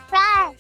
Fry.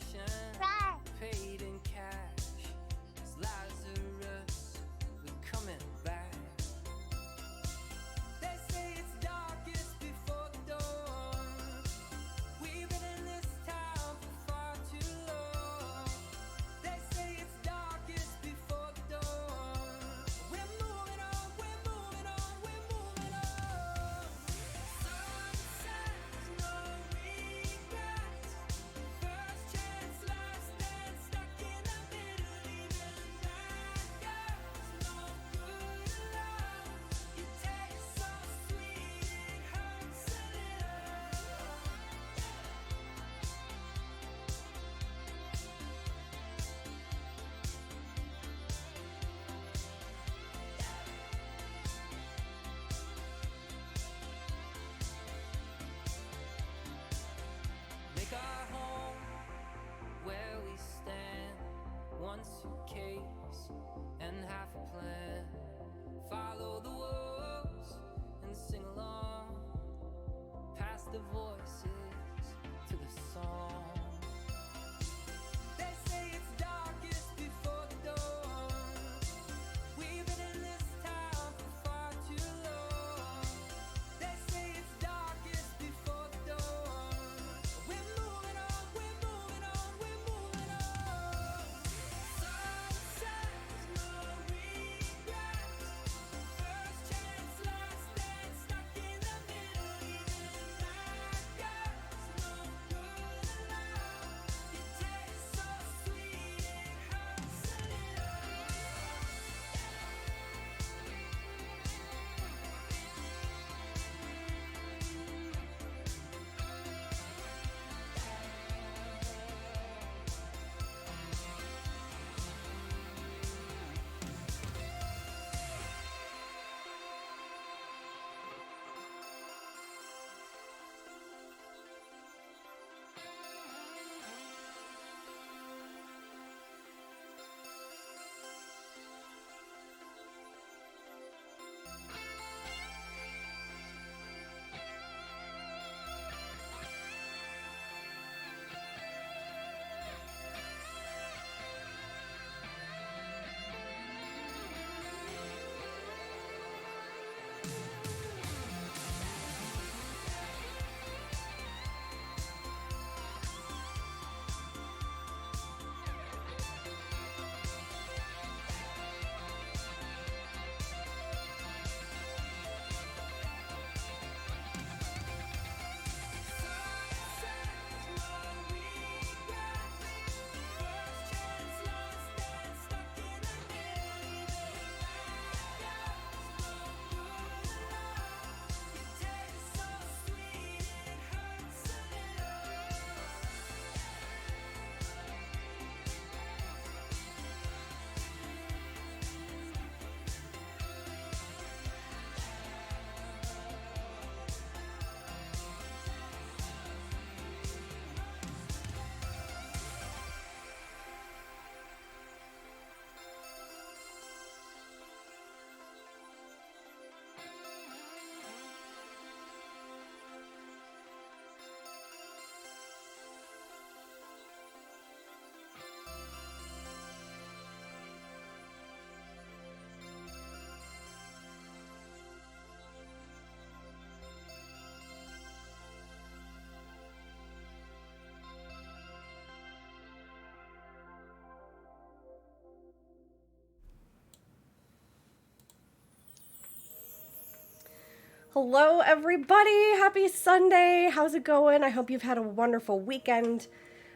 Hello, everybody. Happy Sunday. How's it going? I hope you've had a wonderful weekend.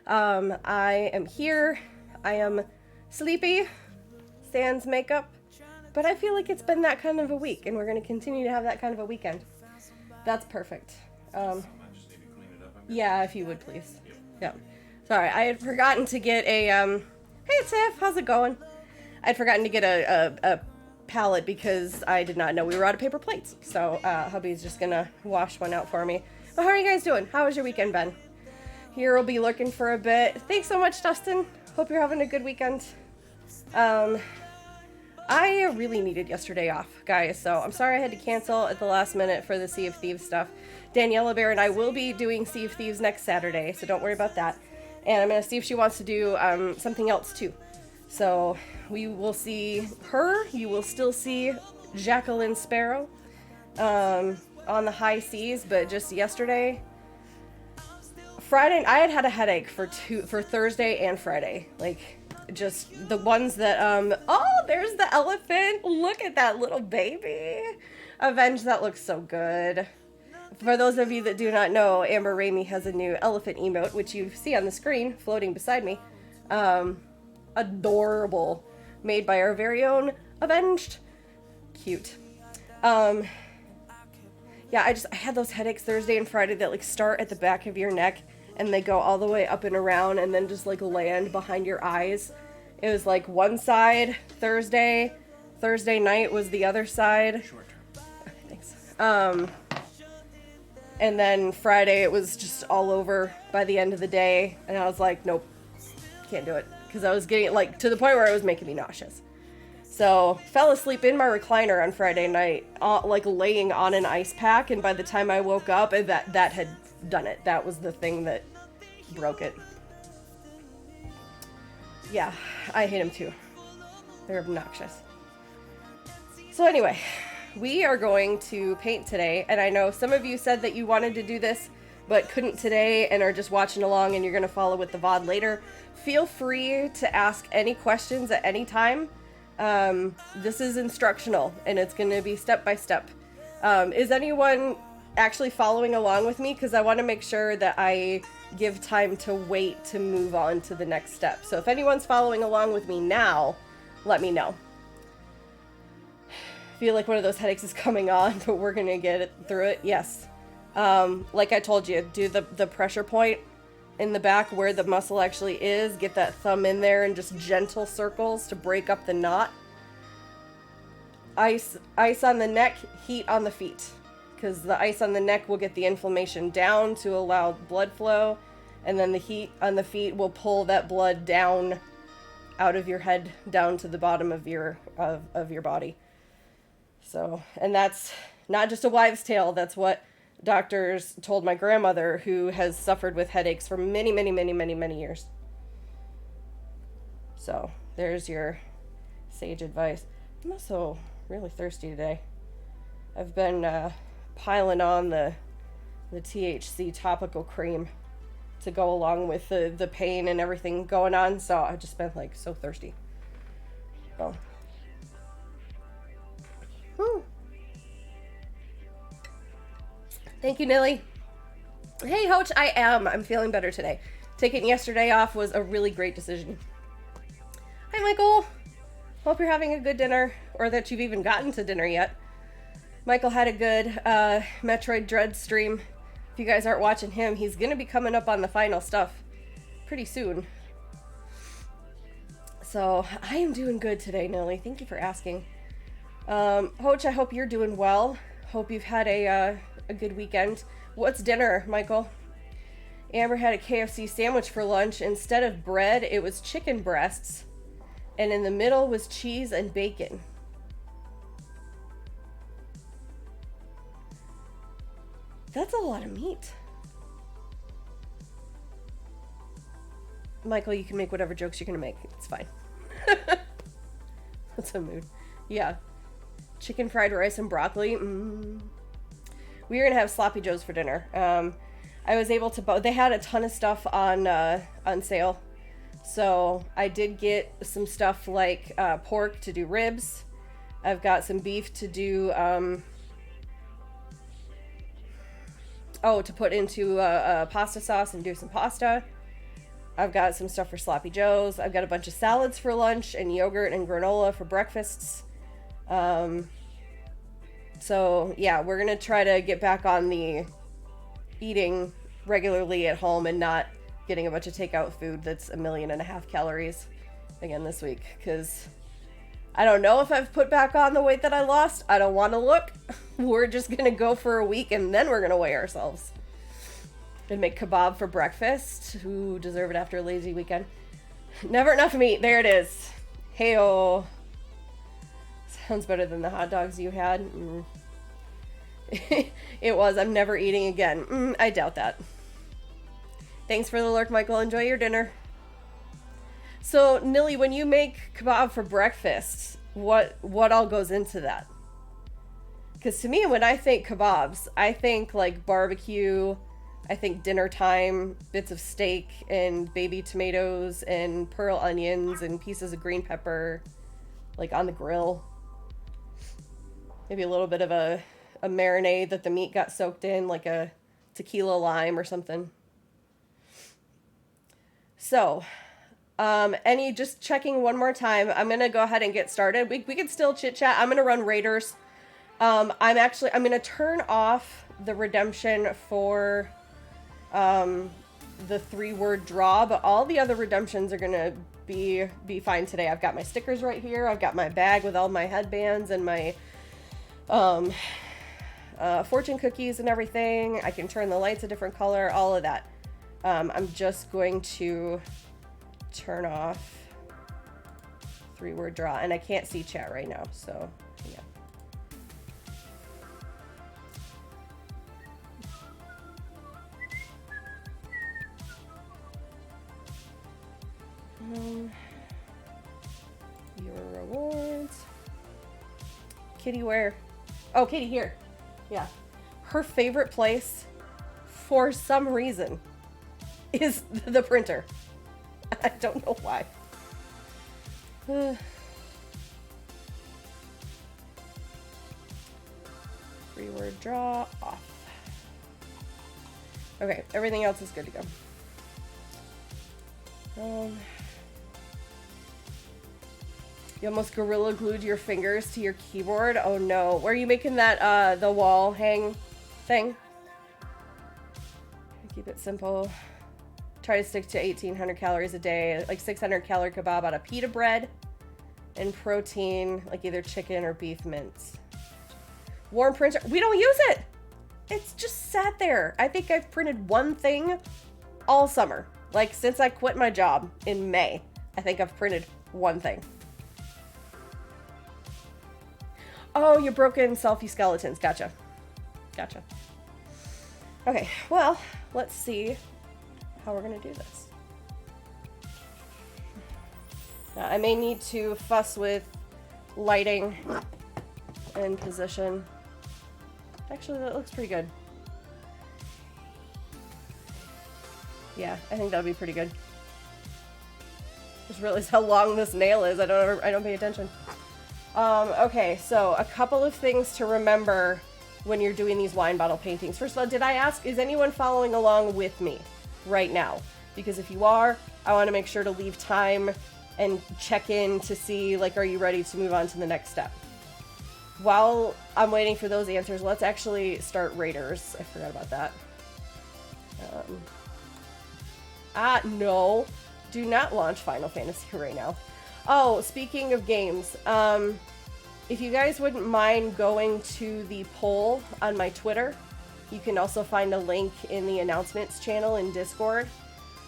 I am here. I am sleepy, sans makeup, but I feel like it's been that kind of a week, and we're going to continue to have that kind of a weekend. That's perfect. Yeah, if you would, please. Yeah. Sorry, I had forgotten to get a, hey, Tiff, how's it going? I'd forgotten to get a palette because I did not know we were out of paper plates. So, hubby's just gonna wash one out for me. But how are you guys doing? How was your weekend, Ben? Here we'll be lurking for a bit. Thanks so much, Dustin. Hope you're having a good weekend. I really needed yesterday off, guys, so I'm sorry I had to cancel at the last minute for the Sea of Thieves stuff. Daniela Bear and I will be doing Sea of Thieves next Saturday, so don't worry about that. And I'm going to see if she wants to do something else too. So we will see her. You will still see Jacqueline Sparrow on the high seas, but just yesterday, Friday, I had a headache for Thursday and Friday. Like, just the ones that, oh, there's the elephant. Look at that little baby. Avenge, that looks so good. For those of you that do not know, Amber Ramey has a new elephant emote, which you see on the screen floating beside me. Adorable. Made by our very own Avenged. Cute. Yeah, I had those headaches Thursday and Friday that like start at the back of your neck and they go all the way up and around and then just like land behind your eyes. It was like one side Thursday night was the other side. Short term. Okay, thanks. And then Friday it was just all over by the end of the day and I was like, nope, can't do it. Because I was getting like to the point where it was making me nauseous. So fell asleep in my recliner on Friday night, like laying on an ice pack. And by the time I woke up, that had done it. That was the thing that broke it. Yeah, I hate them too. They're obnoxious. So anyway, we are going to paint today. And I know some of you said that you wanted to do this, but couldn't today and are just watching along and you're going to follow with the VOD later. Feel free to ask any questions at any time. This is instructional and it's going to be step by step. Is anyone actually following along with me? Because I want to make sure that I give time to wait to move on to the next step. So if anyone's following along with me now, let me know. I feel like one of those headaches is coming on, but we're going to get through it. Yes. Like I told you, do the pressure point in the back where the muscle actually is. Get that thumb in there and just gentle circles to break up the knot. Ice on the neck, heat on the feet. Because the ice on the neck will get the inflammation down to allow blood flow. And then the heat on the feet will pull that blood down out of your head, down to the bottom of your body. So, and that's not just a wives' tale. That's what doctors told my grandmother, who has suffered with headaches for many, many, many, many, many years. So there's your sage advice. I'm also really thirsty today. I've been piling on the THC topical cream to go along with the pain and everything going on. So I've just been like so thirsty. So. Whew. Thank you, Nilly. Hey, Hoach, I'm feeling better today. Taking yesterday off was a really great decision. Hi, Michael. Hope you're having a good dinner, or that you've even gotten to dinner yet. Michael had a good Metroid Dread stream. If you guys aren't watching him, he's going to be coming up on the final stuff pretty soon. So, I am doing good today, Nilly. Thank you for asking. Hoach, I hope you're doing well. Hope you've had a good weekend. What's dinner, Michael? Amber had a KFC sandwich for lunch. Instead of bread, it was chicken breasts. And in the middle was cheese and bacon. That's a lot of meat. Michael, you can make whatever jokes you're going to make. It's fine. That's a mood. Yeah. Chicken fried rice and broccoli. We were going to have Sloppy Joes for dinner. I was able to... They had a ton of stuff on sale. So I did get some stuff like pork to do ribs. I've got some beef to do... to put into a pasta sauce and do some pasta. I've got some stuff for Sloppy Joes. I've got a bunch of salads for lunch and yogurt and granola for breakfasts. So yeah, we're going to try to get back on the eating regularly at home and not getting a bunch of takeout food that's 1.5 million calories again this week. Because I don't know if I've put back on the weight that I lost. I don't want to look. We're just going to go for a week and then we're going to weigh ourselves. And make kebab for breakfast. Who deserve it after a lazy weekend. Never enough meat. There it is. Hey-oh. Sounds better than the hot dogs you had. It was. I'm never eating again. I doubt that. Thanks for the lurk, Michael. Enjoy your dinner. So, Nilly, when you make kebab for breakfast, what all goes into that? Because to me, when I think kebabs, I think like barbecue, I think dinner time, bits of steak and baby tomatoes and pearl onions and pieces of green pepper, like on the grill. Maybe a little bit of a marinade that the meat got soaked in, like a tequila lime or something. So, just checking one more time. I'm going to go ahead and get started. We can still chit chat. I'm going to run Raiders. I'm going to turn off the redemption for, the 3-word draw, but all the other redemptions are going to be fine today. I've got my stickers right here. I've got my bag with all my headbands and my, fortune cookies and everything. I can turn the lights a different color, all of that. I'm just going to turn off 3-word draw, and I can't see chat right now, so yeah. Your rewards. Kitty where? Oh, Kitty here. Yeah. Her favorite place, for some reason, is the printer. I don't know why. 3-word draw off. Okay, everything else is good to go. You almost gorilla glued your fingers to your keyboard. Oh no. Where are you making that, the wall hang thing? Keep it simple. Try to stick to 1,800 calories a day, like 600 calorie kebab out of pita bread and protein, like either chicken or beef mince. Warm printer. We don't use it. It's just sat there. I think I've printed one thing all summer. Like since I quit my job in May, I think I've printed one thing. Oh, you broken selfie skeletons. Gotcha. Gotcha. Okay, well, let's see how we're going to do this. Now, I may need to fuss with lighting and position. Actually, that looks pretty good. Yeah, I think that'll be pretty good. Just realized how long this nail is. I don't pay attention. Okay, so a couple of things to remember when you're doing these wine bottle paintings. First of all, did I ask, is anyone following along with me right now? Because if you are, I want to make sure to leave time and check in to see, like, are you ready to move on to the next step? While I'm waiting for those answers, let's actually start Raiders. I forgot about that. No. Do not launch Final Fantasy right now. Oh, speaking of games, if you guys wouldn't mind going to the poll on my Twitter, you can also find a link in the announcements channel in Discord.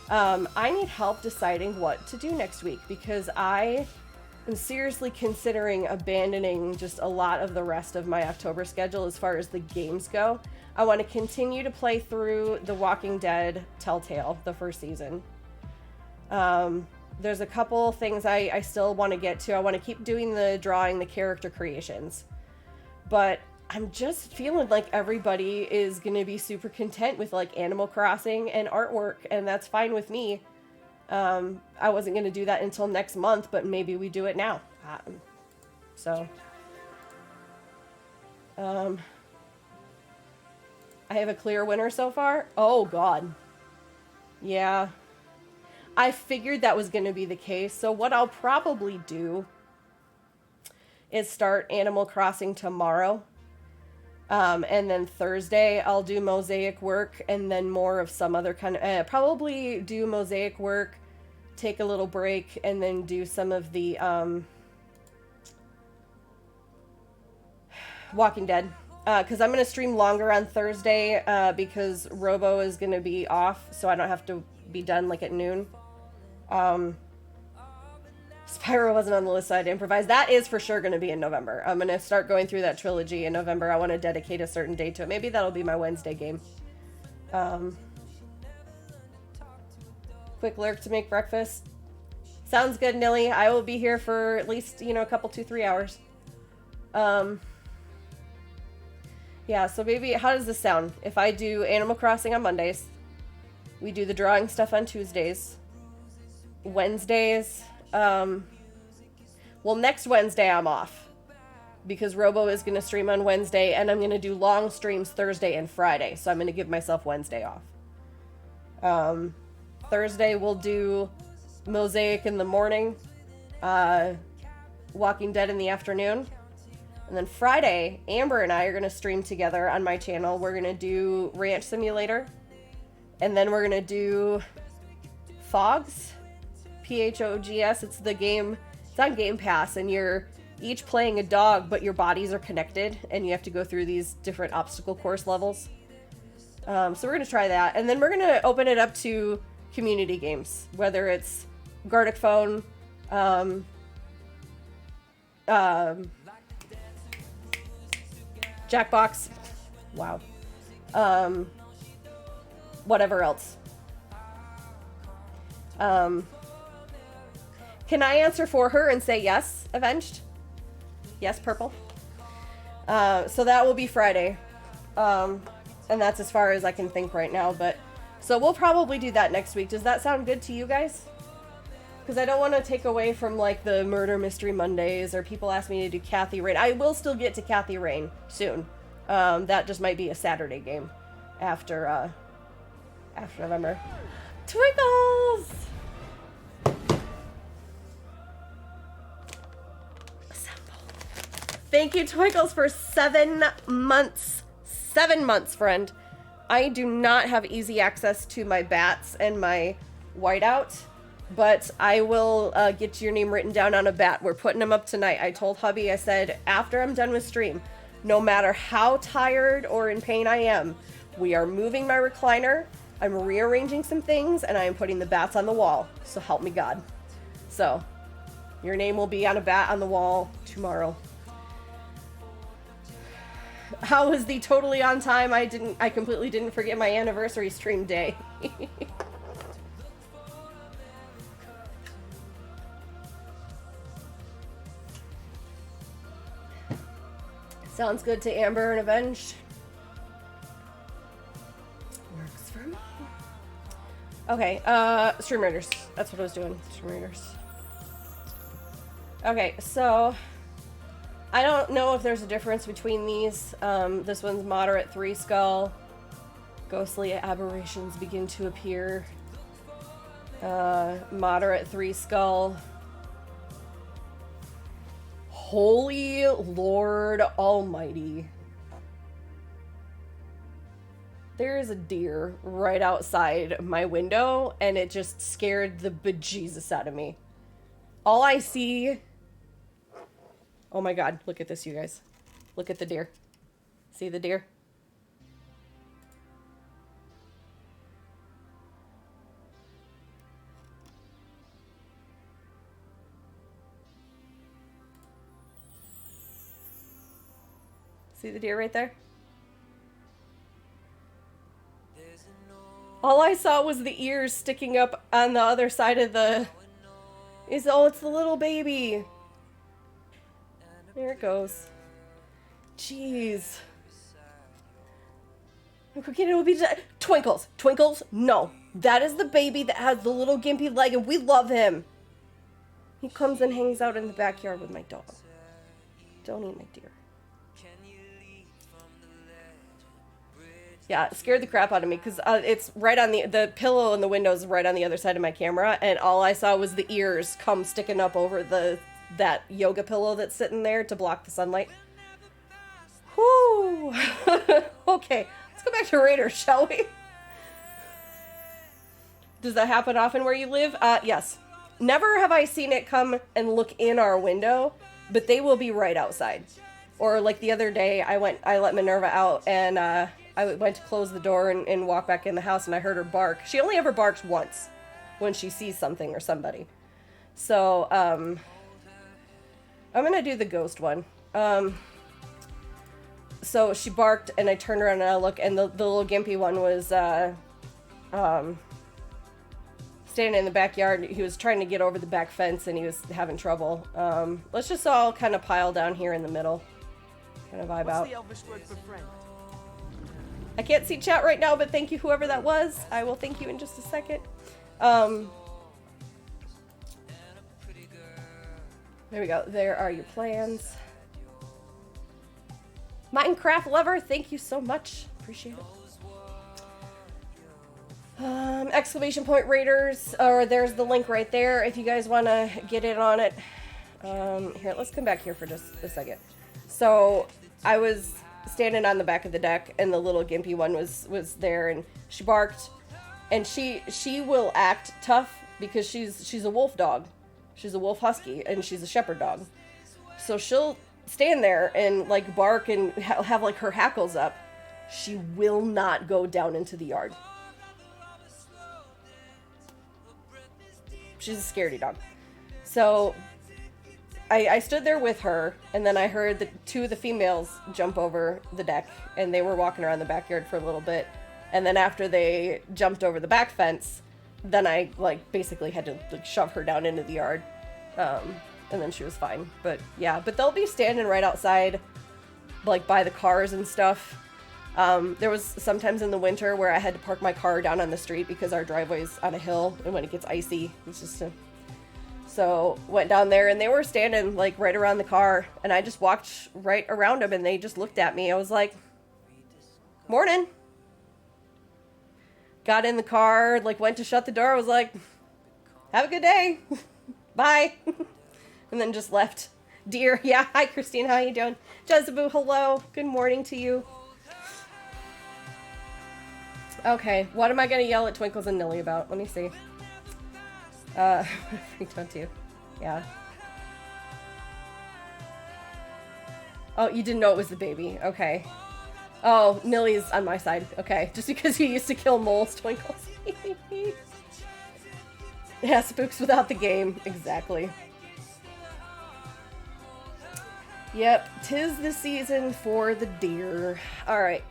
I need help deciding what to do next week because I am seriously considering abandoning just a lot of the rest of my October schedule as far as the games go. I want to continue to play through The Walking Dead Telltale, the first season. There's a couple things I still want to get to. I want to keep doing the drawing, the character creations. But I'm just feeling like everybody is going to be super content with like Animal Crossing and artwork, and that's fine with me. I wasn't going to do that until next month, but maybe we do it now. I have a clear winner so far. Oh, God. Yeah. I figured that was going to be the case. So what I'll probably do is start Animal Crossing tomorrow. And then Thursday I'll do mosaic work and then more of some other kind of, probably do mosaic work, take a little break, and then do some of the, Walking Dead. Because I'm going to stream longer on Thursday, because Robo is going to be off, so I don't have to be done like at noon. Spyro wasn't on the list, so I had to improvise. That is for sure going to be in November. I'm going to start going through that trilogy in November. I want to dedicate a certain day to it. Maybe that'll be my Wednesday game. Quick lurk to make breakfast. Sounds good, Nilly. I will be here for at least, a couple, 2-3 hours. Yeah, so maybe, how does this sound? If I do Animal Crossing on Mondays, we do the drawing stuff on Tuesdays, Wednesdays, well, next Wednesday I'm off because Robo is going to stream on Wednesday, and I'm going to do long streams Thursday and Friday, so I'm going to give myself Wednesday off. Thursday we'll do Mosaic in the morning, Walking Dead in the afternoon. And then Friday, Amber and I are going to stream together on my channel. We're going to do Ranch Simulator. And then we're going to do Phogs. Phogs. It's the game. It's on Game Pass. And you're each playing a dog, but your bodies are connected. And you have to go through these different obstacle course levels. So we're going to try that. And then we're going to open it up to community games. Whether it's Gartic Phone, Jackbox. Wow. Whatever else. Can I answer for her and say yes, Avenged? Yes, Purple. So that will be Friday. And that's as far as I can think right now. But so we'll probably do that next week. Does that sound good to you guys? Because I don't want to take away from, like, the Murder Mystery Mondays, or people ask me to do Kathy Rain. I will still get to Kathy Rain soon. That just might be a Saturday game after November. Twinkles! Assemble. Thank you, Twinkles, for 7 months. 7 months, friend. I do not have easy access to my bats and my whiteout. But I will get your name written down on a bat. We're putting them up tonight. I told hubby, I said, after I'm done with stream, no matter how tired or in pain I am, we are moving my recliner, I'm rearranging some things, and I am putting the bats on the wall. So help me God. So, your name will be on a bat on the wall tomorrow. How was the totally on time? I completely didn't forget my anniversary stream day. Sounds good to Amber and Avenged. Works for me. Okay, Stream Raiders. That's what I was doing. Stream Raiders. Okay, so I don't know if there's a difference between these. This one's moderate 3 skull. Ghostly aberrations begin to appear. Moderate 3 skull. Holy Lord Almighty. There is a deer right outside my window, and it just scared the bejesus out of me. All I see... Oh my God, look at this, you guys. Look at the deer. See the deer? See the deer right there? All I saw was the ears sticking up on the other side of the... Oh, it's the little baby. There it goes. Jeez. It will be Twinkles. Twinkles? No. That is the baby that has the little gimpy leg, and we love him. He comes and hangs out in the backyard with my dog. Don't eat my deer. Yeah, it scared the crap out of me because it's right on the pillow in the window is right on the other side of my camera, and all I saw was the ears come sticking up over that yoga pillow that's sitting there to block the sunlight. Whoo! Okay, let's go back to Raiders, shall we? Does that happen often where you live? Yes. Never have I seen it come and look in our window, but they will be right outside. Or like the other day, I let Minerva out, and I went to close the door and walk back in the house, and I heard her bark. She only ever barks once when she sees something or somebody. So, I'm gonna do the ghost one. So she barked, and I turned around and I looked, and the little gimpy one was, standing in the backyard. He was trying to get over the back fence, and he was having trouble. Let's just all kind of pile down here in the middle. Kind of vibe out. What's the Elvish word for friend? I can't see chat right now, but thank you, whoever that was. I will thank you in just a second. There we go. There are your plans. Minecraft lover, thank you so much. Appreciate it. Exclamation point raiders, or there's the link right there if you guys want to get in on it. Here, let's come back here for just a second. So I was standing on the back of the deck, and the little gimpy one was there, and she barked, and she will act tough because she's a wolf dog. She's a wolf husky, and she's a shepherd dog. So she'll stand there and like bark and have like her hackles up. She will not go down into the yard. She's a scaredy dog. So I stood there with her, and then I heard the two of the females jump over the deck, and they were walking around the backyard for a little bit. And then after they jumped over the back fence, then I like basically had to like, shove her down into the yard. And then she was fine. But yeah, but they'll be standing right outside, like by the cars and stuff. There was sometimes in the winter where I had to park my car down on the street because our driveway's on a hill, and when it gets icy, it's just so went down there, and they were standing like right around the car, and I just walked right around them, and they just looked at me. I was like, morning. Got in the car, like went to shut the door. I was like, have a good day. Bye. And then just left. Dear, yeah, hi Christine, how you doing? Jezeboo, hello. Good morning to you. Okay, what am I gonna yell at Twinkles and Nilly about? Let me see. Freaked out too. Yeah. Oh, you didn't know it was the baby. Okay. Oh, Nilly's on my side. Okay, just because he used to kill moles, Twinkles. Yeah, spooks without the game. Exactly. Yep, 'tis the season for the deer. Alright.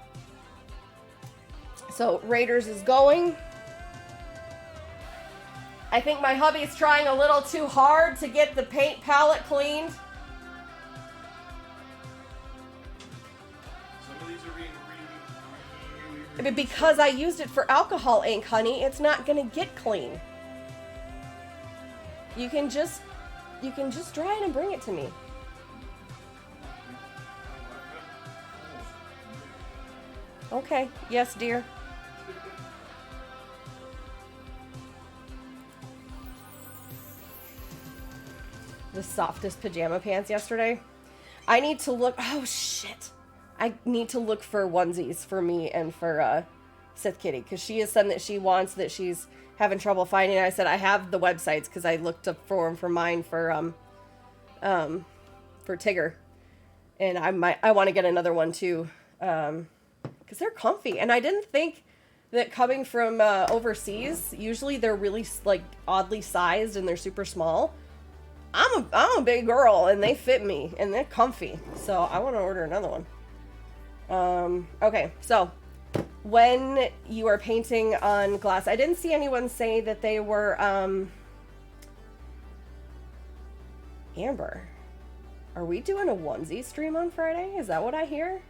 So, Raiders is going. I think my hubby's trying a little too hard to get the paint palette cleaned. Some of these are being really Because I used it for alcohol ink, honey, it's not gonna get clean. You can just dry it and bring it to me. Okay, yes, dear. The softest pajama pants yesterday. I need to look. Oh shit! I need to look for onesies for me and for Sith Kitty, because she is something that she wants that she's having trouble finding. I said I have the websites because I looked up for them for mine for Tigger, and I want to get another one too, because they're comfy. And I didn't think that coming from overseas, usually they're really like oddly sized and they're super small. I'm a big girl, and they fit me, and they're comfy. So I want to order another one. Okay, so when you are painting on glass, I didn't see anyone say that they were Amber. Are we doing a onesie stream on Friday? Is that what I hear?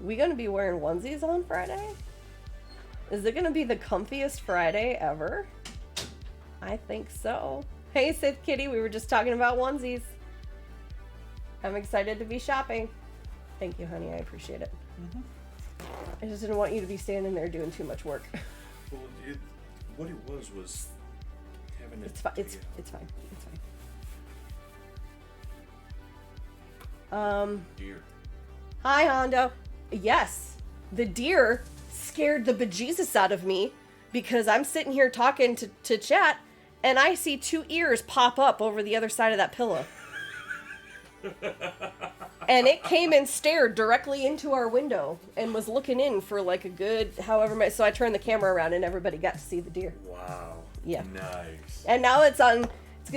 We gonna be wearing onesies on Friday? Is it gonna be the comfiest Friday ever? I think so. Hey, Sith Kitty, we were just talking about onesies. I'm excited to be shopping. Thank you, honey. I appreciate it. Mm-hmm. I just didn't want you to be standing there doing too much work. Well, what it was having it. It's fine. It's fine. It's fine. Deer. Hi, Hondo. Yes, the deer scared the bejesus out of me because I'm sitting here talking to chat, and I see two ears pop up over the other side of that pillow. And it came and stared directly into our window and was looking in for like a good however much. So I turned the camera around and everybody got to see the deer. Wow. Yeah. Nice. And now it's going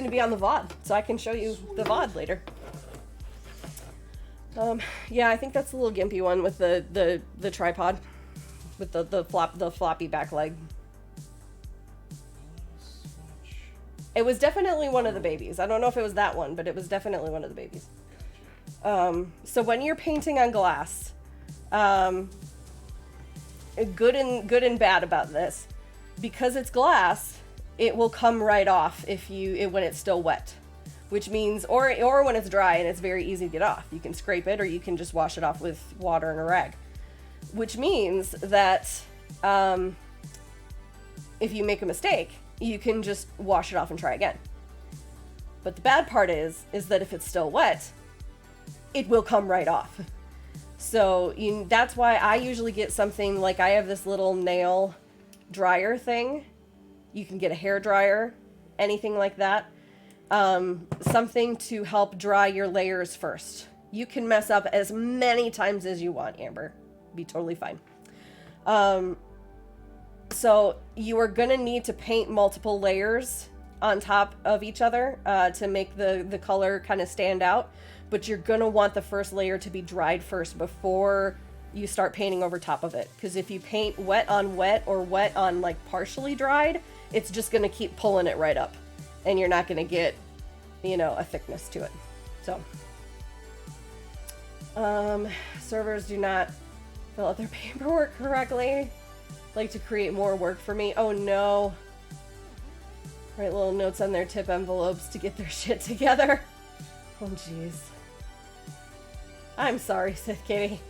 to be on the VOD, so I can show you the VOD later. Yeah, I think that's the little gimpy one with the tripod, with the floppy back leg. It was definitely one of the babies. I don't know if it was that one, but it was definitely one of the babies. So when you're painting on glass, good and bad about this, because it's glass, it will come right off when it's still wet, which means, or when it's dry and it's very easy to get off. You can scrape it, or you can just wash it off with water and a rag, which means that if you make a mistake, you can just wash it off and try again. But the bad part is that if it's still wet, it will come right off. So that's why I usually get something like, I have this little nail dryer thing. You can get a hair dryer, anything like that. Something to help dry your layers first. You can mess up as many times as you want, Amber. Be totally fine. So you are going to need to paint multiple layers on top of each other to make the color kind of stand out. But you're going to want the first layer to be dried first before you start painting over top of it. Because if you paint wet on wet or wet on like partially dried, it's just going to keep pulling it right up. And you're not going to get, a thickness to it. So, servers do not fill out their paperwork correctly. Like to create more work for me. Oh no. Write little notes on their tip envelopes to get their shit together. Oh jeez. I'm sorry, Sith Kitty.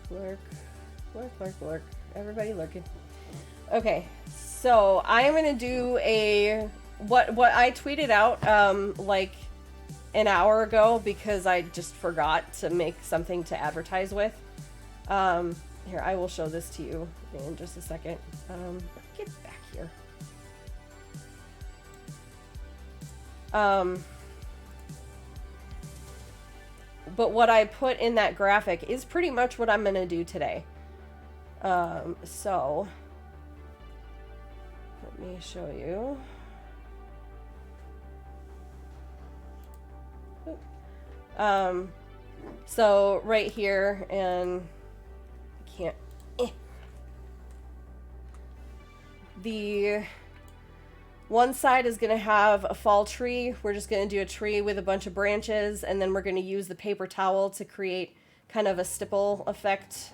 Lurk. Everybody lurking. Okay, so I'm gonna do what I tweeted out like an hour ago because I just forgot to make something to advertise with. Here, I will show this to you in just a second. Get back here. But what I put in that graphic is pretty much what I'm going to do today. So let me show you. So right here, and I can't, the one side is going to have a fall tree. We're just going to do a tree with a bunch of branches, and then we're going to use the paper towel to create kind of a stipple effect,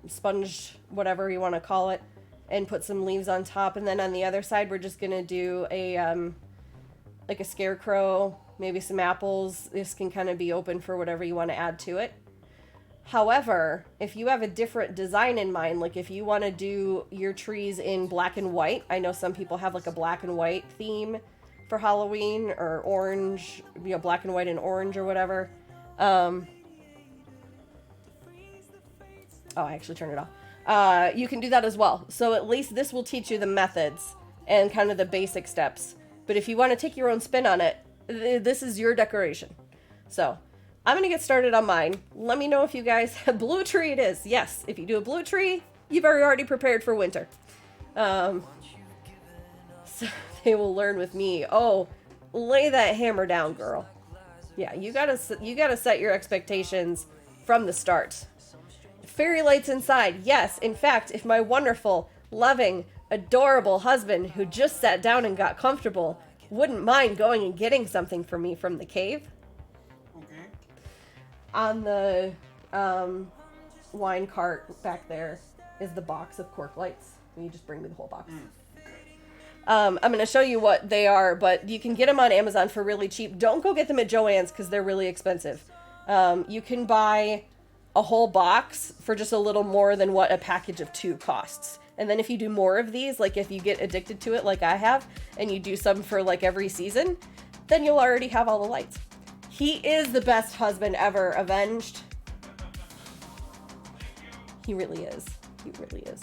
sponge, whatever you want to call it, and put some leaves on top. And then on the other side, we're just going to do like a scarecrow, maybe some apples. This can kind of be open for whatever you want to add to it. However, if you have a different design in mind, like if you want to do your trees in black and white, I know some people have like a black and white theme for Halloween, or orange, black and white and orange or whatever. Oh, I actually turned it off. You can do that as well. So at least this will teach you the methods and kind of the basic steps. But if you want to take your own spin on it, this is your decoration. So I'm going to get started on mine. Let me know if you guys have blue tree it is. Yes, if you do a blue tree, you've already prepared for winter. So they will learn with me. Oh, lay that hammer down, girl. Yeah, you gotta set your expectations from the start. Fairy lights inside. Yes, in fact, if my wonderful, loving, adorable husband who just sat down and got comfortable wouldn't mind going and getting something for me from the cave. Okay. On the wine cart back there is the box of cork lights. You just bring me the whole box. I'm going to show you what they are, but you can get them on Amazon for really cheap. Don't go get them at Joann's because they're really expensive. You can buy a whole box for just a little more than what a package of 2 costs. And then if you do more of these, like if you get addicted to it like I have, and you do some for like every season, then you'll already have all the lights. He is the best husband ever. Avenged. He really is. He really is.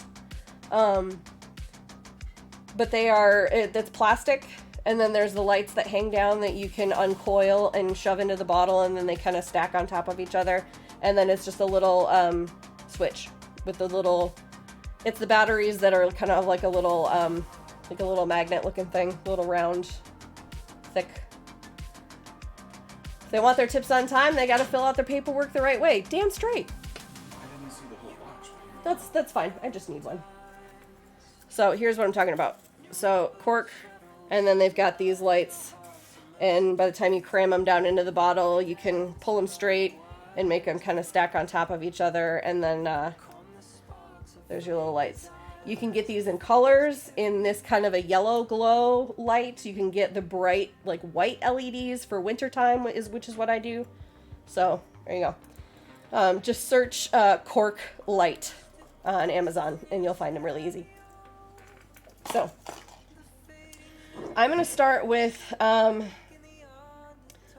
But they are, that's plastic. And then there's the lights that hang down that you can uncoil and shove into the bottle, and then they kind of stack on top of each other. And then it's just a little switch with the little, it's the batteries that are kind of like a little magnet looking thing, a little round, thick. If they want their tips on time, they got to fill out their paperwork the right way. Damn straight. I didn't see the whole box. That's fine. I just need one. So here's what I'm talking about. So cork, and then they've got these lights, and by the time you cram them down into the bottle, you can pull them straight and make them kind of stack on top of each other, and then there's your little lights. You can get these in colors, in this kind of a yellow glow light. You can get the bright like white LEDs for wintertime, which is what I do. So there you go. Just search cork light on Amazon and you'll find them really easy. So I'm going to start with the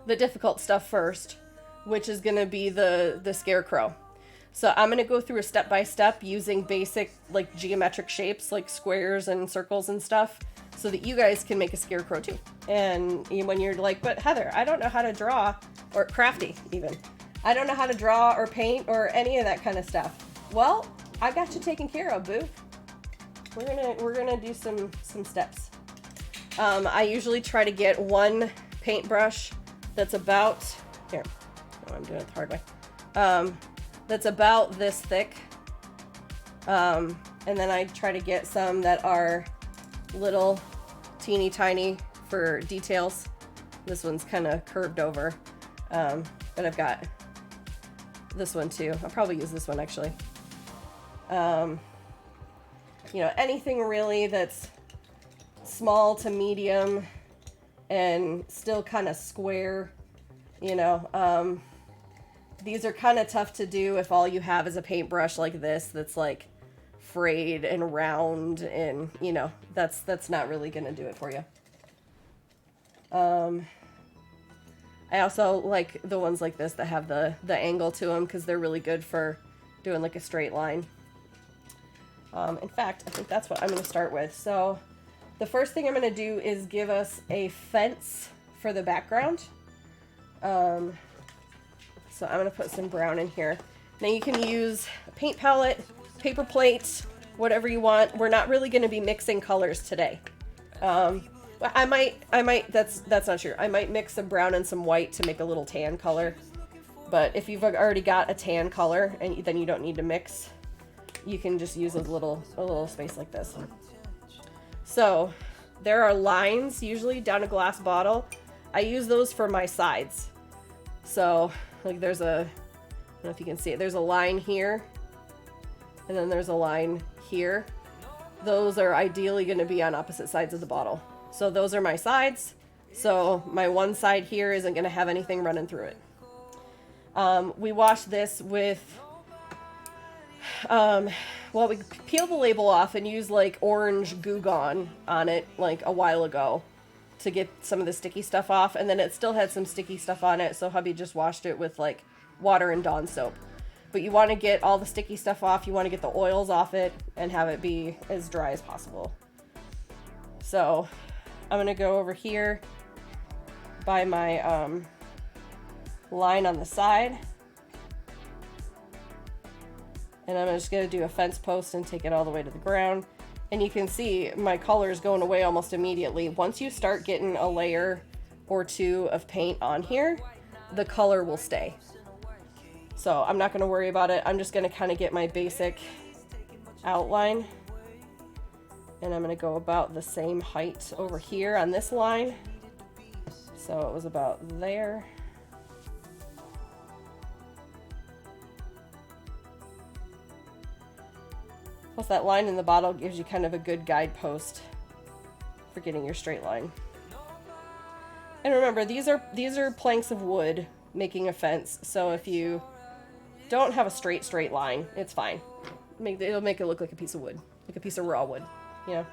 difficult stuff first, which is going to be the scarecrow. So I'm going to go through a step-by-step using basic like geometric shapes like squares and circles and stuff so that you guys can make a scarecrow too. And when you're like, but Heather, I don't know how to draw, or crafty even. I don't know how to draw or paint or any of that kind of stuff. Well, I got you taken care of, boo. We're gonna do some steps. I usually try to get one paintbrush that's about, here, oh, I'm doing it the hard way. That's about this thick. And then I try to get some that are little teeny tiny for details. This one's kind of curved over. But I've got this one too. I'll probably use this one actually. You know, anything really that's small to medium and still kind of square, you know. These are kind of tough to do if all you have is a paintbrush like this that's like frayed and round, and you know, that's not really gonna do it for you. I also like the ones like this that have the angle to them because they're really good for doing like a straight line. In fact, I think that's what I'm going to start with. So the first thing I'm going to do is give us a fence for the background. So I'm going to put some brown in here. Now you can use a paint palette, paper plates, whatever you want. We're not really going to be mixing colors today. I might, that's not true. I might mix some brown and some white to make a little tan color. But if you've already got a tan color and then you don't need to mix, you can just use a little space like this. So there are lines usually down a glass bottle. I use those for my sides. So like there's a, I don't know if you can see it, there's a line here and then there's a line here. Those are ideally going to be on opposite sides of the bottle. So those are my sides. So my one side here isn't going to have anything running through it. We washed this with, well, we peeled the label off and used like orange Goo Gone on it like a while ago to get some of the sticky stuff off. And then it still had some sticky stuff on it. So hubby just washed it with like water and Dawn soap. But you want to get all the sticky stuff off. You want to get the oils off it and have it be as dry as possible. So I'm going to go over here by my line on the side. And I'm just going to do a fence post and take it all the way to the ground. And you can see my color is going away almost immediately. Once you start getting a layer or two of paint on here, the color will stay. So I'm not going to worry about it. I'm just going to kind of get my basic outline. And I'm going to go about the same height over here on this line. So it was about there. Plus that line in the bottle gives you kind of a good guidepost for getting your straight line. And remember, these are planks of wood making a fence. So if you don't have a straight line, it's fine. It'll make it look like a piece of wood, like a piece of raw wood, you know.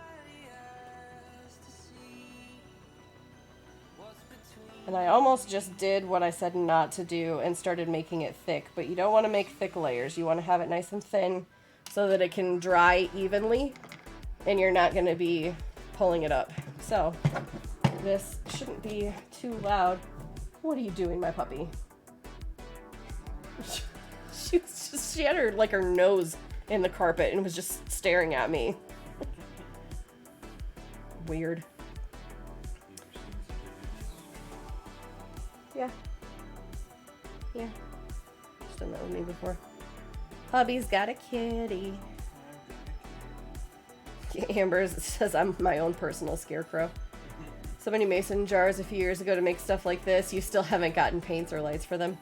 And I almost just did what I said not to do and started making it thick, but you don't want to make thick layers. You want to have it nice and thin so that it can dry evenly and you're not going to be pulling it up. So this shouldn't be too loud. What are you doing, my puppy? She had her, like, her nose in the carpet and was just staring at me. Weird. Yeah. Yeah. She's done that with me before. Hubby's got a kitty. Amber says I'm my own personal scarecrow. So many mason jars a few years ago to make stuff like this. You still haven't gotten paints or lights for them.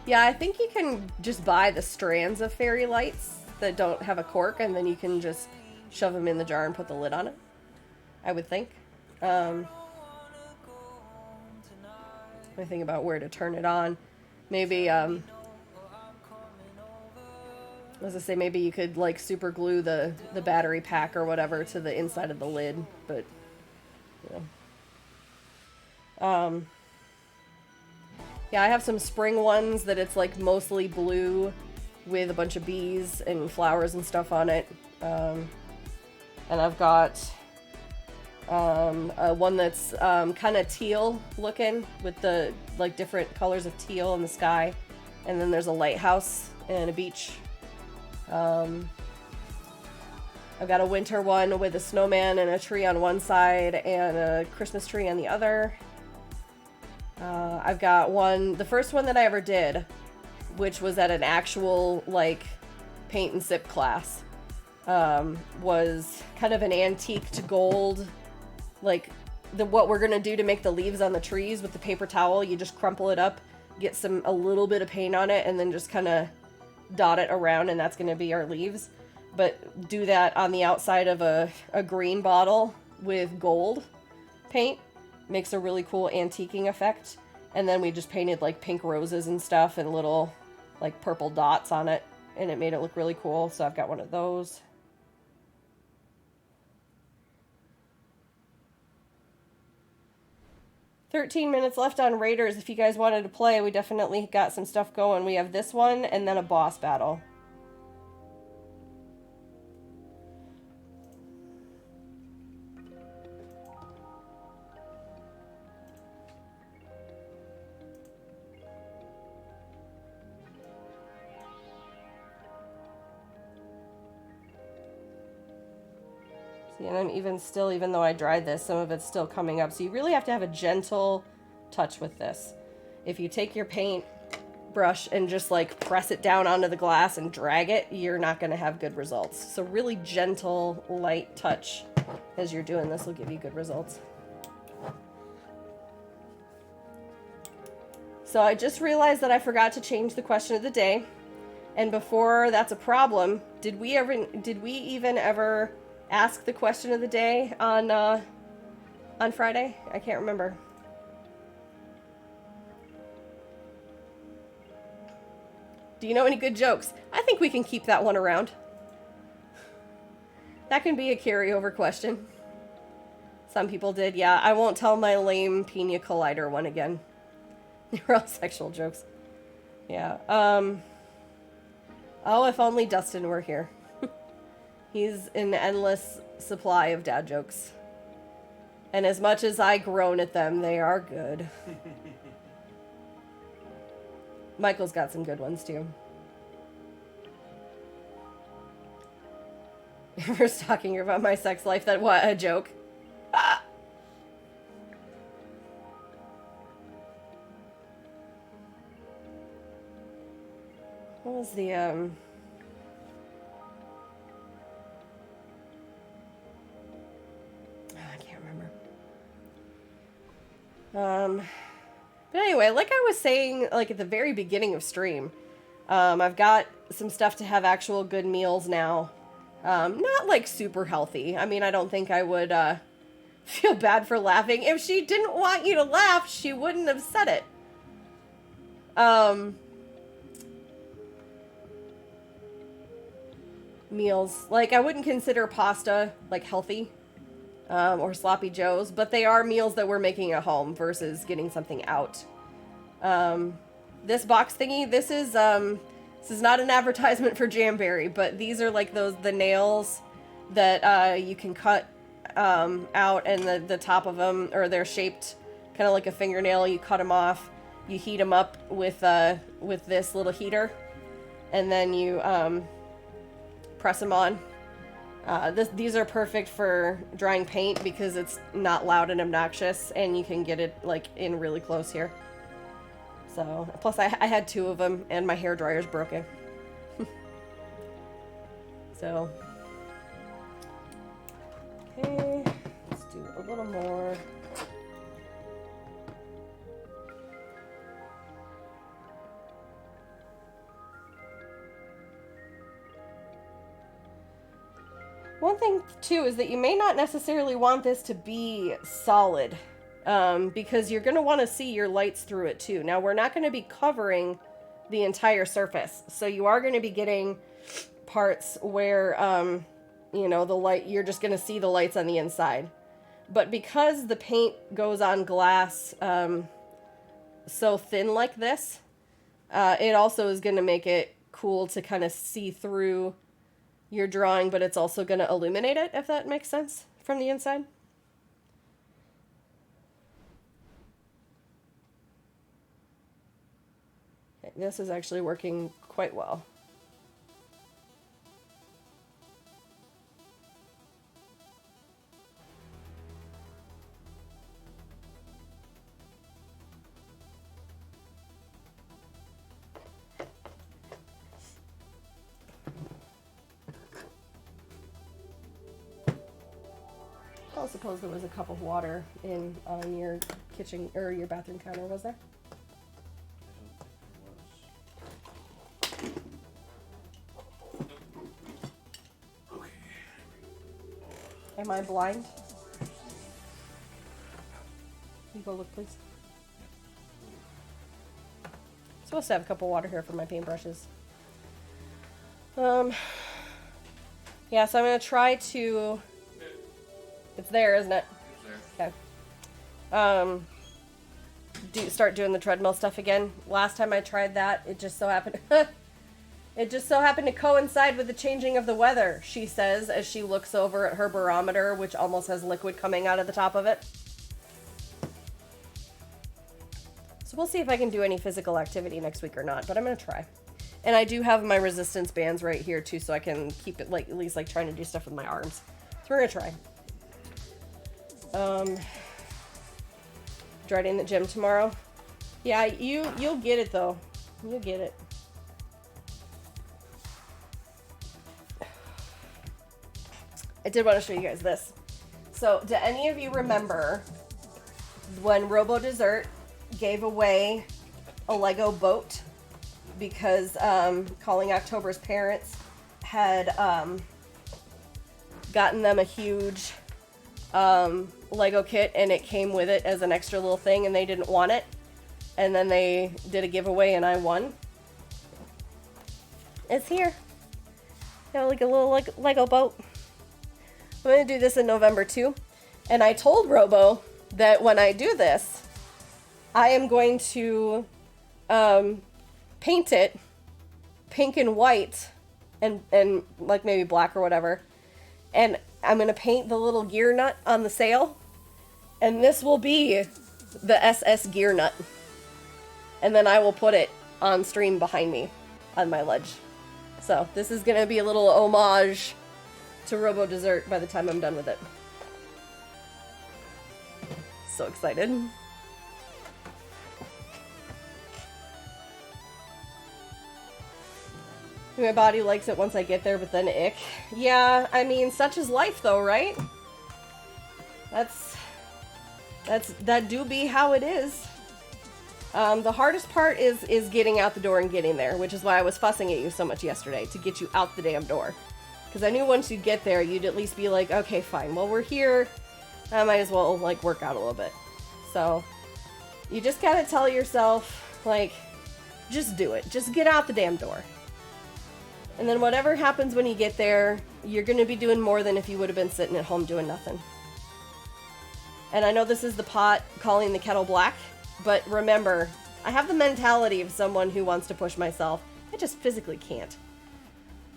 Yeah, I think you can just buy the strands of fairy lights that don't have a cork, and then you can just shove them in the jar and put the lid on it. I would think. I think about where to turn it on. Maybe, as I say, maybe you could, like, super glue the battery pack or whatever to the inside of the lid, but, you know. Yeah, I have some spring ones that it's, like, mostly blue with a bunch of bees and flowers and stuff on it. And I've got one that's kind of teal looking with the, like, different colors of teal in the sky. And then there's a lighthouse and a beach. I've got a winter one with a snowman and a tree on one side and a Christmas tree on the other. I've got one, the first one that I ever did, which was at an actual, like, paint and sip class, was kind of an antique to gold, like, what we're gonna do to make the leaves on the trees with the paper towel. You just crumple it up, get a little bit of paint on it, and then just kind of dot it around, and that's gonna be our leaves. But do that on the outside of a green bottle with gold paint. Makes a really cool antiquing effect. And then we just painted, like, pink roses and stuff and little, like, purple dots on it, and it made it look really cool. So I've got one of those. "13 minutes left on Raiders. If you guys wanted to play, we definitely got some stuff going. We have this one and then a boss battle." And I'm even though I dried this, some of it's still coming up. So you really have to have a gentle touch with this. If you take your paint brush and just, like, press it down onto the glass and drag it, you're not going to have good results. So really gentle, light touch as you're doing this will give you good results. So I just realized that I forgot to change the question of the day. And before that's a problem, did we even ever ask the question of the day on Friday? I can't remember. Do you know any good jokes? I think we can keep that one around. That can be a carryover question. Some people did, yeah. I won't tell my lame pina collider one again. They were all sexual jokes. Yeah. Oh, if only Dustin were here. He's an endless supply of dad jokes. And as much as I groan at them, they are good. Michael's got some good ones, too. First talking about my sex life, that what? A joke? Ah! What was the, but anyway, like I was saying, like at the very beginning of stream, I've got some stuff to have actual good meals now. Not like super healthy. I mean, I don't think I would, feel bad for laughing. If she didn't want you to laugh, she wouldn't have said it. Meals. Like, I wouldn't consider pasta, like, healthy. Or sloppy joes, but they are meals that we're making at home versus getting something out. This box thingy, this is not an advertisement for Jamberry, but these are like the nails that you can cut out, and the top of them, or they're shaped kind of like a fingernail. You cut them off, you heat them up with this little heater, and then you press them on. These are perfect for drying paint because it's not loud and obnoxious, and you can get it like in really close here. So, plus I had 2 of them, and my hair dryer's broken. So, okay, let's do a little more. One thing, too, is that you may not necessarily want this to be solid, because you're going to want to see your lights through it, too. Now, we're not going to be covering the entire surface, so you are going to be getting parts where, you know, the light, you're just going to see the lights on the inside. But because the paint goes on glass so thin like this, it also is going to make it cool to kind of see through your drawing, but it's also going to illuminate it, if that makes sense, from the inside. Okay, this is actually working quite well. I suppose there was a cup of water in on your kitchen or your bathroom counter, was there? Okay. Am I blind? You go look, please. Supposed to have a cup of water here for my paintbrushes. Yeah, so I'm gonna try to. It's there, isn't it? It's there. Okay. Start doing the treadmill stuff again. Last time I tried that, it just so happened it just so happened to coincide with the changing of the weather, she says as she looks over at her barometer, which almost has liquid coming out of the top of it. So we'll see if I can do any physical activity next week or not, but I'm gonna try. And I do have my resistance bands right here too, so I can keep it like at least like trying to do stuff with my arms. So we're gonna try. Dreading in the gym tomorrow. Yeah, you'll get it though. You'll get it. I did want to show you guys this. So, do any of you remember when Robo Dessert gave away a Lego boat because Calling October's parents had gotten them a huge Lego kit, and it came with it as an extra little thing, and they didn't want it, and then they did a giveaway and I won? It's here. Got like a little Lego boat. I'm gonna do this in November too, and I told Robo that when I do this, I am going to paint it pink and white and like maybe black or whatever, and I'm gonna paint the little gear nut on the sail, and this will be the SS gear nut, and then I will put it on stream behind me on my ledge. So this is gonna be a little homage to Robo Dessert by the time I'm done with it. So excited. My body likes it once I get there, but then ick. Yeah, I mean, such is life though, right? That do be how it is. The hardest part is getting out the door and getting there, which is why I was fussing at you so much yesterday, to get you out the damn door. Because I knew once you get there, you'd at least be like, okay, fine, well, we're here. I might as well, like, work out a little bit. So, you just gotta tell yourself, like, just do it. Just get out the damn door. And then whatever happens when you get there, you're gonna be doing more than if you would have been sitting at home doing nothing. And I know this is the pot calling the kettle black, but remember, I have the mentality of someone who wants to push myself. I just physically can't.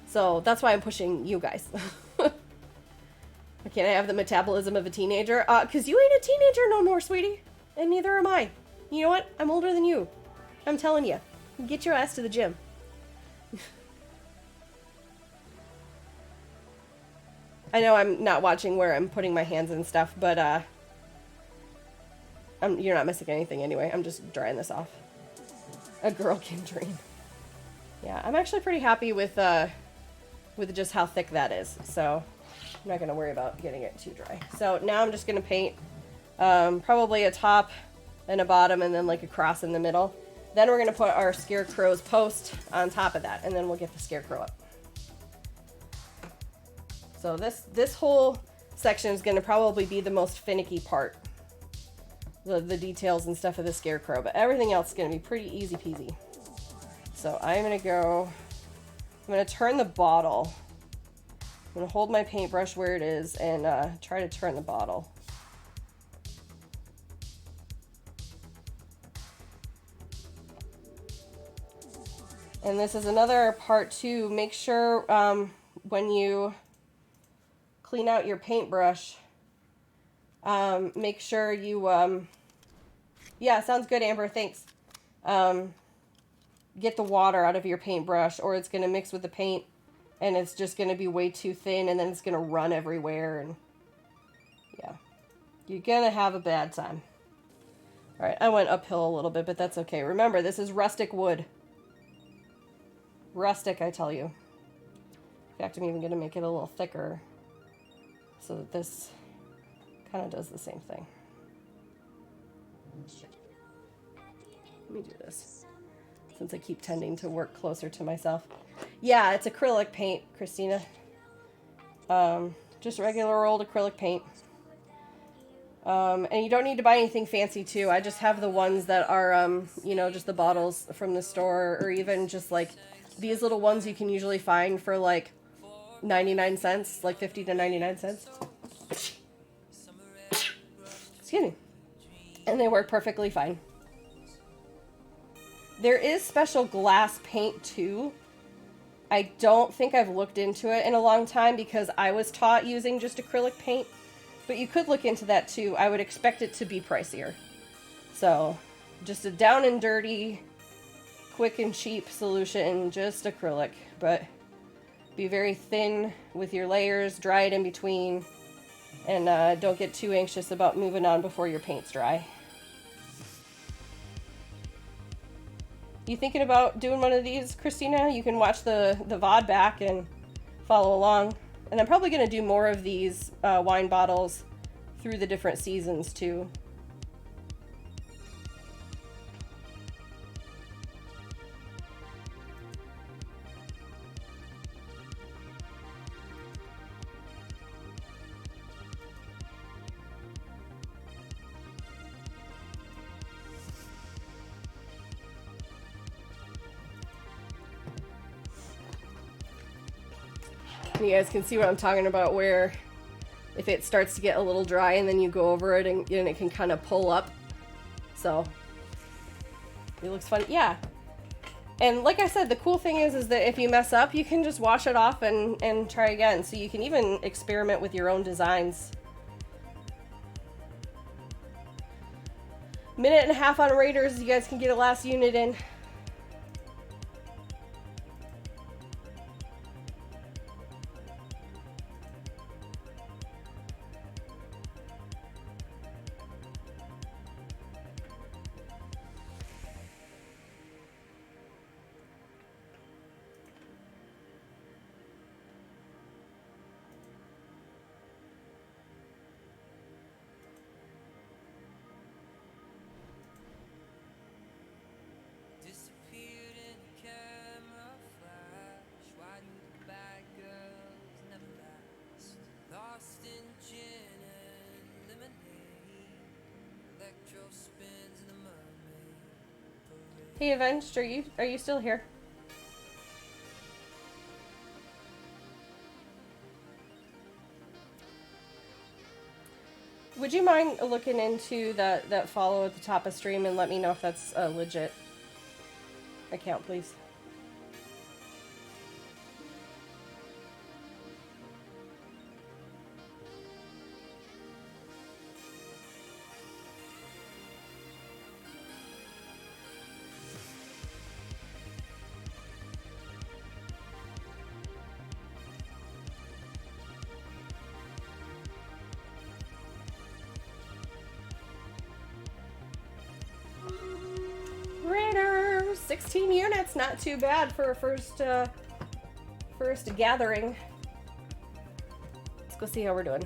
So that's why I'm pushing you guys. Can't I have the metabolism of a teenager? Because you ain't a teenager no more, sweetie. And neither am I. You know what? I'm older than you. I'm telling you. Get your ass to the gym. I know I'm not watching where I'm putting my hands and stuff, but you're not missing anything anyway. I'm just drying this off. A girl can dream. Yeah, I'm actually pretty happy with just how thick that is. So I'm not going to worry about getting it too dry. So now I'm just going to paint probably a top and a bottom and then like a cross in the middle. Then we're going to put our scarecrow's post on top of that, and then we'll get the scarecrow up. So this whole section is going to probably be the most finicky part. The details and stuff of the scarecrow, but everything else is going to be pretty easy peasy. So I'm going to turn the bottle. I'm going to hold my paintbrush where it is and try to turn the bottle. And this is another part too. Make sure when you clean out your paintbrush, make sure you, yeah, sounds good, Amber, thanks. Get the water out of your paintbrush, or it's going to mix with the paint and it's just going to be way too thin, and then it's going to run everywhere, and yeah, you're going to have a bad time. All right, I went uphill a little bit, but that's okay. Remember, this is rustic wood. Rustic, I tell you. In fact, I'm even going to make it a little thicker so that this kind of does the same thing. Let me do this, since I keep tending to work closer to myself. Yeah, it's acrylic paint, Christina. Just regular old acrylic paint. And you don't need to buy anything fancy too. I just have the ones that are, you know, just the bottles from the store, or even just like these little ones you can usually find for like 99 cents, like 50 to 99 cents. Excuse me. And they work perfectly fine. There is special glass paint too. I don't think I've looked into it in a long time because I was taught using just acrylic paint. But you could look into that too. I would expect it to be pricier. So, just a down and dirty, quick and cheap solution, just acrylic. But be very thin with your layers, dry it in between, and don't get too anxious about moving on before your paint's dry. You thinking about doing one of these, Christina? You can watch the VOD back and follow along. And I'm probably going to do more of these wine bottles through the different seasons too. You guys can see what I'm talking about, where if it starts to get a little dry and then you go over it and it can kind of pull up. So it looks funny. Yeah. And like I said, the cool thing is that if you mess up, you can just wash it off and try again. So you can even experiment with your own designs. Minute and a half on Raiders. You guys can get a last unit in. Hey, Avenged, are you still here? Would you mind looking into that follow at the top of stream and let me know if that's a legit account, please? 16 units, not too bad for a first gathering. Let's go see how we're doing.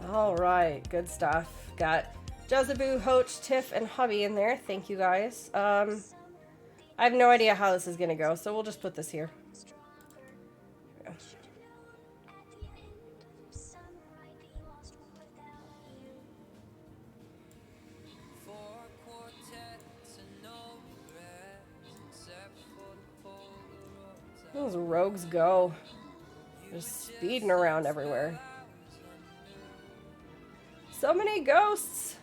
All right, good stuff. Got Jezeboo, Hoach, Tiff, and Hubby in there. Thank you guys. I have no idea how this is gonna go, so we'll just put this here. Yeah. Those rogues go. Just speeding around everywhere. So many ghosts!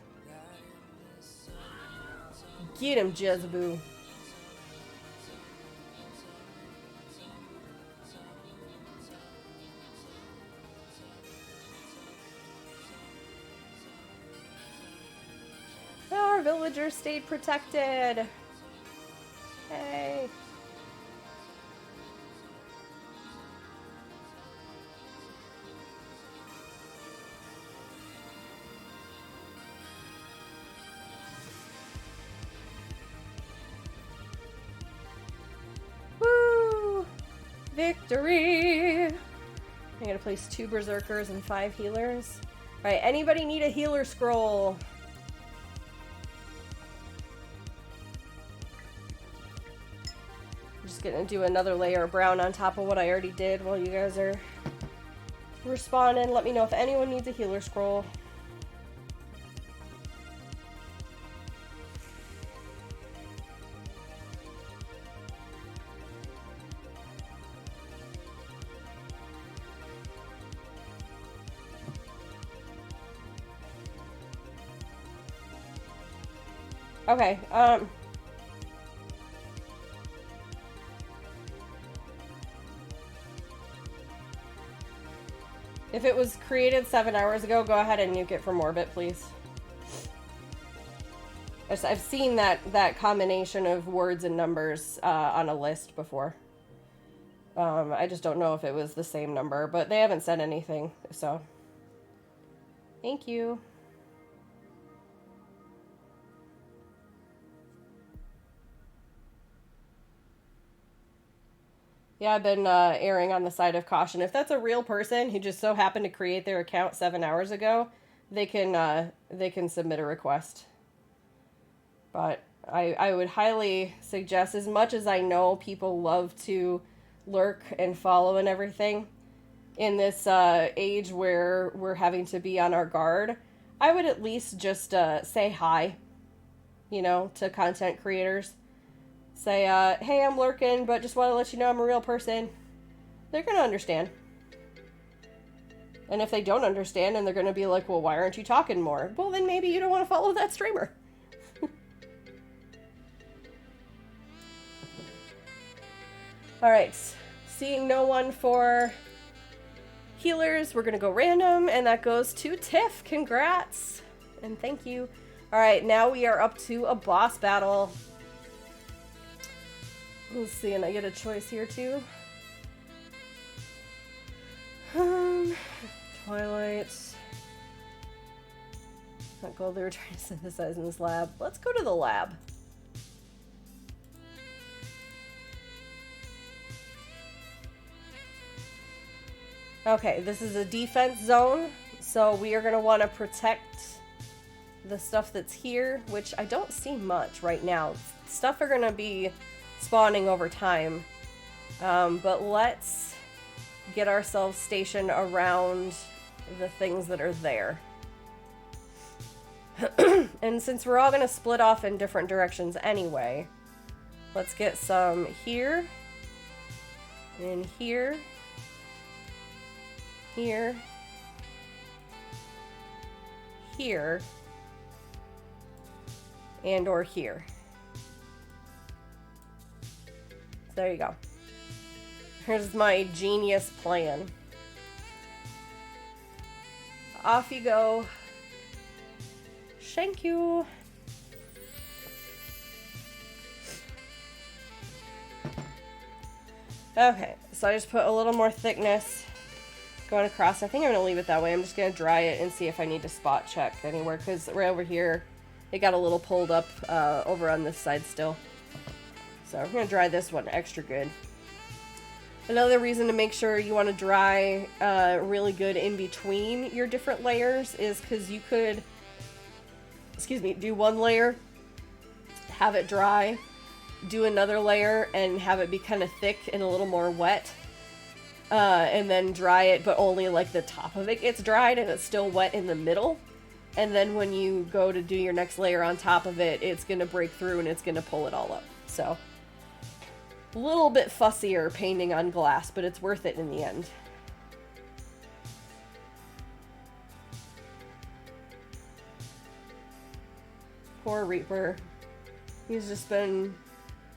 Get him, Jezeboo. Our villagers stayed protected. Hey. Woo! Victory! I'm gonna place 2 berserkers and 5 healers. Alright, anybody need a healer scroll? I'm just gonna do another layer of brown on top of what I already did while you guys are responding. Let me know if anyone needs a healer scroll. Okay, if it was created 7 hours ago, go ahead and nuke it from orbit, please. I've seen that combination of words and numbers on a list before. I just don't know if it was the same number, but they haven't said anything, so. Thank you. Yeah, I've been erring on the side of caution. If that's a real person who just so happened to create their account 7 hours ago, they can submit a request. But I would highly suggest, as much as I know people love to lurk and follow and everything, in this age where we're having to be on our guard, I would at least just say hi, you know, to content creators. Say, hey, I'm lurking, but just want to let you know I'm a real person. They're going to understand. And if they don't understand and they're going to be like, well, why aren't you talking more? Well, then maybe you don't want to follow that streamer. All right. Seeing no one for healers, we're going to go random, and that goes to Tiff. Congrats. And thank you. All right, now we are up to a boss battle. Let's see, and I get a choice here too. Twilight. Not gold, they were trying to synthesize in this lab. Let's go to the lab. Okay, this is a defense zone, so we are going to want to protect the stuff that's here, which I don't see much right now. Stuff are going to be spawning over time, but let's get ourselves stationed around the things that are there. And since we're all going to split off in different directions anyway, let's get some here, and here, here, here, and or here. There you go. Here's my genius plan. Off you go. Thank you. Okay, so I just put a little more thickness going across. I think I'm going to leave it that way. I'm just going to dry it and see if I need to spot check anywhere, because right over here it got a little pulled up over on this side still. So we're going to dry this one extra good. Another reason to make sure you want to dry really good in between your different layers is because you could, do one layer, have it dry, do another layer, and have it be kind of thick and a little more wet. And then dry it, but only like the top of it gets dried and it's still wet in the middle. And then when you go to do your next layer on top of it, it's going to break through and it's going to pull it all up. So, a little bit fussier painting on glass, but it's worth it in the end. Poor Reaper. He's just been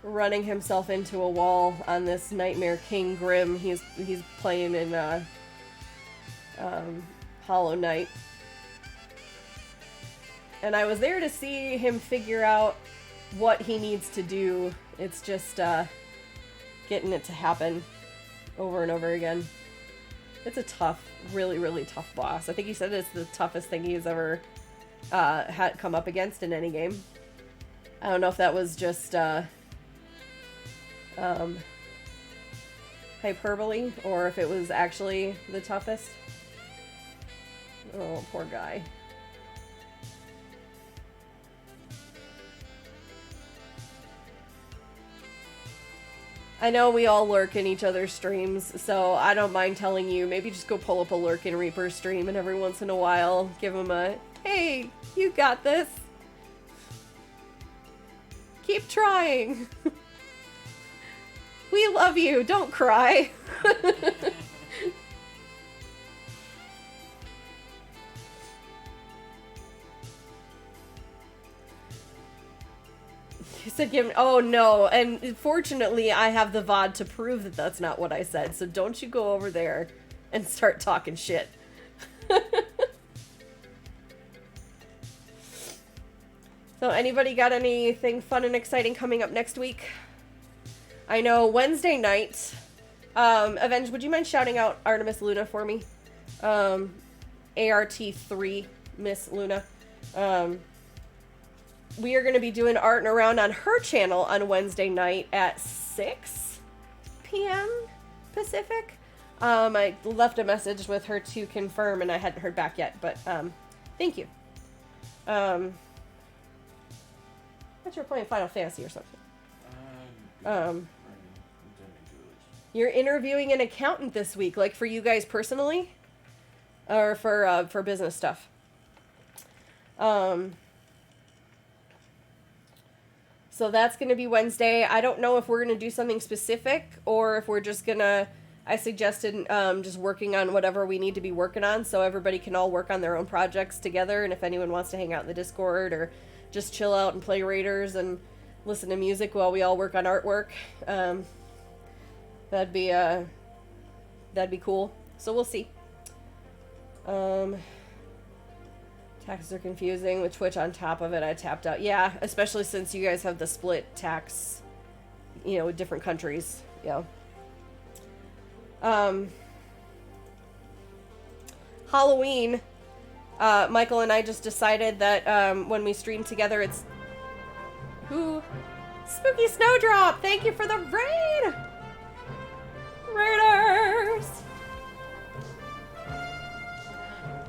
running himself into a wall on this Nightmare King Grim. He's playing in Hollow Knight. And I was there to see him figure out what he needs to do. It's just getting it to happen over and over again. It's a tough, really, really tough boss. I think he said it's the toughest thing he's ever had come up against in any game. I don't know if that was just hyperbole or if it was actually the toughest. Oh, poor guy. I know we all lurk in each other's streams, so I don't mind telling you, maybe just go pull up a Lurk in Reaper stream and every once in a while give him a, hey, you got this. Keep trying. We love you, don't cry. He said, "Give me." Oh no! And fortunately, I have the VOD to prove that that's not what I said. So don't you go over there and start talking shit. So, anybody got anything fun and exciting coming up next week? I know Wednesday night. Avenge, would you mind shouting out Artemis Luna for me? ART3 Miss Luna. We are going to be doing Art and Around on her channel on Wednesday night at 6 p.m. Pacific. I left a message with her to confirm, and I hadn't heard back yet, but thank you. I thought you were playing Final Fantasy or something. You're interviewing an accountant this week, like for you guys personally? Or for business stuff? So that's going to be Wednesday. I don't know if we're going to do something specific or if we're just going to, I suggested just working on whatever we need to be working on so everybody can all work on their own projects together. And if anyone wants to hang out in the Discord or just chill out and play Raiders and listen to music while we all work on artwork, that'd be cool. So we'll see. Taxes are confusing with Twitch on top of it. I tapped out. Yeah, especially since you guys have the split tax, with different countries. Yeah. Halloween, Michael and I just decided that when we stream together, it's... Ooh, Spooky Snowdrop! Thank you for the raid! Raiders!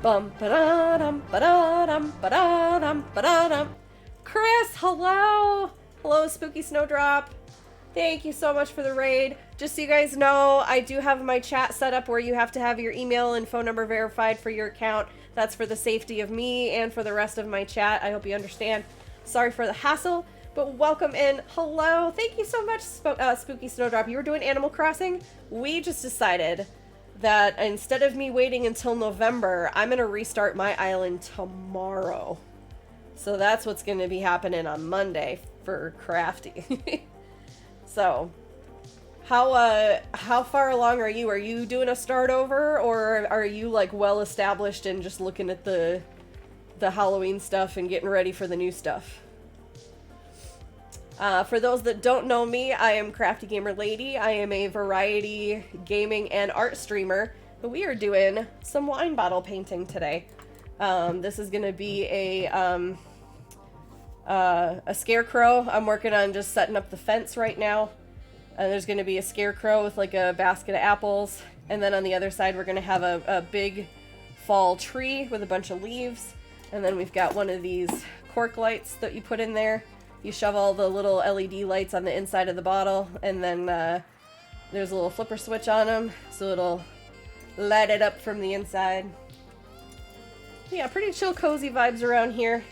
Bum ba-da-dum ba-da-dum ba-da-dum ba-da-dum. Chris, hello! Hello, Spooky Snowdrop. Thank you so much for the raid. Just so you guys know, I do have my chat set up where you have to have your email and phone number verified for your account. That's for the safety of me and for the rest of my chat. I hope you understand. Sorry for the hassle, but welcome in. Hello. Thank you so much, Spooky Snowdrop. You were doing Animal Crossing? We just decided that instead of me waiting until November, I'm going to restart my island tomorrow. So that's what's going to be happening on Monday for Crafty. So, how far along are you? Are you doing a start over, or are you like well established and just looking at the Halloween stuff and getting ready for the new stuff? For those that don't know me, I am Crafty Gamer Lady. I am a variety gaming and art streamer, but we are doing some wine bottle painting today. This is going to be a a scarecrow. I'm working on just setting up the fence right now. There's going to be a scarecrow with like a basket of apples. And then on the other side, we're going to have a big fall tree with a bunch of leaves. And then we've got one of these cork lights that you put in there. You shove all the little LED lights on the inside of the bottle. And then there's a little flipper switch on them. So it'll light it up from the inside. Yeah, pretty chill, cozy vibes around here.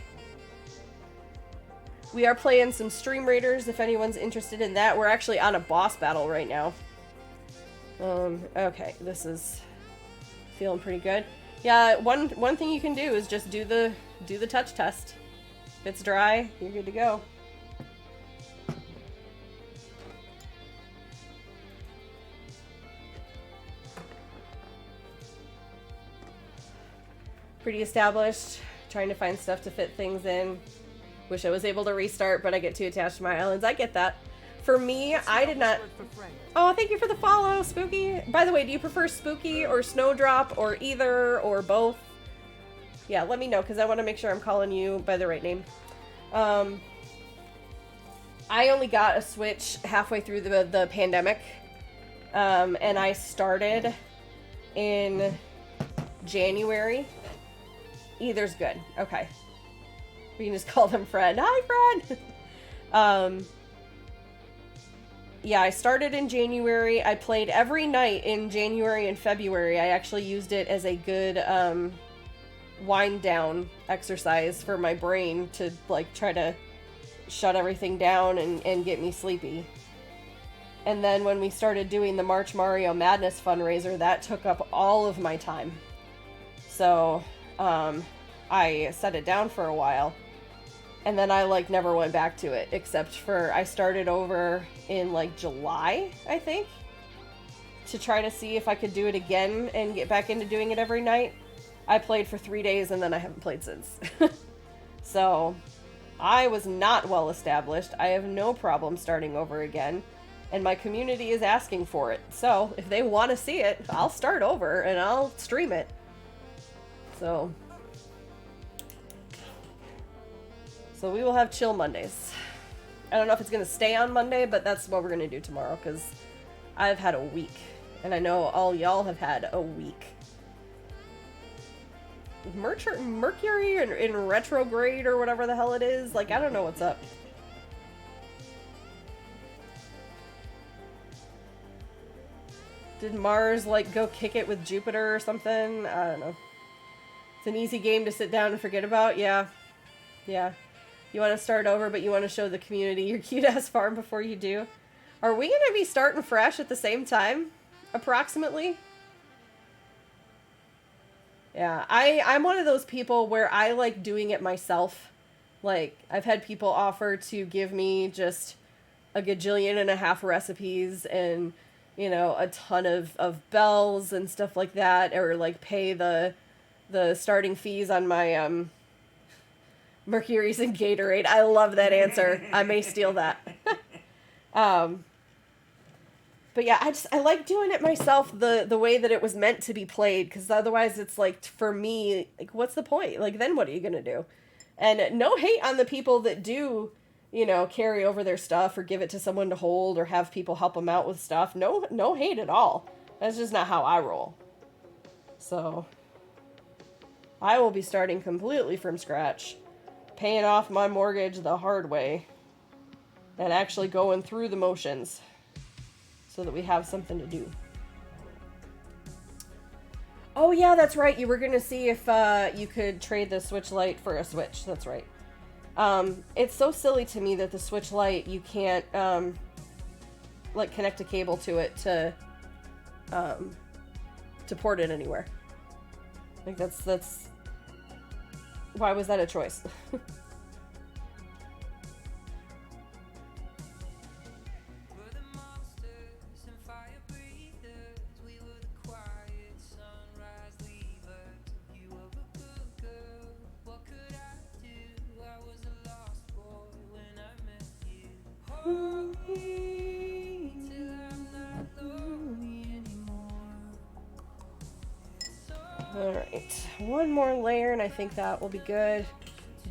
We are playing some Stream Raiders if anyone's interested in that. We're actually on a boss battle right now. Okay, this is feeling pretty good. Yeah, one thing you can do is just do the touch test. If it's dry, you're good to go. Pretty established. Trying to find stuff to fit things in. Wish I was able to restart, but I get too attached to my islands. I get that. For me, I did not... Oh, thank you for the follow, Spooky. By the way, do you prefer Spooky or Snowdrop or either or both? Yeah, let me know, because I want to make sure I'm calling you by the right name. I only got a Switch halfway through the pandemic. And I started in January. Either's good. Okay. We can just call them friend. Hi, friend! Yeah, I started in January. I played every night in January and February. I actually used it as a good wind down exercise for my brain to like try to shut everything down and get me sleepy. And then when we started doing the March Mario Madness fundraiser, that took up all of my time. So I set it down for a while. And then I like never went back to it, except for I started over in like July, I think, to try to see if I could do it again and get back into doing it every night. I played for 3 days and then I haven't played since. So I was not well established. I have no problem starting over again. And my community is asking for it. So if they want to see it, I'll start over and I'll stream it. So we will have chill Mondays. I don't know if it's going to stay on Monday, but that's what we're going to do tomorrow, because I've had a week. And I know all y'all have had a week. Mercury in retrograde or whatever the hell it is. Like, I don't know what's up. Did Mars, like, go kick it with Jupiter or something? I don't know. It's an easy game to sit down and forget about. Yeah. Yeah. You want to start over, but you want to show the community your cute-ass farm before you do. Are we going to be starting fresh at the same time? Approximately? Yeah, I'm one of those people where I like doing it myself. Like, I've had people offer to give me just a gajillion and a half recipes and, you know, a ton of bells and stuff like that. Or, like, pay the starting fees on my, Mercury's and Gatorade. I love that answer. I may steal that. But yeah, I like doing it myself the way that it was meant to be played, because otherwise it's like, for me, like, what's the point? Like, then what are you gonna do? And no hate on the people that do, you know, carry over their stuff or give it to someone to hold or have people help them out with stuff. No hate at all. That's just not how I roll. So I will be starting completely from scratch, paying off my mortgage the hard way, and actually going through the motions so that we have something to do. Oh yeah, that's right. You were going to see if you could trade the Switch Lite for a Switch. That's right. It's so silly to me that the Switch Lite, you can't like connect a cable to it to port it anywhere. Like that's why was that a choice? Alright, one more layer and I think that will be good.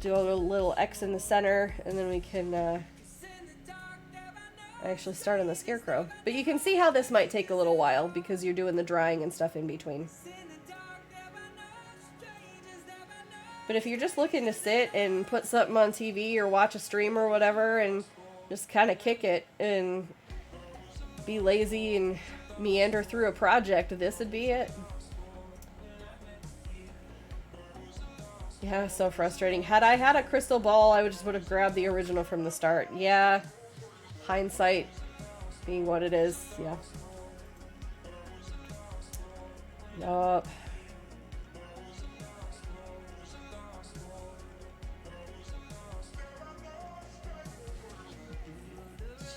do a little X in the center, and then we can actually start on the scarecrow. But you can see how this might take a little while because you're doing the drying and stuff in between. But if you're just looking to sit and put something on TV or watch a stream or whatever and just kind of kick it and be lazy and meander through a project, this would be it. Yeah, so frustrating. Had I had a crystal ball, I would have grabbed the original from the start. Yeah. Hindsight being what it is, yeah. Yup.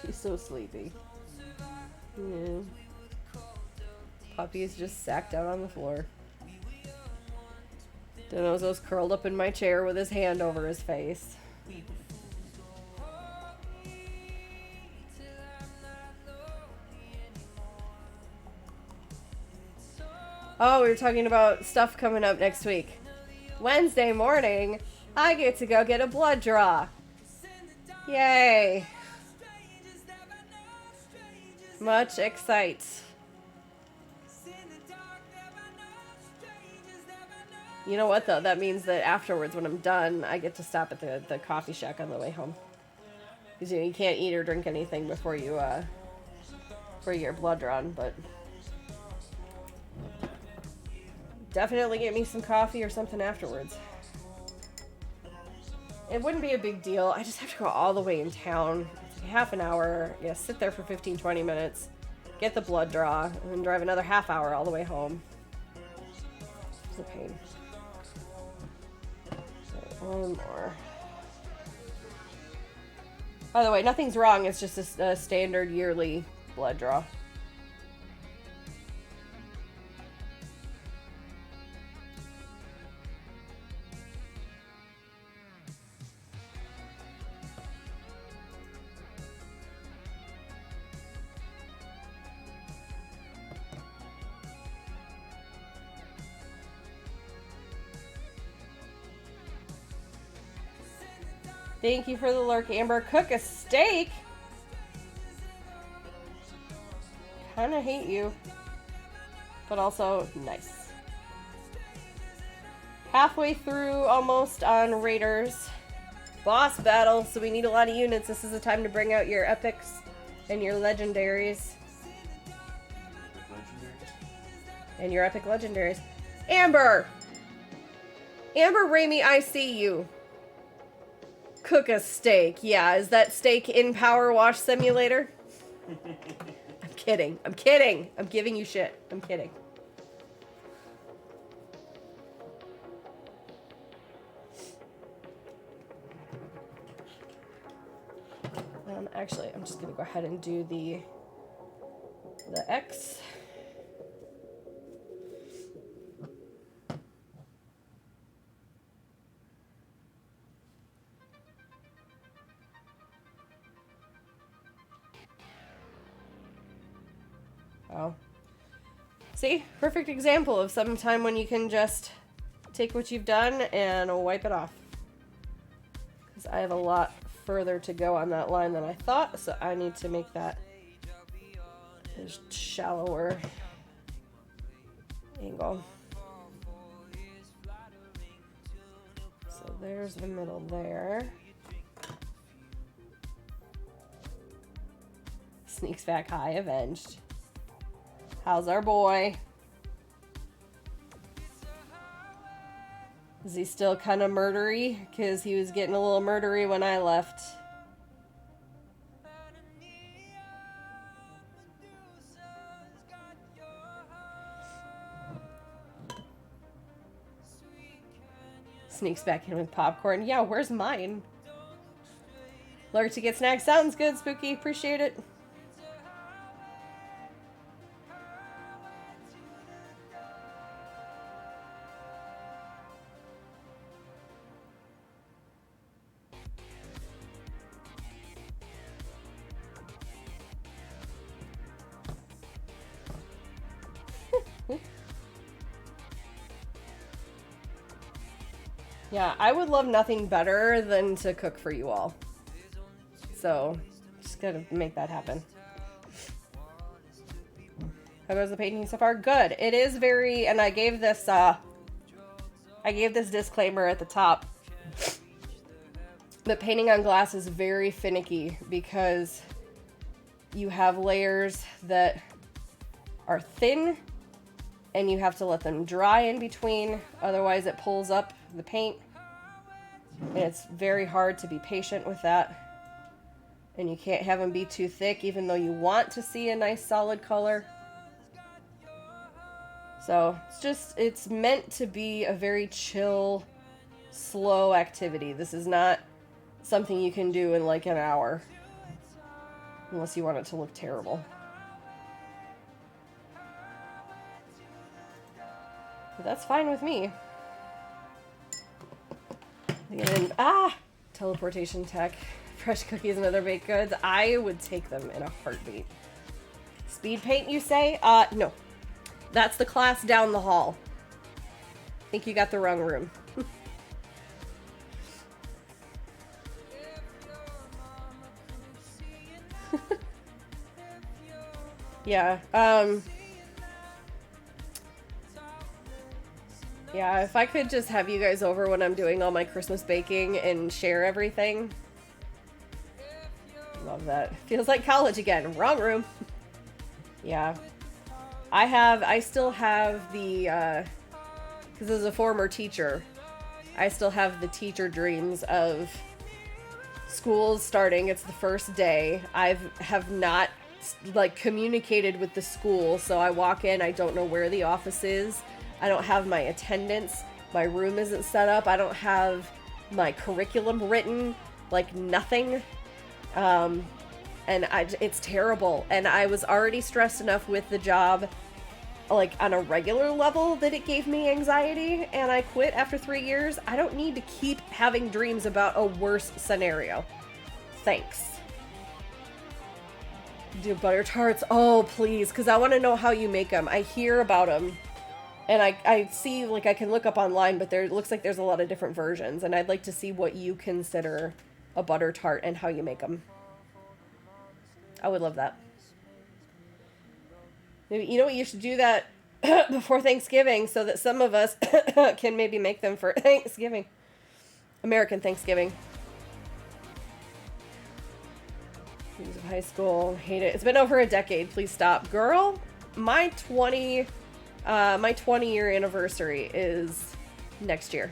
She's so sleepy. Yeah. Puppy is just sacked out on the floor. Dinozo's curled up in my chair with his hand over his face. Oh, we were talking about stuff coming up next week. Wednesday morning, I get to go get a blood draw. Yay. Much excite. You know what, though? That means that afterwards, when I'm done, I get to stop at the coffee shack on the way home. Because you can't eat or drink anything before you get blood drawn, but definitely get me some coffee or something afterwards. It wouldn't be a big deal. I just have to go all the way in town. It's like half an hour. Yeah, sit there for 15-20 minutes. Get the blood draw. And then drive another half hour all the way home. It's a pain. One more. By the way, nothing's wrong. It's just a standard yearly blood draw. Thank you for the lurk, Amber. Cook a steak? Kinda hate you. But also, nice. Halfway through, almost, on Raiders. Boss battle, so we need a lot of units. This is the time to bring out your epics and your legendaries. And your epic legendaries. Amber! Amber Ramey, I see you. Cook a steak. Yeah, is that steak in Power Wash Simulator? I'm kidding. I'm kidding. I'm giving you shit. I'm kidding. Actually, I'm just going to go ahead and do the X. Oh. See? Perfect example of some time when you can just take what you've done and wipe it off. Because I have a lot further to go on that line than I thought, so I need to make that a shallower angle. So there's the middle there. Sneaks back high, avenged. How's our boy? Is he still kind of murdery? Because he was getting a little murdery when I left. Sneaks back in with popcorn. Yeah, where's mine? Lurk to get snacks. Sounds good, Spooky. Appreciate it. Yeah, I would love nothing better than to cook for you all. So, just gotta make that happen. How goes the painting so far? Good. It is very, and I gave this disclaimer at the top. But painting on glass is very finicky because you have layers that are thin and you have to let them dry in between, otherwise it pulls up the paint. And it's very hard to be patient with that. And you can't have them be too thick even though you want to see a nice solid color. So it's meant to be a very chill, slow activity. This is not something you can do in like an hour. Unless you want it to look terrible. But that's fine with me. And teleportation tech, fresh cookies and other baked goods. I would take them in a heartbeat. Speed paint, you say? No. That's the class down the hall. I think you got the wrong room. Yeah, yeah, if I could just have you guys over when I'm doing all my Christmas baking and share everything. Love that. Feels like college again. Wrong room. Yeah. I still have the, because as a former teacher, I still have the teacher dreams of school's starting. It's the first day. Have not like communicated with the school, so I walk in, I don't know where the office is. I don't have my attendance. My room isn't set up. I don't have my curriculum written, like nothing. And it's terrible. And I was already stressed enough with the job, like on a regular level, that it gave me anxiety, and I quit after 3 years. I don't need to keep having dreams about a worse scenario. Thanks. Do butter tarts? Oh, please, because I want to know how you make them. I hear about them, and I see, like, I can look up online, but it looks like there's a lot of different versions, and I'd like to see what you consider a butter tart and how you make them. I would love that. Maybe, you know what, you should do that before Thanksgiving so that some of us can maybe make them for Thanksgiving. American Thanksgiving. Years of high school, hate it. It's been over a decade. Please stop, girl. My 20-year anniversary is next year.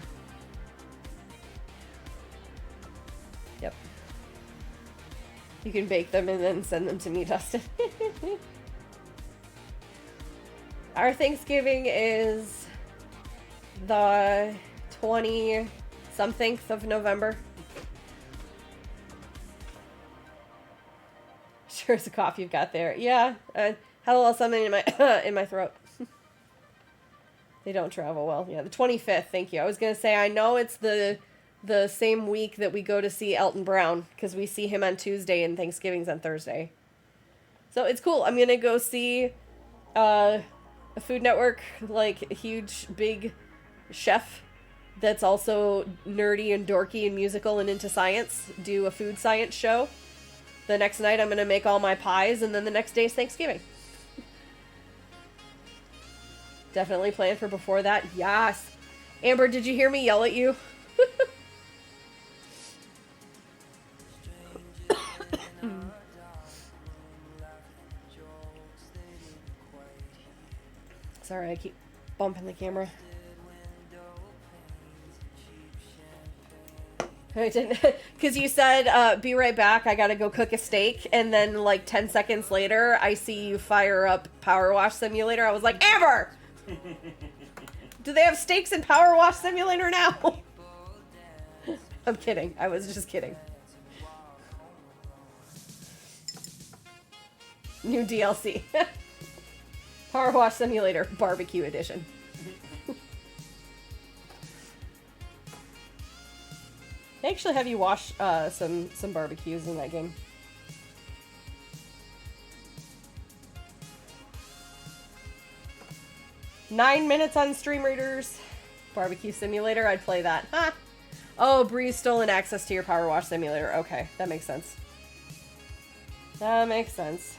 Yep. You can bake them and then send them to me, Dustin. Our Thanksgiving is the 20-something of November. Sure as a cough you've got there. Yeah, I had a little something in my in my throat. They don't travel well. Yeah, the 25th. Thank you. I was gonna say, I know it's the same week that we go to see Elton Brown, because we see him on Tuesday and Thanksgiving's on Thursday. So it's cool. I'm gonna go see a Food Network, like a huge big chef that's also nerdy and dorky and musical and into science, do a food science show. The next night I'm going to make all my pies, and then the next day is Thanksgiving. Definitely plan for before that. Yes. Amber, did you hear me yell at you? Sorry, I keep bumping the camera. I didn't, because you said, be right back, I gotta go cook a steak, and then, like, 10 seconds later, I see you fire up Power Wash Simulator. I was like, Amber! Do they have steaks in Power Wash Simulator now? I'm kidding. I was just kidding. New DLC. Power Wash Simulator Barbecue Edition. They actually have you wash some barbecues in that game. "9 minutes on Stream Readers. Barbecue Simulator, I'd play that. Huh? Oh, Bree's stolen access to your Power Wash simulator. Okay, that makes sense. That makes sense.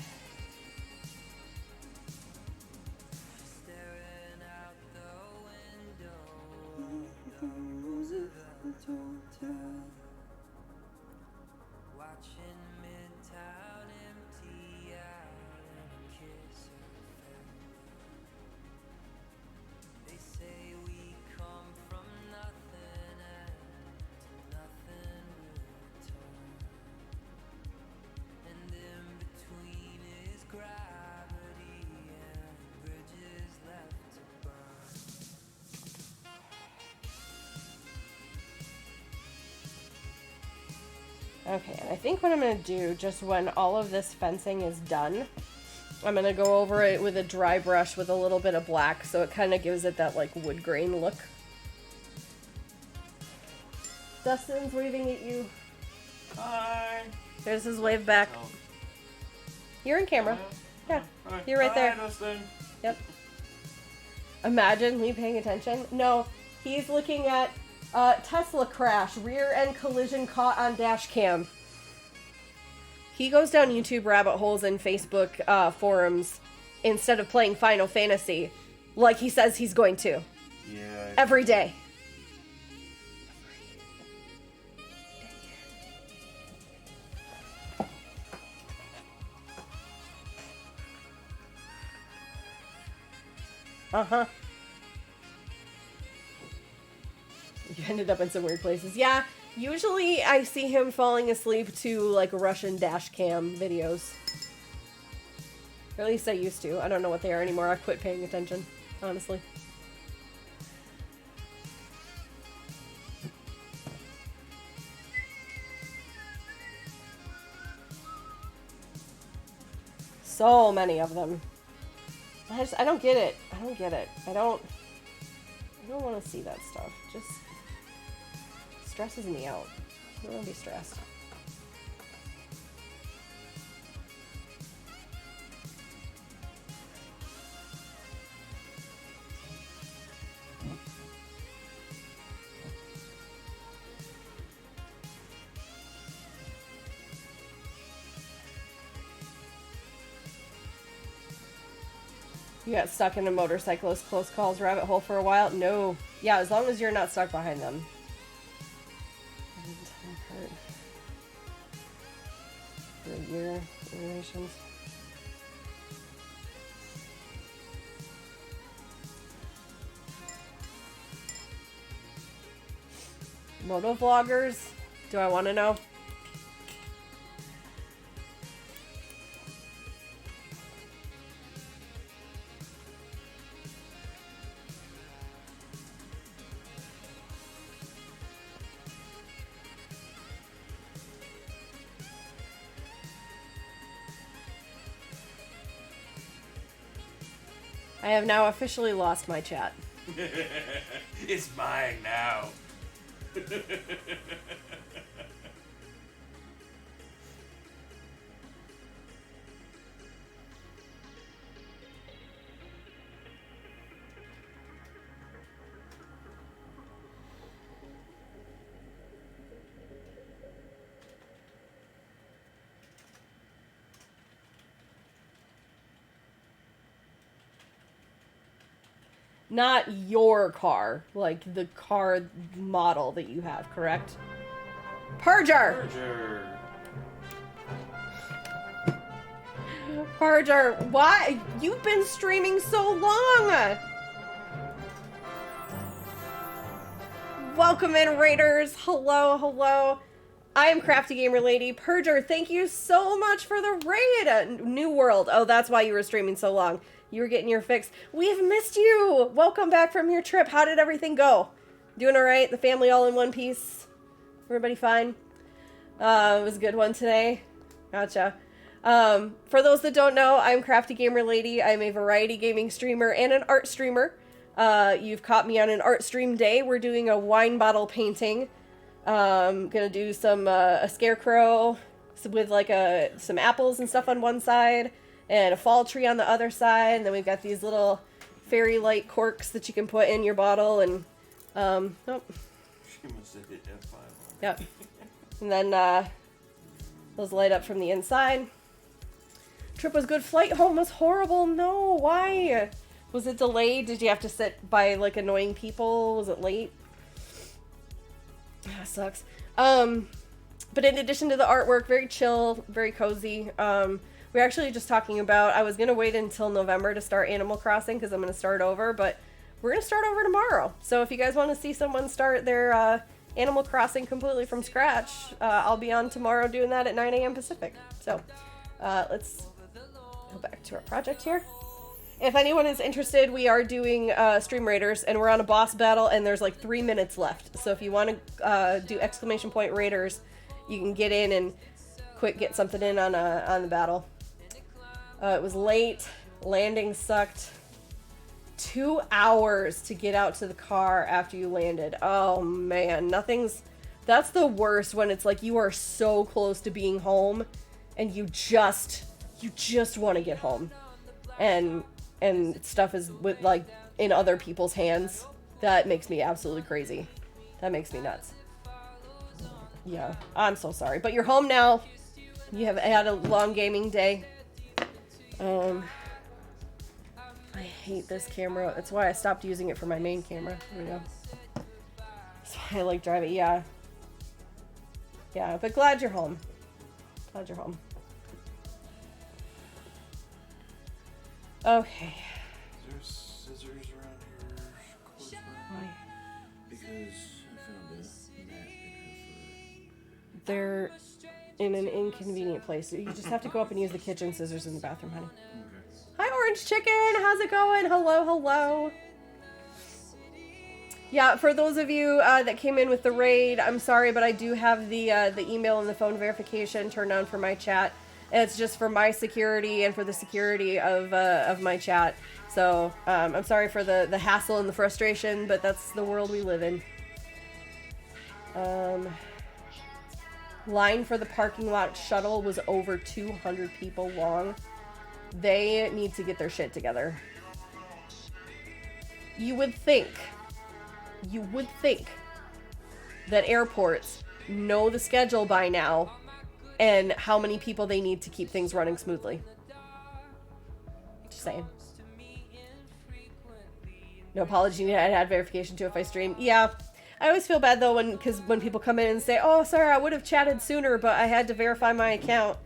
Okay, and I think what I'm going to do, just when all of this fencing is done, I'm going to go over it with a dry brush with a little bit of black, so it kind of gives it that, like, wood grain look. Dustin's waving at you. Hi. There's his wave back. Oh. You're in camera. Yeah, Hi. you're right there. Hi, Dustin. Yep. Imagine me paying attention. No, he's looking at Tesla crash, rear end collision caught on dash cam. He goes down YouTube rabbit holes and Facebook forums instead of playing Final Fantasy, like he says he's going to. Yeah. Every day. Uh-huh. You ended up in some weird places. Yeah, usually I see him falling asleep to, like, Russian dash cam videos. Or at least I used to. I don't know what they are anymore. I've quit paying attention, honestly. So many of them. I don't get it. I don't get it. I don't want to see that stuff. Just stresses me out. I don't want to be stressed. You got stuck in a motorcyclist close calls rabbit hole for a while? No. Yeah, as long as you're not stuck behind them. For a year, relations. Motovloggers? Do I want to know? I have now officially lost my chat. It's mine now. Not your car, like the car model that you have, correct? Purger! Purger, why? You've been streaming so long! Welcome in, Raiders. Hello, hello. I am Crafty Gamer Lady. Purger, thank you so much for the raid! New World. Oh, that's why you were streaming so long. You were getting your fix. We have missed you! Welcome back from your trip. How did everything go? Doing alright? The family all in one piece? Everybody fine? It was a good one today. Gotcha. For those that don't know, I'm Crafty Gamer Lady. I'm a variety gaming streamer and an art streamer. You've caught me on an art stream day. We're doing a wine bottle painting. Gonna do some, a scarecrow with like some apples and stuff on one side. And a fall tree on the other side, and then we've got these little fairy light corks that you can put in your bottle, and, oh. You must have hit F5 on it. Yep. And then those light up from the inside. Trip was good. Flight home was horrible. No, why? Was it delayed? Did you have to sit by like annoying people? Was it late? Ah, sucks. But in addition to the artwork, very chill, very cozy. We were actually just talking about, I was going to wait until November to start Animal Crossing because I'm going to start over, but we're going to start over tomorrow. So if you guys want to see someone start their Animal Crossing completely from scratch, I'll be on tomorrow doing that at 9 a.m. Pacific. So let's go back to our project here. If anyone is interested, we are doing Stream Raiders, and we're on a boss battle, and there's like 3 minutes left. So if you want to do exclamation point Raiders, you can get in and quick get something in on the battle. It was late. Landing sucked. 2 hours to get out to the car after you landed. Oh man, that's the worst when it's like you are so close to being home and you just want to get home. And stuff is with like in other people's hands. That makes me absolutely crazy. That makes me nuts. Yeah, I'm so sorry. But you're home now. You have had a long gaming day. I hate this camera. That's why I stopped using it for my main camera. There we go. That's why I like driving. Yeah. Yeah, but glad you're home. Glad you're home. Okay. Is there scissors around here close by? Why? Because I found a mat in her They're in an inconvenient place. You just have to go up and use the kitchen scissors in the bathroom, honey. fur. Okay. Hi, Orange Chicken. How's it going? Hello, hello. Yeah, for those of you that came in with the raid, I'm sorry, but I do have the email and the phone verification turned on for my chat. And it's just for my security and for the security of my chat. So I'm sorry for the hassle and the frustration, but that's the world we live in. Line for the parking lot shuttle was over 200 people long. They need to get their shit together. You would think that airports know the schedule by now and how many people they need to keep things running smoothly. Just saying. No apology, I had verification too if I stream. Yeah, I always feel bad though when people come in and say, "Oh, sorry, I would have chatted sooner, but I had to verify my account."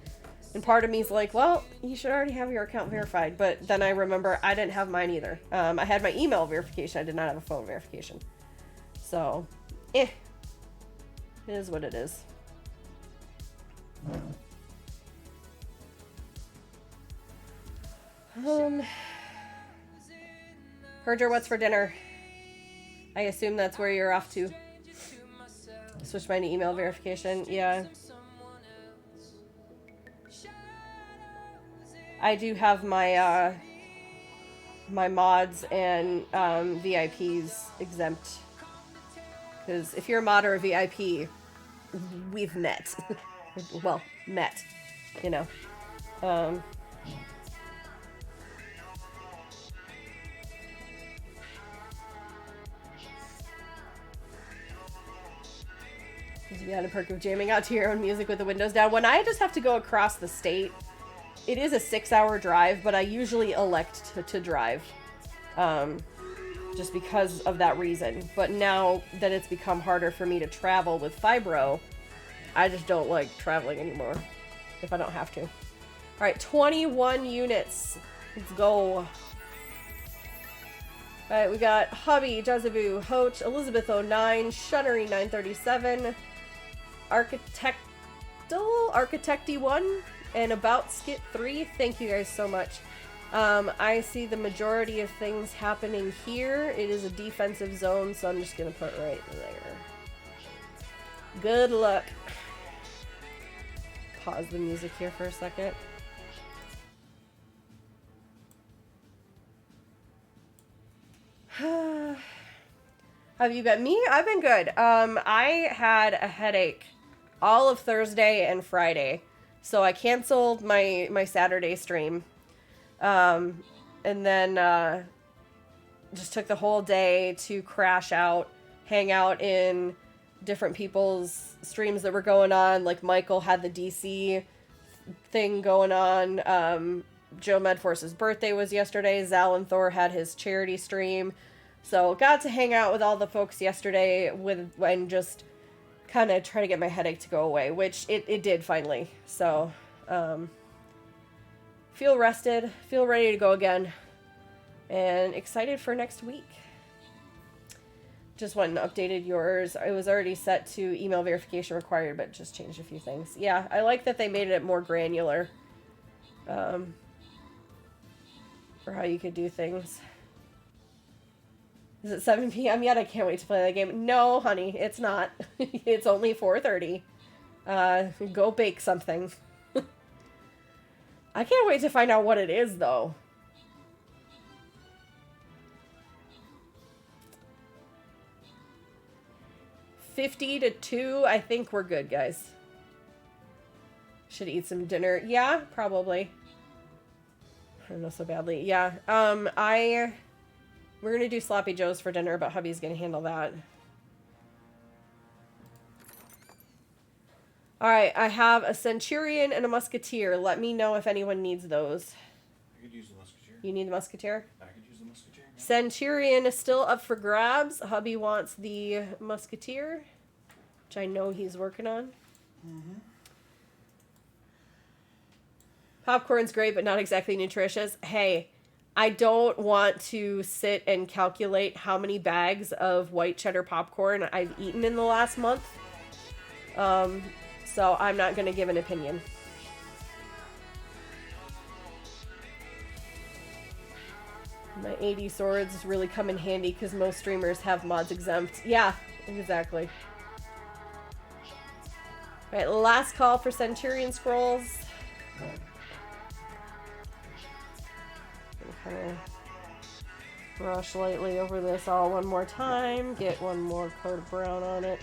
And part of me is like, well, you should already have your account verified. But then I remember I didn't have mine either. I had my email verification. I did not have a phone verification. So, it is what it is. Herger, what's for dinner? I assume that's where you're off to. Switch my email verification. Yeah. I do have my my mods and VIPs exempt. Because if you're a mod or a VIP, we've met. Well, met. You know. You got a perk of jamming out to your own music with the windows down. When I just have to go across the state, it is a 6-hour drive, but I usually elect to drive. Just because of that reason. But now that it's become harder for me to travel with fibro, I just don't like traveling anymore if I don't have to. Alright, 21 units. Let's go. Alright, we got Hubby, Jazavu, Hoach, Elizabeth09, Shunnery 937, Architecty1, and About Skit 3. Thank you guys so much. I see the majority of things happening here. It is a defensive zone, so I'm just gonna put right there. Good luck. Pause the music here for a second. Have you been? Me? I've been good. I had a headache all of Thursday and Friday, so I canceled my Saturday stream. And then just took the whole day to crash out, hang out in different people's streams that were going on. Like Michael had the DC thing going on. Joe Medforce's birthday was yesterday. Zal and Thor had his charity stream. So got to hang out with all the folks yesterday and just kind of try to get my headache to go away, which it did finally. So feel rested, feel ready to go again, and excited for next week. Just went and updated yours. It was already set to email verification required, but just changed a few things. Yeah, I like that they made it more granular for how you could do things. Is it 7 p.m. yet? I can't wait to play that game. No, honey, it's not. It's only 4:30. Go bake something. I can't wait to find out what it is, though. $50 to $2. I think we're good, guys. Should eat some dinner. Yeah, probably. I don't know so badly. Yeah. We're gonna do Sloppy Joe's for dinner, but hubby's gonna handle that. Alright, I have a Centurion and a Musketeer. Let me know if anyone needs those. I could use the Musketeer. You need the Musketeer? I could use the Musketeer. Yeah. Centurion is still up for grabs. Hubby wants the Musketeer, which I know he's working on. Mm-hmm. Popcorn's great, but not exactly nutritious. Hey, I don't want to sit and calculate how many bags of white cheddar popcorn I've eaten in the last month. So I'm not going to give an opinion. My 80 swords really come in handy because most streamers have mods exempt. Yeah, exactly. Alright, last call for Centurion Scrolls. Kind of brush lightly over this all one more time. Get one more coat of brown on it.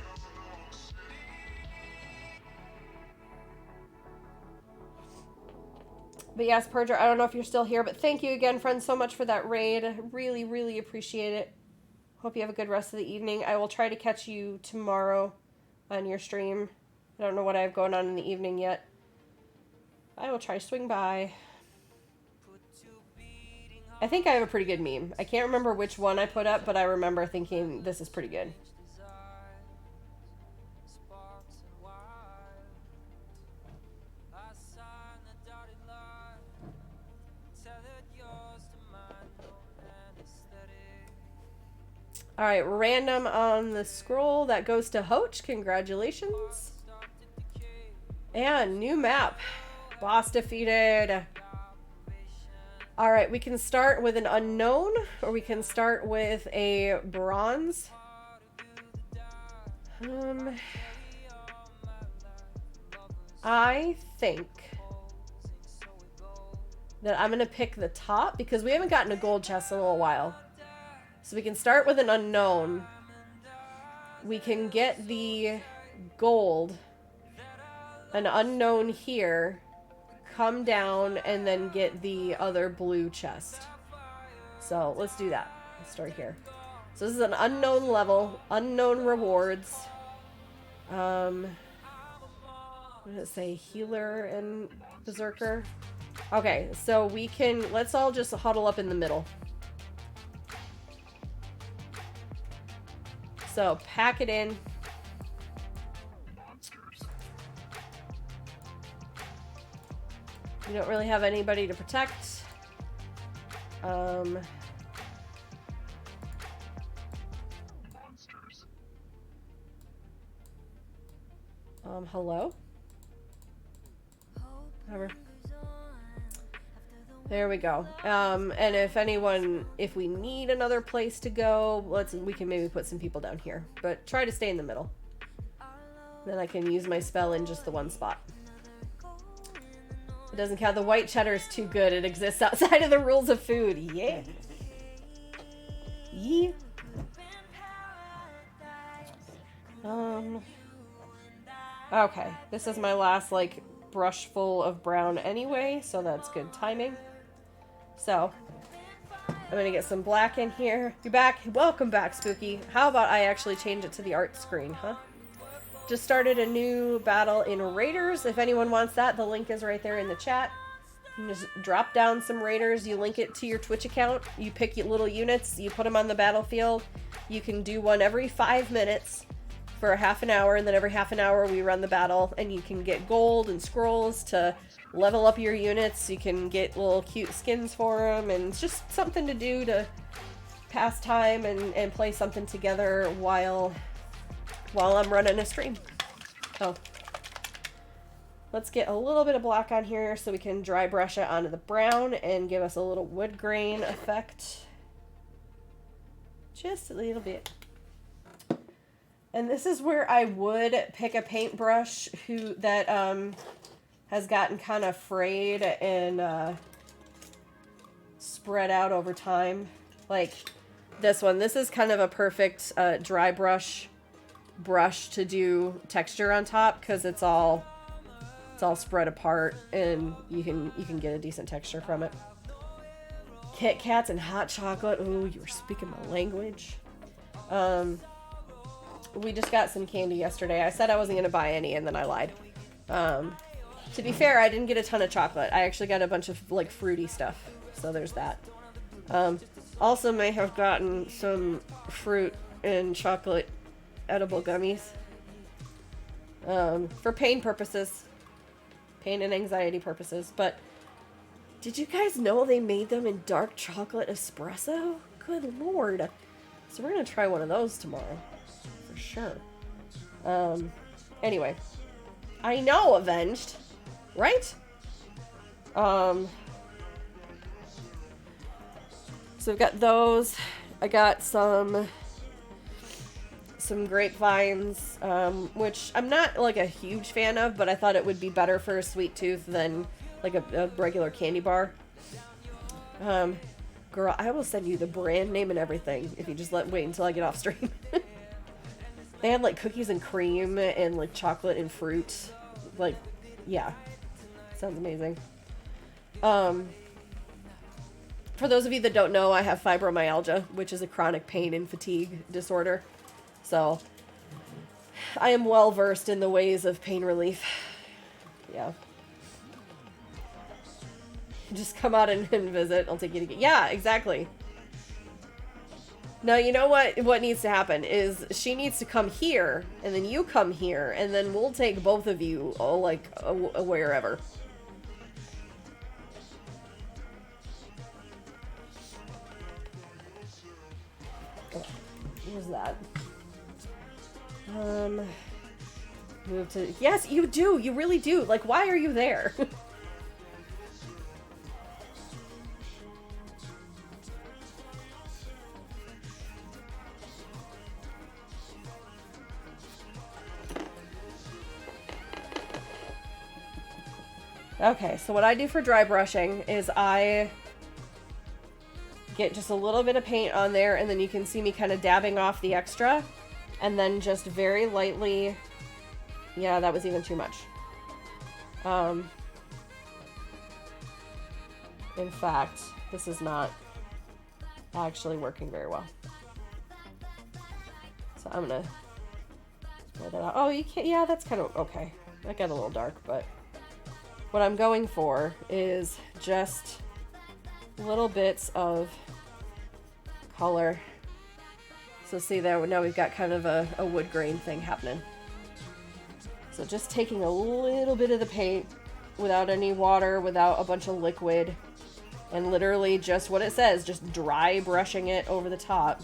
But yes, Purger, I don't know if you're still here, but thank you again, friends, so much for that raid. Really, really appreciate it. Hope you have a good rest of the evening. I will try to catch you tomorrow on your stream. I don't know what I have going on in the evening yet. I will try to swing by. I think I have a pretty good meme. I can't remember which one I put up, but I remember thinking this is pretty good. Alright, random on the scroll. That goes to Hoach. Congratulations. And new map. Boss defeated. Alright, we can start with an unknown, or we can start with a bronze. I think that I'm going to pick the top, because we haven't gotten a gold chest in a little while. So we can start with an unknown. We can get the gold, an unknown here, come down, and then get the other blue chest. So let's do that. Let's start here. So this is an unknown level, unknown rewards. What did it say? Healer and Berserker. Okay, so we can, let's all just huddle up in the middle. So pack it in. We don't really have anybody to protect. Hello? Whatever. There we go. And if we need another place to go, we can maybe put some people down here. But try to stay in the middle. Then I can use my spell in just the one spot. It doesn't count. The white cheddar is too good. It exists outside of the rules of food. Yeah. Yeah. Okay. This is my last, brush full of brown anyway, so that's good timing. So, I'm gonna get some black in here. You're back? Welcome back, Spooky. How about I actually change it to the art screen, huh? just started a new battle in Raiders. If anyone wants that, the link is right there in the chat. You just drop down some Raiders, you link it to your Twitch account, you pick your little units, you put them on the battlefield. You can do one every 5 minutes for a half an hour, and then every half an hour we run the battle, and you can get gold and scrolls to level up your units. You can get little cute skins for them, and it's just something to do to pass time and play something together while I'm running a stream. Oh. Let's get a little bit of black on here so we can dry brush it onto the brown and give us a little wood grain effect. Just a little bit. And this is where I would pick a paintbrush that has gotten kind of frayed and spread out over time. Like this one. This is kind of a perfect dry brush to do texture on top because it's all spread apart and you can get a decent texture from it. Kit Kats and hot chocolate. Ooh, you were speaking my language. We just got some candy yesterday. I said I wasn't going to buy any and then I lied. To be fair, I didn't get a ton of chocolate. I actually got a bunch of like fruity stuff. So there's that. Also may have gotten some fruit and chocolate edible gummies. For pain purposes. Pain and anxiety purposes. But did you guys know they made them in dark chocolate espresso? Good lord. So we're going to try one of those tomorrow. For sure. Anyway. I know, Avenged. Right? So we've got those. I got some grapevines, which I'm not like a huge fan of, but I thought it would be better for a sweet tooth than like a regular candy bar. Girl, I will send you the brand name and everything if you just wait until I get off stream. They had like cookies and cream and like chocolate and fruit. Like, yeah. Sounds amazing. For those of you that don't know, I have fibromyalgia, which is a chronic pain and fatigue disorder. So, I am well versed in the ways of pain relief. Yeah. Just come out and visit. I'll take you to get... Yeah, exactly. Now, you know what needs to happen is she needs to come here, and then you come here, and then we'll take both of you, like, wherever. Where's that? Move to... Yes, you do! You really do! Like, why are you there? Okay, so what I do for dry brushing is I get just a little bit of paint on there, and then you can see me kind of dabbing off the extra, and then just very lightly... Yeah, that was even too much. In fact, this is not actually working very well. So I'm gonna let that out. Oh, you can't... Yeah, that's kind of... Okay. That got a little dark, but... What I'm going for is just little bits of color. So see there, now we've got kind of a wood grain thing happening. So just taking a little bit of the paint without any water, without a bunch of liquid, and literally just what it says, just dry brushing it over the top.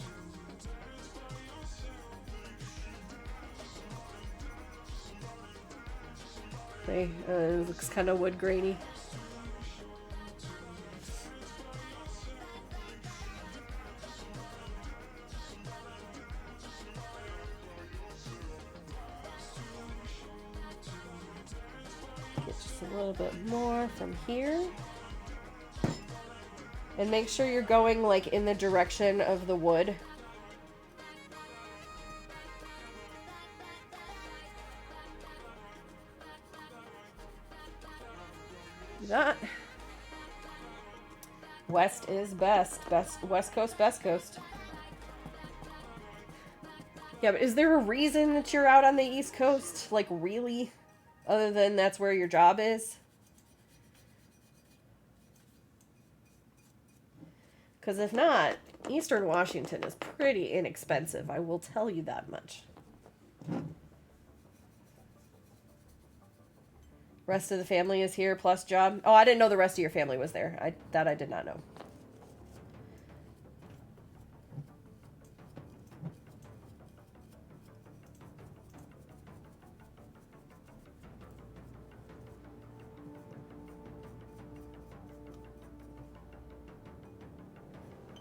See, it looks kind of wood grainy. Get just a little bit more from here. And make sure you're going like in the direction of the wood. That West is best. West Coast, best coast. Yeah, but is there a reason that you're out on the East Coast? Like, really? Other than that's where your job is? Because if not, Eastern Washington is pretty inexpensive. I will tell you that much. Rest of the family is here plus job. Oh, I didn't know the rest of your family was there. I did not know.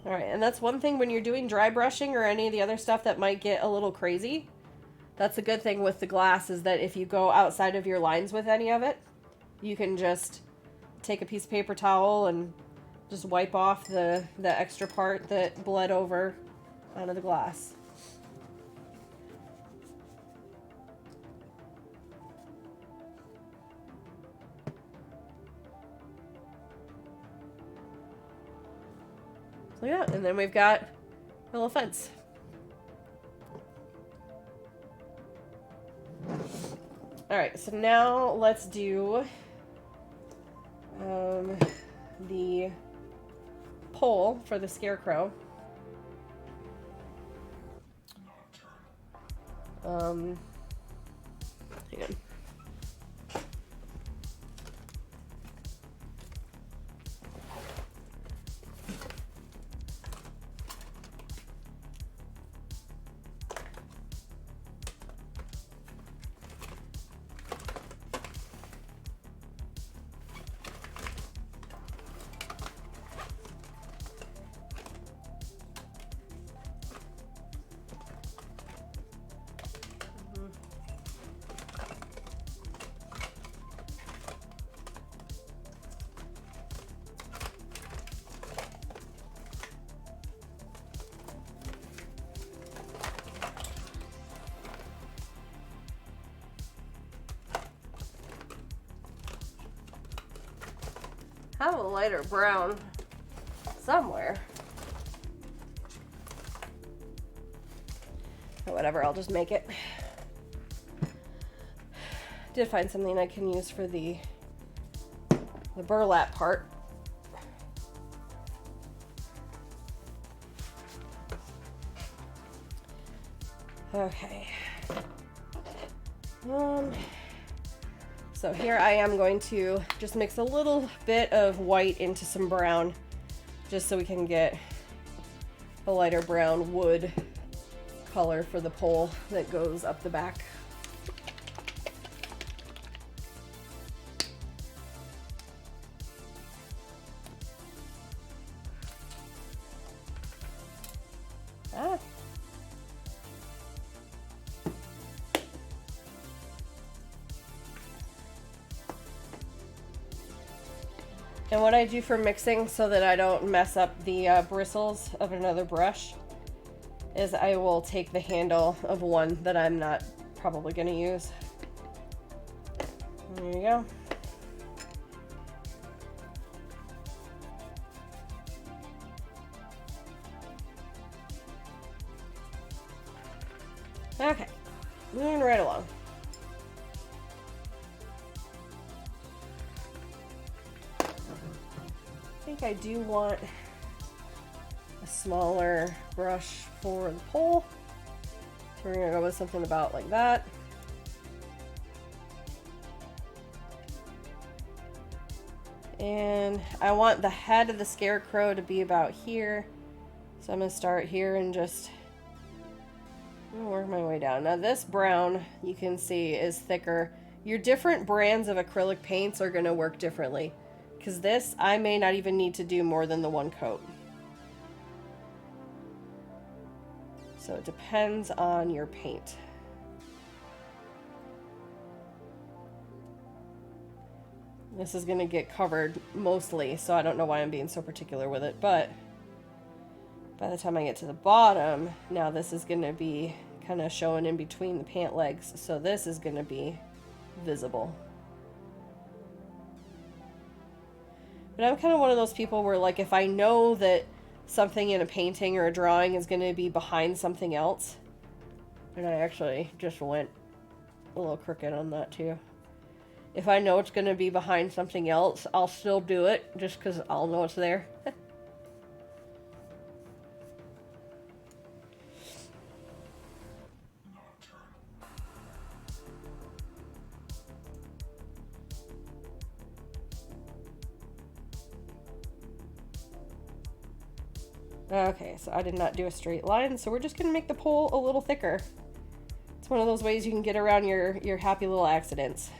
All right, and that's one thing when you're doing dry brushing or any of the other stuff that might get a little crazy. That's a good thing with the glass is that if you go outside of your lines with any of it, you can just take a piece of paper towel and just wipe off the extra part that bled over onto the glass. So yeah, and then we've got a little fence. Alright, so now let's do the pole for the scarecrow. Hang on. Have a lighter brown somewhere. But whatever, I'll just make it. Did find something I can use for the burlap part. Okay. So here I am going to just mix a little bit of white into some brown, just so we can get a lighter brown wood color for the pole that goes up the back. And what I do for mixing so that I don't mess up the bristles of another brush is I will take the handle of one that I'm not probably going to use. There you go. Okay, moving right along. I think I do want a smaller brush for the pole. So we're gonna go with something about like that. And I want the head of the scarecrow to be about here. So I'm gonna start here and just work my way down. Now this brown, you can see, is thicker. Your different brands of acrylic paints are gonna work differently. Because this, I may not even need to do more than the one coat. So it depends on your paint. This is going to get covered mostly, so I don't know why I'm being so particular with it, but by the time I get to the bottom, now this is going to be kind of showing in between the pant legs, so this is going to be visible. But I'm kind of one of those people where, like, if I know that something in a painting or a drawing is going to be behind something else, And I actually just went a little crooked on that too. If I know it's going to be behind something else, I'll still do it just because I'll know it's there. Okay, so I did not do a straight line, so we're just going to make the pole a little thicker. It's one of those ways you can get around your happy little accidents.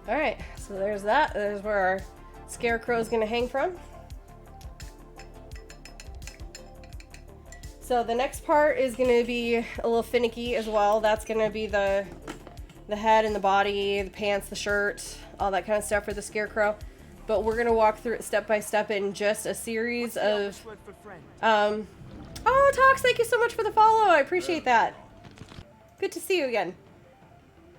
Alright, so there's that. There's where our scarecrow is going to hang from. So the next part is going to be a little finicky as well. That's going to be the head and the body, the pants, the shirt, all that kind of stuff for the scarecrow. But we're going to walk through it step by step in just a series of... Oh, Tox, thank you so much for the follow. I appreciate that. Good to see you again.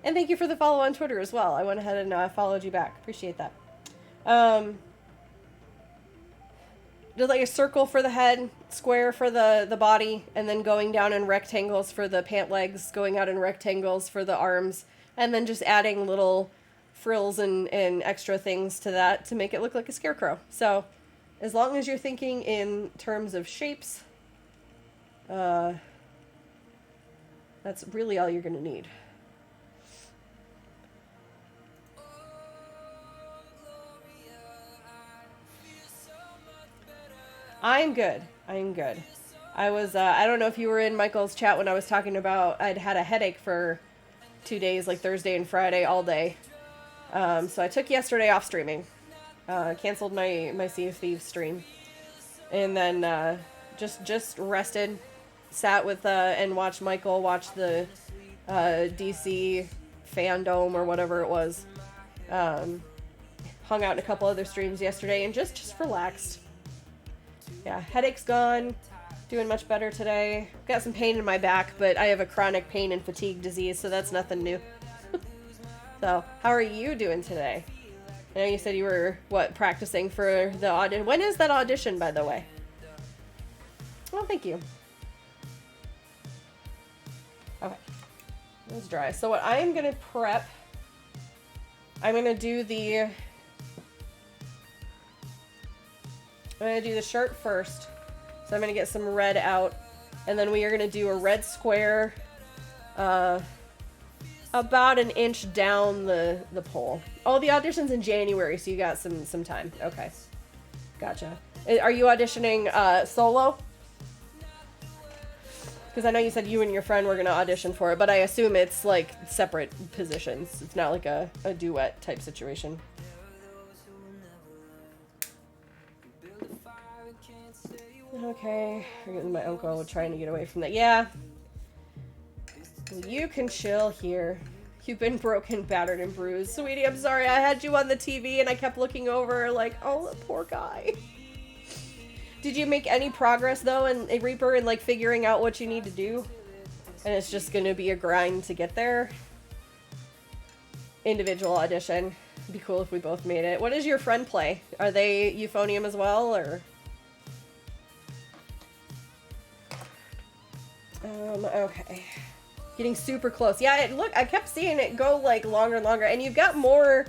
And thank you for the follow on Twitter as well. I went ahead and followed you back. Appreciate that. Just like a circle for the head, square for the body, and then going down in rectangles for the pant legs, going out in rectangles for the arms, and then just adding little frills and extra things to that to make it look like a scarecrow. So as long as you're thinking in terms of shapes, that's really all you're going to need. I'm good. I'm good. I was, I don't know if you were in Michael's chat when I was talking about I'd had a headache for 2 days, like Thursday and Friday, all day. So I took yesterday off streaming. Canceled my Sea of Thieves stream. And then just rested. Sat with, and watched Michael watch the DC fandom or whatever it was. Hung out in a couple other streams yesterday and just relaxed. Yeah, headache's gone. Doing much better today. Got some pain in my back, but I have a chronic pain and fatigue disease, so that's nothing new. So, how are you doing today? I know you said you were, practicing for the audition. When is that audition, by the way? Oh, thank you. Okay. It's dry. So what I'm going to prep, I'm going to do the shirt first. So I'm going to get some red out. And then we are going to do a red square about an inch down the pole. Oh, the audition's in January, so you got some time. Okay. Gotcha. Are you auditioning solo? Because I know you said you and your friend were going to audition for it, but I assume it's like separate positions. It's not like a duet type situation. Okay, my uncle trying to get away from that. Yeah. You can chill here. You've been broken, battered, and bruised. Sweetie, I'm sorry. I had you on the TV and I kept looking over like, oh, the poor guy. Did you make any progress, though, in Reaper and, like, figuring out what you need to do? And it's just gonna be a grind to get there? Individual audition. It'd be cool if we both made it. What does your friend play? Are they euphonium as well, or...? Okay. Getting super close. Yeah, look, I kept seeing it go, like, longer and longer. And you've got more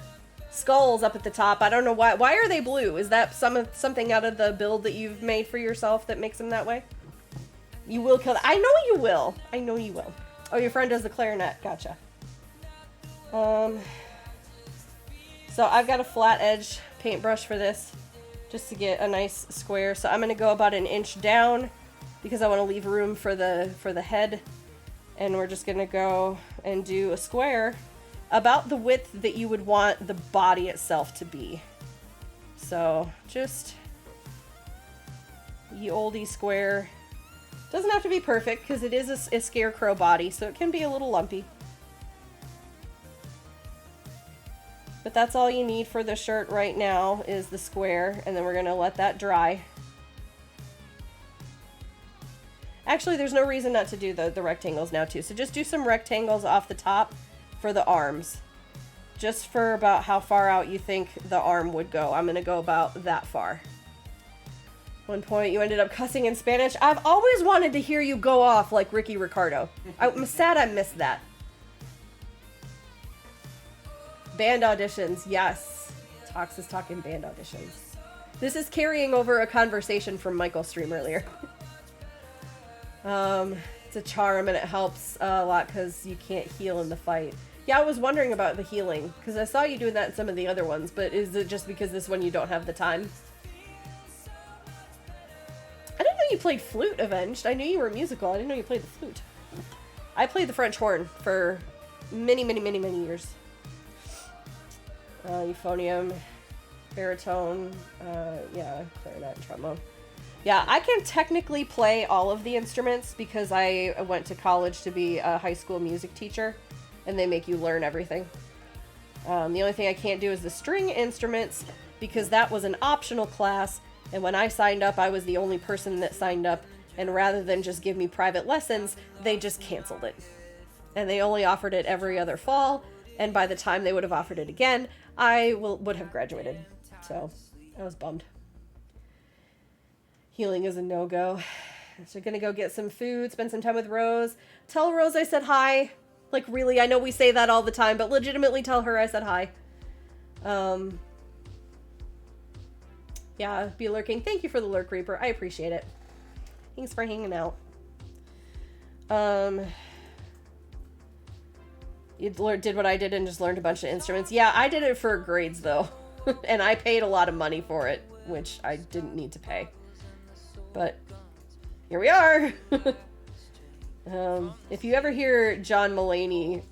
skulls up at the top. I don't know why. Why are they blue? Is that something out of the build that you've made for yourself that makes them that way? You will kill them. I know you will. I know you will. Oh, your friend does the clarinet. Gotcha. So I've got a flat edge paintbrush for this, just to get a nice square. So I'm going to go about 1 inch down because I want to leave room for the head. And we're just going to go and do a square about the width that you would want the body itself to be. So just ye oldie square. Doesn't have to be perfect because it is a scarecrow body, so it can be a little lumpy. But that's all you need for the shirt right now is the square, and then we're going to let that dry. Actually, there's no reason not to do the rectangles now too, so just do some rectangles off the top for the arms. Just for about how far out you think the arm would go. I'm going to go about that far. One point you ended up cussing in Spanish. I've always wanted to hear you go off like Ricky Ricardo. I'm sad I missed that. Band auditions, yes. Tox is talking band auditions. This is carrying over a conversation from Michael's stream earlier. It's a charm and it helps a lot because you can't heal in the fight. Yeah, I was wondering about the healing because I saw you doing that in some of the other ones, but is it just because this one you don't have the time? I didn't know you played flute, Avenged. I knew you were musical. I didn't know you played the flute. I played the French horn for many, many, many, many years. Euphonium, baritone, yeah, clarinet and trombone. Yeah, I can technically play all of the instruments because I went to college to be a high school music teacher, and they make you learn everything. The only thing I can't do is the string instruments because that was an optional class, and when I signed up, I was the only person that signed up, and rather than just give me private lessons, they just canceled it. And they only offered it every other fall, and by the time they would have offered it again, I would have graduated. So I was bummed. Healing is a no-go. So gonna go get some food, spend some time with Rose. Tell Rose I said hi. Like, really, I know we say that all the time, but legitimately tell her I said hi. Yeah, be lurking. Thank you for the lurk, Reaper. I appreciate it. Thanks for hanging out. You did what I did and just learned a bunch of instruments. Yeah, I did it for grades, though. And I paid a lot of money for it, which I didn't need to pay. But here we are. If you ever hear John Mulaney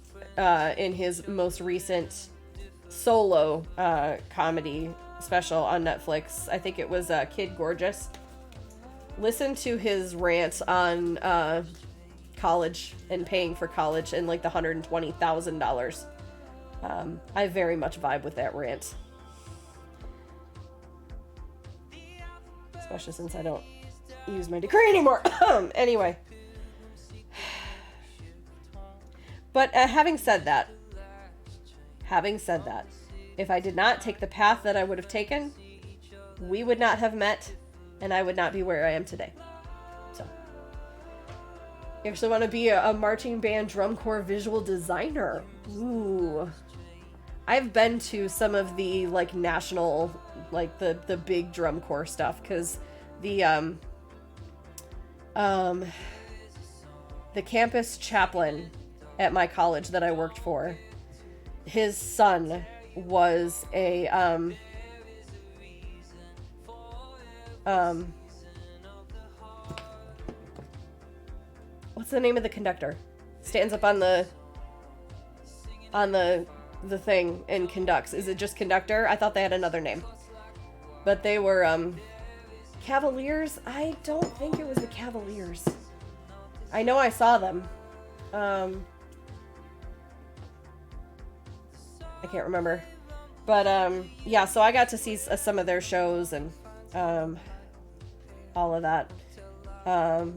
in his most recent solo comedy special on Netflix, I think it was Kid Gorgeous, listen to his rant on college and paying for college and like the $120,000. I very much vibe with that rant. Especially since I don't use my degree anymore. Anyway. But having said that, if I did not take the path that I would have taken, we would not have met, and I would not be where I am today. So, you actually want to be a marching band drum corps visual designer. Ooh. I've been to some of the, like, national, like, the big drum corps stuff, because the campus chaplain at my college that I worked for, his son was a, what's the name of the conductor? Stands up on the thing and conducts. Is it just conductor? I thought they had another name. But they were, Cavaliers? I don't think it was the Cavaliers. I know I saw them. I can't remember. But, yeah, so I got to see some of their shows and, all of that.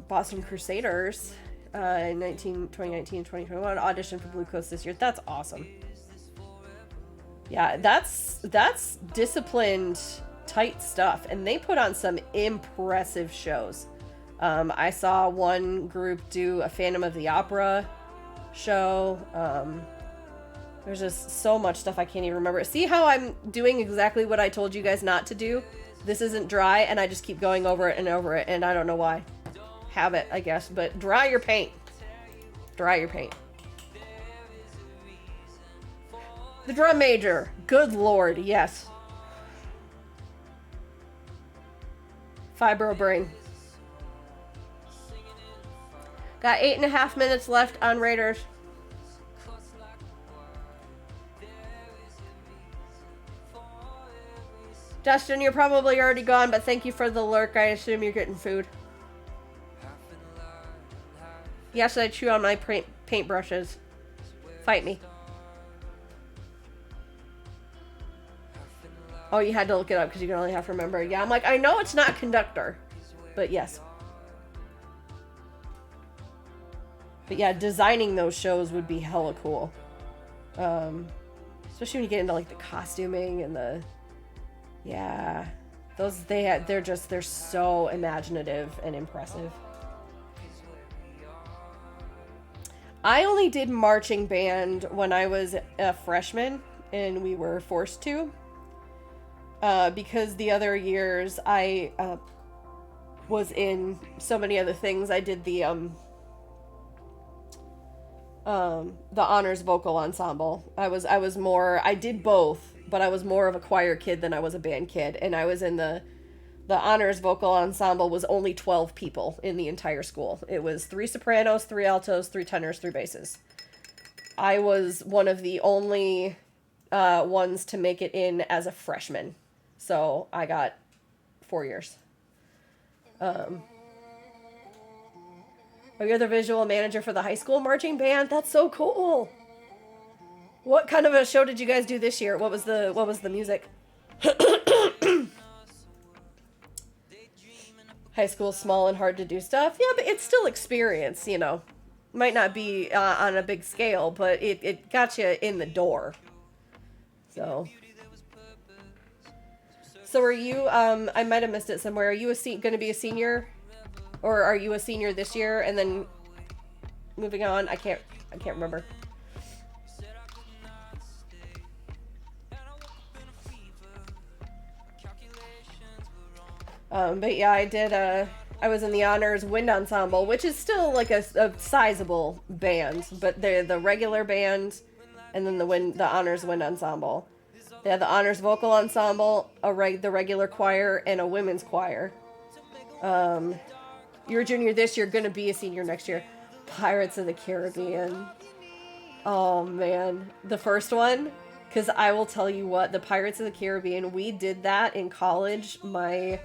Boston Crusaders, in 2019, 2021, auditioned for Blue Coast this year. That's awesome. Yeah, that's disciplined, tight stuff. And they put on some impressive shows. I saw one group do a Phantom of the Opera show. There's just so much stuff I can't even remember. See how I'm doing exactly what I told you guys not to do? This isn't dry, and I just keep going over it, and I don't know why. Habit, I guess. But dry your paint. Dry your paint. The drum major. Good lord, yes. Fibro brain. Got 8.5 minutes left on Raiders. Justin, you're probably already gone, but thank you for the lurk. I assume you're getting food. Yes, I chew on my paintbrushes. Fight me. Oh, you had to look it up because you can only have to remember. Yeah, I'm like, I know it's not conductor, but yes. But yeah, designing those shows would be hella cool. Especially when you get into like the costuming and the, yeah, those they're so imaginative and impressive. I only did marching band when I was a freshman and we were forced to. Because the other years I was in so many other things. I did the honors vocal ensemble. I did both, but I was more of a choir kid than I was a band kid. And I was in the honors vocal ensemble was only 12 people in the entire school. It was 3 sopranos, 3 altos, 3 tenors, 3 basses. I was one of the only ones to make it in as a freshman. So I got 4 years. Oh, you're the visual manager for the high school marching band? That's so cool. What kind of a show did you guys do this year? What was the music? High school, small and hard to do stuff. Yeah, but it's still experience, you know. Might not be on a big scale, but it got you in the door. So are you, I might have missed it somewhere. Are you going to be a senior? Or are you a senior this year and then moving on? I can't remember. But yeah, I was in the honors wind ensemble, which is still like a sizable band, but they're the regular band and then the honors wind ensemble. They had the honors vocal ensemble, the regular choir, and a women's choir. You're a junior this year, gonna be a senior next year. Pirates of the Caribbean. Oh man, the first one, because I will tell you what, the Pirates of the Caribbean, we did that in college. My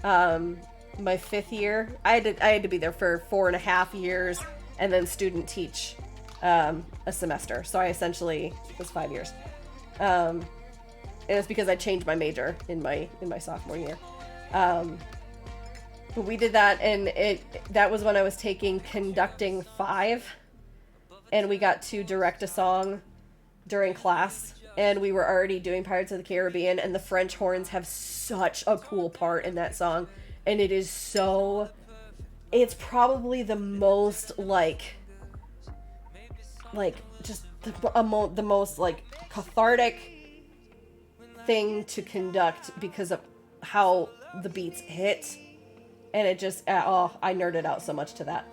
5th year, I had to be there for 4.5 years, and then student teach a semester. So I essentially was 5 years. And it's because I changed my major in my sophomore year. But we did that, and that was when I was taking conducting 5, and we got to direct a song during class, and we were already doing Pirates of the Caribbean, and the French horns have such a cool part in that song, and it's probably the most just the most cathartic thing to conduct because of how the beats hit. And it just, I nerded out so much to that.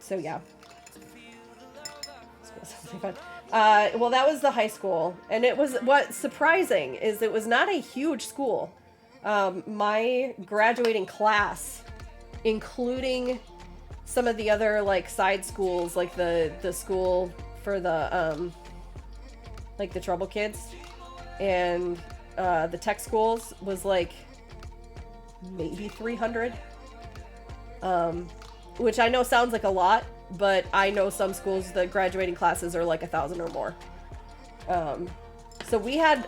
So yeah. Well, that was the high school. And what's surprising is it was not a huge school. My graduating class, including some of the other, side schools, like the school for the, the trouble kids, and, the tech schools was, maybe 300, which I know sounds like a lot, but I know some schools the graduating classes are 1,000 or more. So we had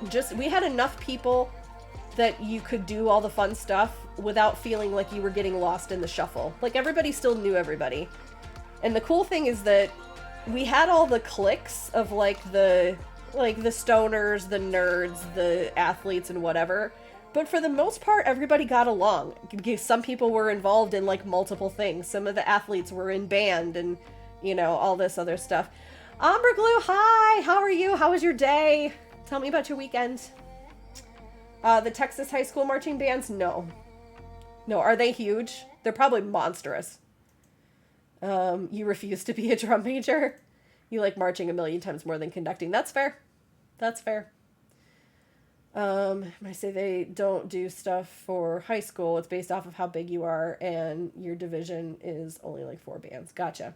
enough people that you could do all the fun stuff without feeling like you were getting lost in the shuffle. Everybody still knew everybody. And the cool thing is that we had all the cliques of the stoners, the nerds, the athletes, and whatever. But for the most part, everybody got along. Some people were involved in, multiple things. Some of the athletes were in band and, all this other stuff. Amber Glue, hi! How are you? How was your day? Tell me about your weekend. The Texas high school marching bands? No. No, are they huge? They're probably monstrous. You refuse to be a drum major? You like marching a million times more than conducting. That's fair. That's fair. I say they don't do stuff for high school. It's based off of how big you are, and your division is only like 4 bands. Gotcha.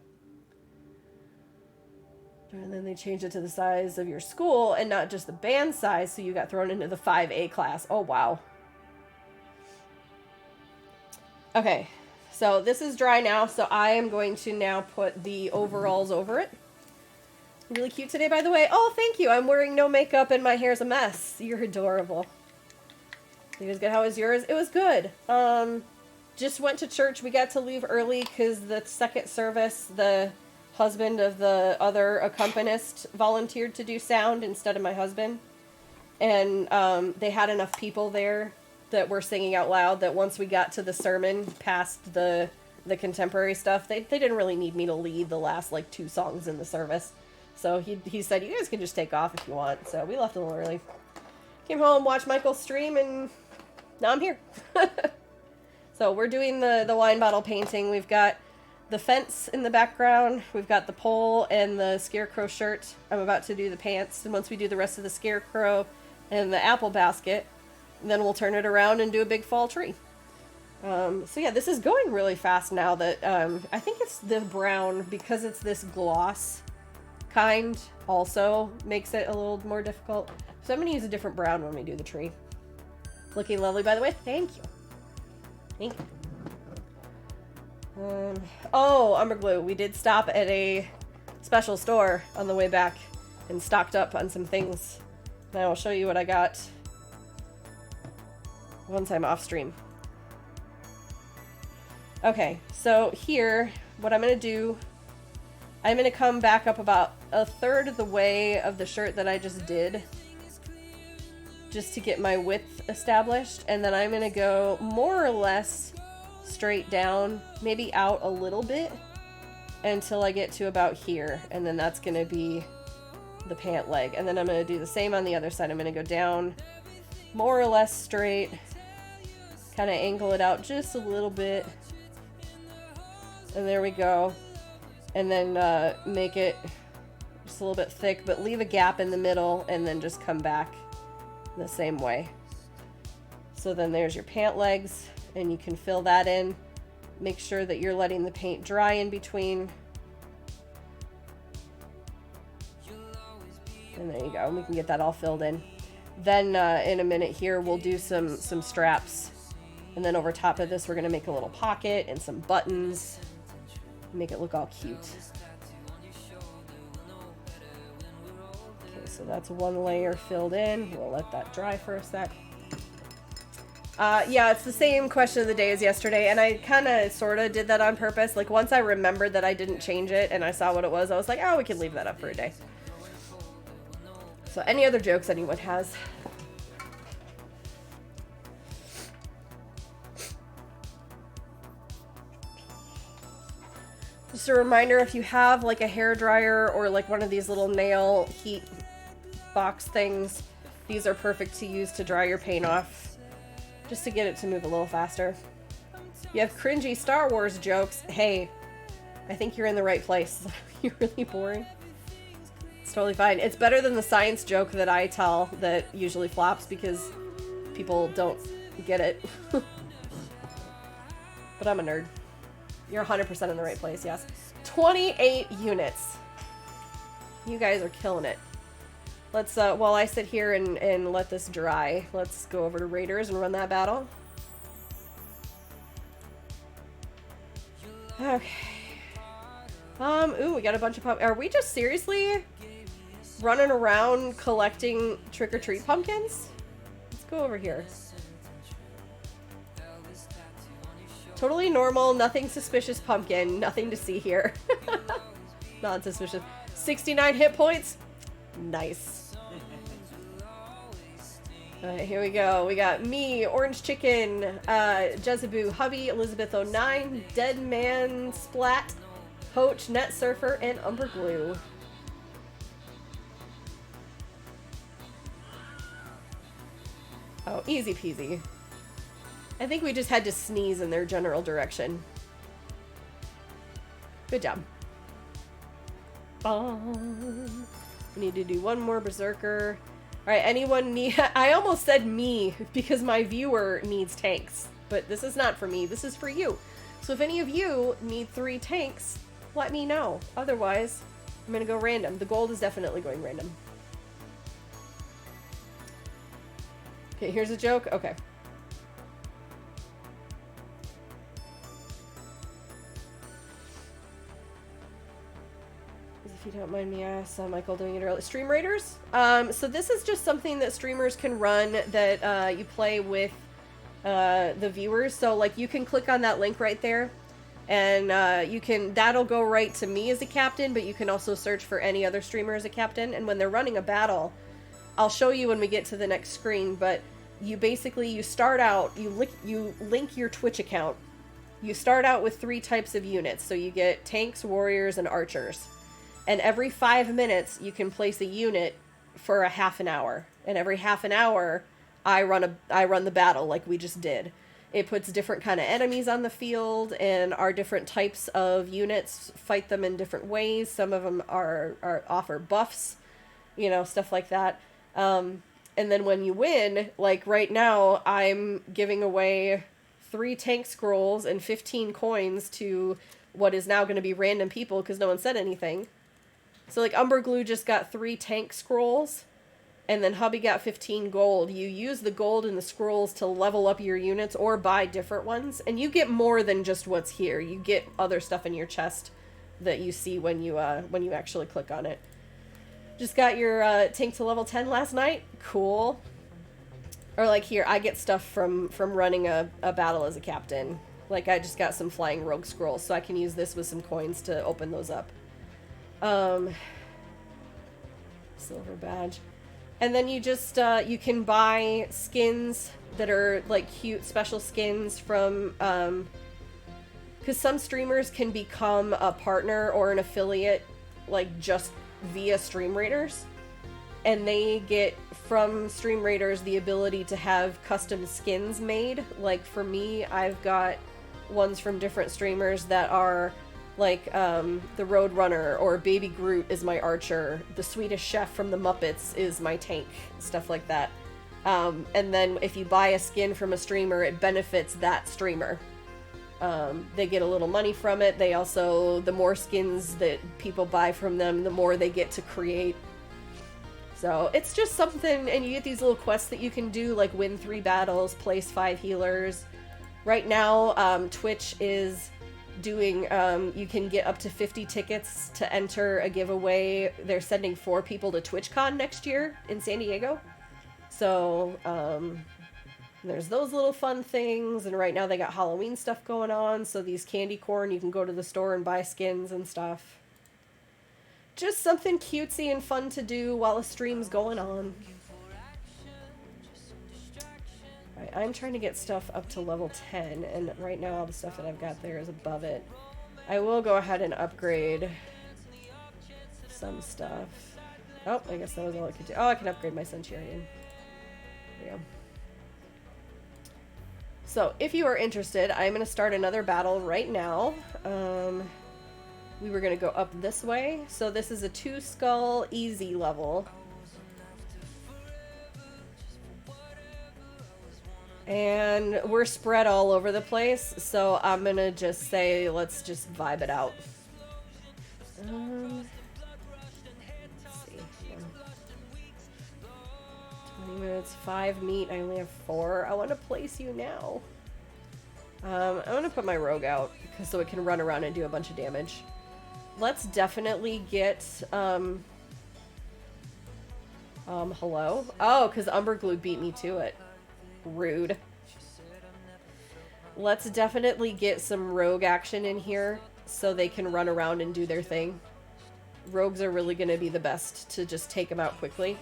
And then they changed it to the size of your school and not just the band size, so you got thrown into the 5A class. Oh, wow. Okay, so this is dry now, so I am going to now put the overalls over it. Really cute today, by the way. Oh, thank you. I'm wearing no makeup and my hair's a mess. You're adorable. You guys good? How was yours? It was good. Just went to church. We got to leave early because the second service, the husband of the other accompanist volunteered to do sound instead of my husband. And they had enough people there that were singing out loud that once we got to the sermon past the contemporary stuff, they didn't really need me to lead the last like 2 songs in the service. So he said, you guys can just take off if you want. So we left a little early. Came home, watched Michael's stream, and now I'm here. So we're doing the wine bottle painting. We've got the fence in the background. We've got the pole and the scarecrow shirt. I'm about to do the pants. And once we do the rest of the scarecrow and the apple basket, then we'll turn it around and do a big fall tree. So yeah, this is going really fast now that I think it's the brown, because it's this gloss kind, also makes it a little more difficult. So I'm going to use a different brown when we do the tree. Looking lovely, by the way. Thank you. Thank you. Oh, Umber Glue. We did stop at a special store on the way back and stocked up on some things. And I will show you what I got once I'm off stream. Okay, so here, what I'm going to do, I'm going to come back up about 1/3 of the way of the shirt that I just did, just to get my width established, and then I'm going to go more or less straight down, maybe out a little bit, until I get to about here, and then that's going to be the pant leg. And then I'm going to do the same on the other side. I'm going to go down more or less straight, kind of angle it out just a little bit, and there we go. And then make it just a little bit thick, but leave a gap in the middle, and then just come back the same way. So then there's your pant legs, and you can fill that in. Make sure that you're letting the paint dry in between. And there you go. We can get that all filled in. Then in a minute here, we'll do some straps. And then over top of this, we're going to make a little pocket and some buttons. Make it look all cute. Okay, so that's one layer filled in. We'll let that dry for a sec. Yeah, it's the same question of the day as yesterday, and I kind of sort of did that on purpose. Like, once I remembered that I didn't change it and I saw what it was, I was like, oh, we can leave that up for a day. So any other jokes anyone has? Just a reminder, if you have like a hair dryer or like one of these little nail heat box things, these are perfect to use to dry your paint off, just to get it to move a little faster. You have cringy Star Wars jokes. Hey, I think you're in the right place. You're really boring. It's totally fine. It's better than the science joke that I tell that usually flops because people don't get it. But I'm a nerd. You're 100% in the right place, yes. 28 units. You guys are killing it. Let's, while I sit here and let this dry, let's go over to Raiders and run that battle. Okay. Ooh, we got a bunch of are we just seriously running around collecting trick-or-treat pumpkins? Let's go over here. Totally normal, nothing suspicious pumpkin, nothing to see here. Not suspicious. 69 hit points? Nice. Alright, here we go. We got me, Orange Chicken, Jezeboo, Hubby, Elizabeth 09, Dead Man Splat, Poach, Net Surfer, and Umber Glue. Oh, easy peasy. I think we just had to sneeze in their general direction. Good job. bum. We need to do one more berserker. All right, anyone need... I almost said me because my viewer needs tanks, but this is not for me. This is for you. So if any of you need 3 tanks, let me know. Otherwise, I'm going to go random. The gold is definitely going random. Okay, here's a joke. Okay. If you don't mind me, I saw Michael doing it earlier. Stream Raiders? So this is just something that streamers can run that you play with the viewers. So like you can click on that link right there and you can, that'll go right to me as a captain, but you can also search for any other streamer as a captain. And when they're running a battle, I'll show you when we get to the next screen, but you basically, you start out, you link your Twitch account. You start out with 3 types of units. So you get tanks, warriors, and archers. And every 5 minutes, you can place a unit for a half an hour. And every half an hour, I run the battle like we just did. It puts different kind of enemies on the field, and our different types of units fight them in different ways. Some of them are offer buffs, you know, stuff like that. And then when you win, like right now, I'm giving away 3 tank scrolls and 15 coins to what is now going to be random people because no one said anything. So like Umberglue just got 3 tank scrolls, and then Hubby got 15 gold. You use the gold and the scrolls to level up your units or buy different ones, and you get more than just what's here. You get other stuff in your chest that you see when you actually click on it. Just got your tank to level 10 last night. Cool. Or like here, I get stuff from running a battle as a captain. Like I just got some flying rogue scrolls, so I can use this with some coins to open those up. Silver badge. And then you just, you can buy skins that are, like, cute special skins from, because some streamers can become a partner or an affiliate, like, just via Stream Raiders. And they get, from Stream Raiders, the ability to have custom skins made. Like, for me, I've got ones from different streamers that are... like, the Roadrunner, or Baby Groot is my archer, the Swedish Chef from the Muppets is my tank, stuff like that. And then if you buy a skin from a streamer, it benefits that streamer. They get a little money from it. They also, the more skins that people buy from them, the more they get to create. So it's just something, and you get these little quests that you can do, like win 3 battles, place 5 healers. Right now, Twitch is... doing you can get up to 50 tickets to enter a giveaway. They're sending 4 people to TwitchCon next year in San Diego, so there's those little fun things. And right now they got Halloween stuff going on, so these candy corn, you can go to the store and buy skins and stuff. Just something cutesy and fun to do while a stream's going on. Alright, I'm trying to get stuff up to level 10, and right now all the stuff that I've got there is above it. I will go ahead and upgrade some stuff. Oh, I guess that was all I could do. Oh, I can upgrade my Centurion. There we go. So, if you are interested, I'm going to start another battle right now. We were going to go up this way. So this is a 2-skull easy level. And we're spread all over the place, so I'm gonna just say, let's just vibe it out. Let's see. 20 minutes, 5 meat, I only have 4. I want to place you now. I'm gonna put my rogue out, so it can run around and do a bunch of damage. Let's definitely get, hello? Oh, because Umberglue beat me to it. Rude. Let's definitely get some rogue action in here so they can run around and do their thing. Rogues are really going to be the best to just take them out quickly.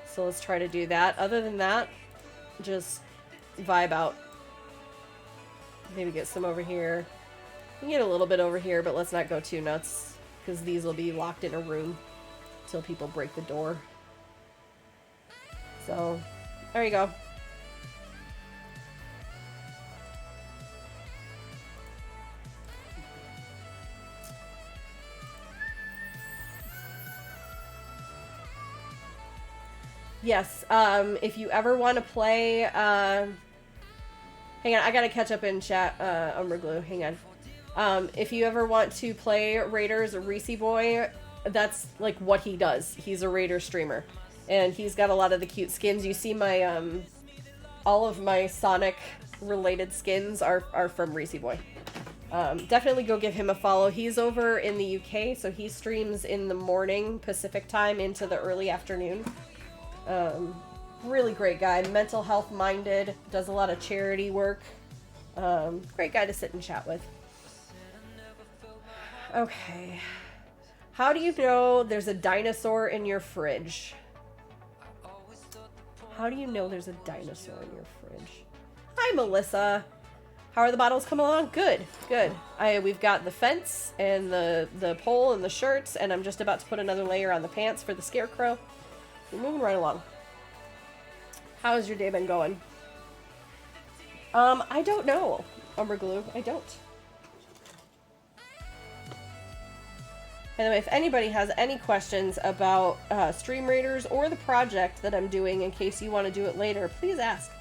So let's try to do that. Other than that, just vibe out. Maybe get some over here. We can get a little bit over here, but let's not go too nuts, because these will be locked in a room until people break the door. So... there you go. Yes, if you ever want to play, hang on, I gotta catch up in chat, Umberglue, hang on. If you ever want to play Raiders, Reese Boy, that's like what he does. He's a Raider streamer, and he's got a lot of the cute skins. You see my, all of my Sonic related skins are from Reese Boy. Definitely go give him a follow. He's over in the UK, so he streams in the morning Pacific time into the early afternoon. Really great guy, mental health minded, does a lot of charity work. Great guy to sit and chat with. Okay. How do you know there's a dinosaur in your fridge? How do you know there's a dinosaur in your fridge? Hi, Melissa. How are the bottles coming along? Good, good. We've got the fence and the pole and the shirts, and I'm just about to put another layer on the pants for the scarecrow. We're moving right along. How has your day been going? I don't know, Umberglue. I don't. By the way, if anybody has any questions about Stream Raiders or the project that I'm doing in case you want to do it later, please ask.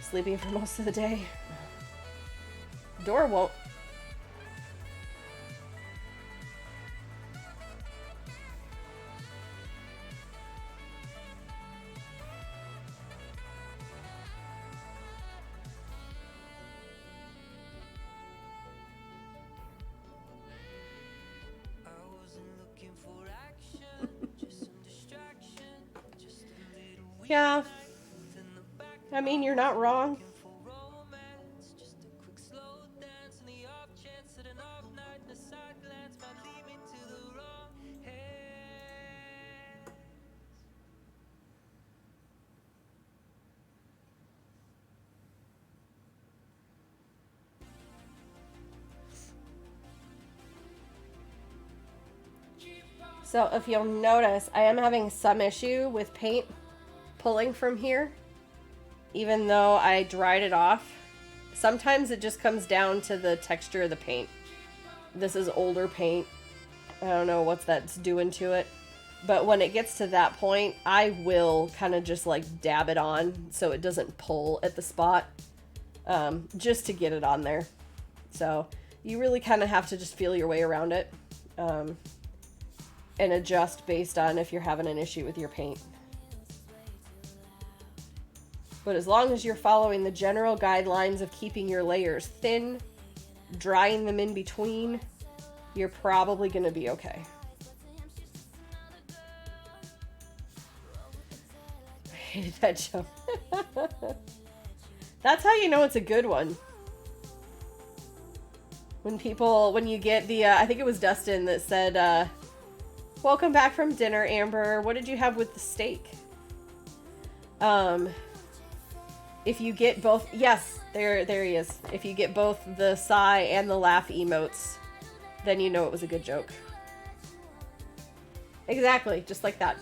Sleeping for most of the day. Door won't. Yeah. I mean, you're not wrong. So if you'll notice, I am having some issue with paint pulling from here, even though I dried it off. Sometimes it just comes down to the texture of the paint. This is older paint. I don't know what that's doing to it. But when it gets to that point, I will kind of just like dab it on so it doesn't pull at the spot, just to get it on there. So you really kind of have to just feel your way around it, and adjust based on if you're having an issue with your paint. But as long as you're following the general guidelines of keeping your layers thin, drying them in between, you're probably going to be okay. I hated that joke. That's how you know it's a good one. When you get the, I think it was Dustin that said, welcome back from dinner, Amber. What did you have with the steak? If you get both, yes, there he is. If you get both the sigh and the laugh emotes, then you know it was a good joke. Exactly, just like that.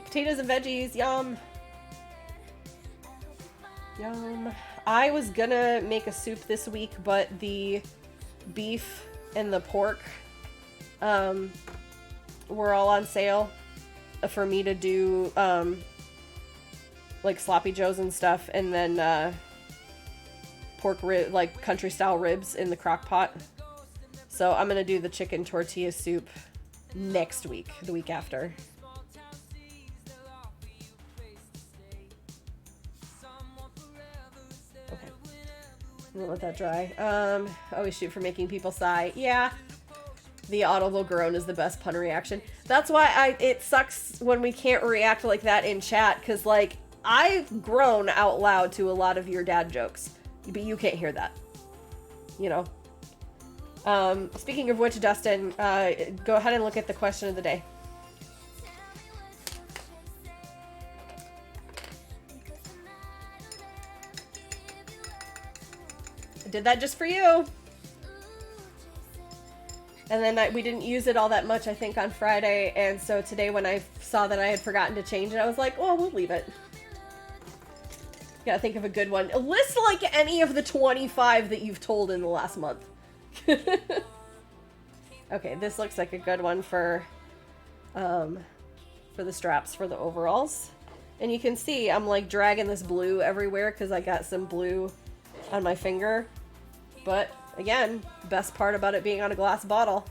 Potatoes and veggies, yum. Yum. I was gonna make a soup this week, but the beef and the pork were all on sale for me to do like sloppy joes and stuff, and then pork rib, like country style ribs in the crock pot. So I'm gonna do the chicken tortilla soup next week, the week after. Okay, I'm gonna let that dry. Always shoot for making people sigh. Yeah. The audible groan is the best pun reaction. That's why it sucks when we can't react like that in chat, because like I've grown out loud to a lot of your dad jokes, but you can't hear that, you know. Speaking of which, Dustin, go ahead and look at the question of the day. I did that just for you. And then we didn't use it all that much, I think, on Friday. And so today when I saw that I had forgotten to change it, I was like, well, we'll leave it. Gotta think of a good one. List like any of the 25 that you've told in the last month. Okay, this looks like a good one for the straps for the overalls. And you can see I'm like dragging this blue everywhere because I got some blue on my finger. But again, best part about it being on a glass bottle.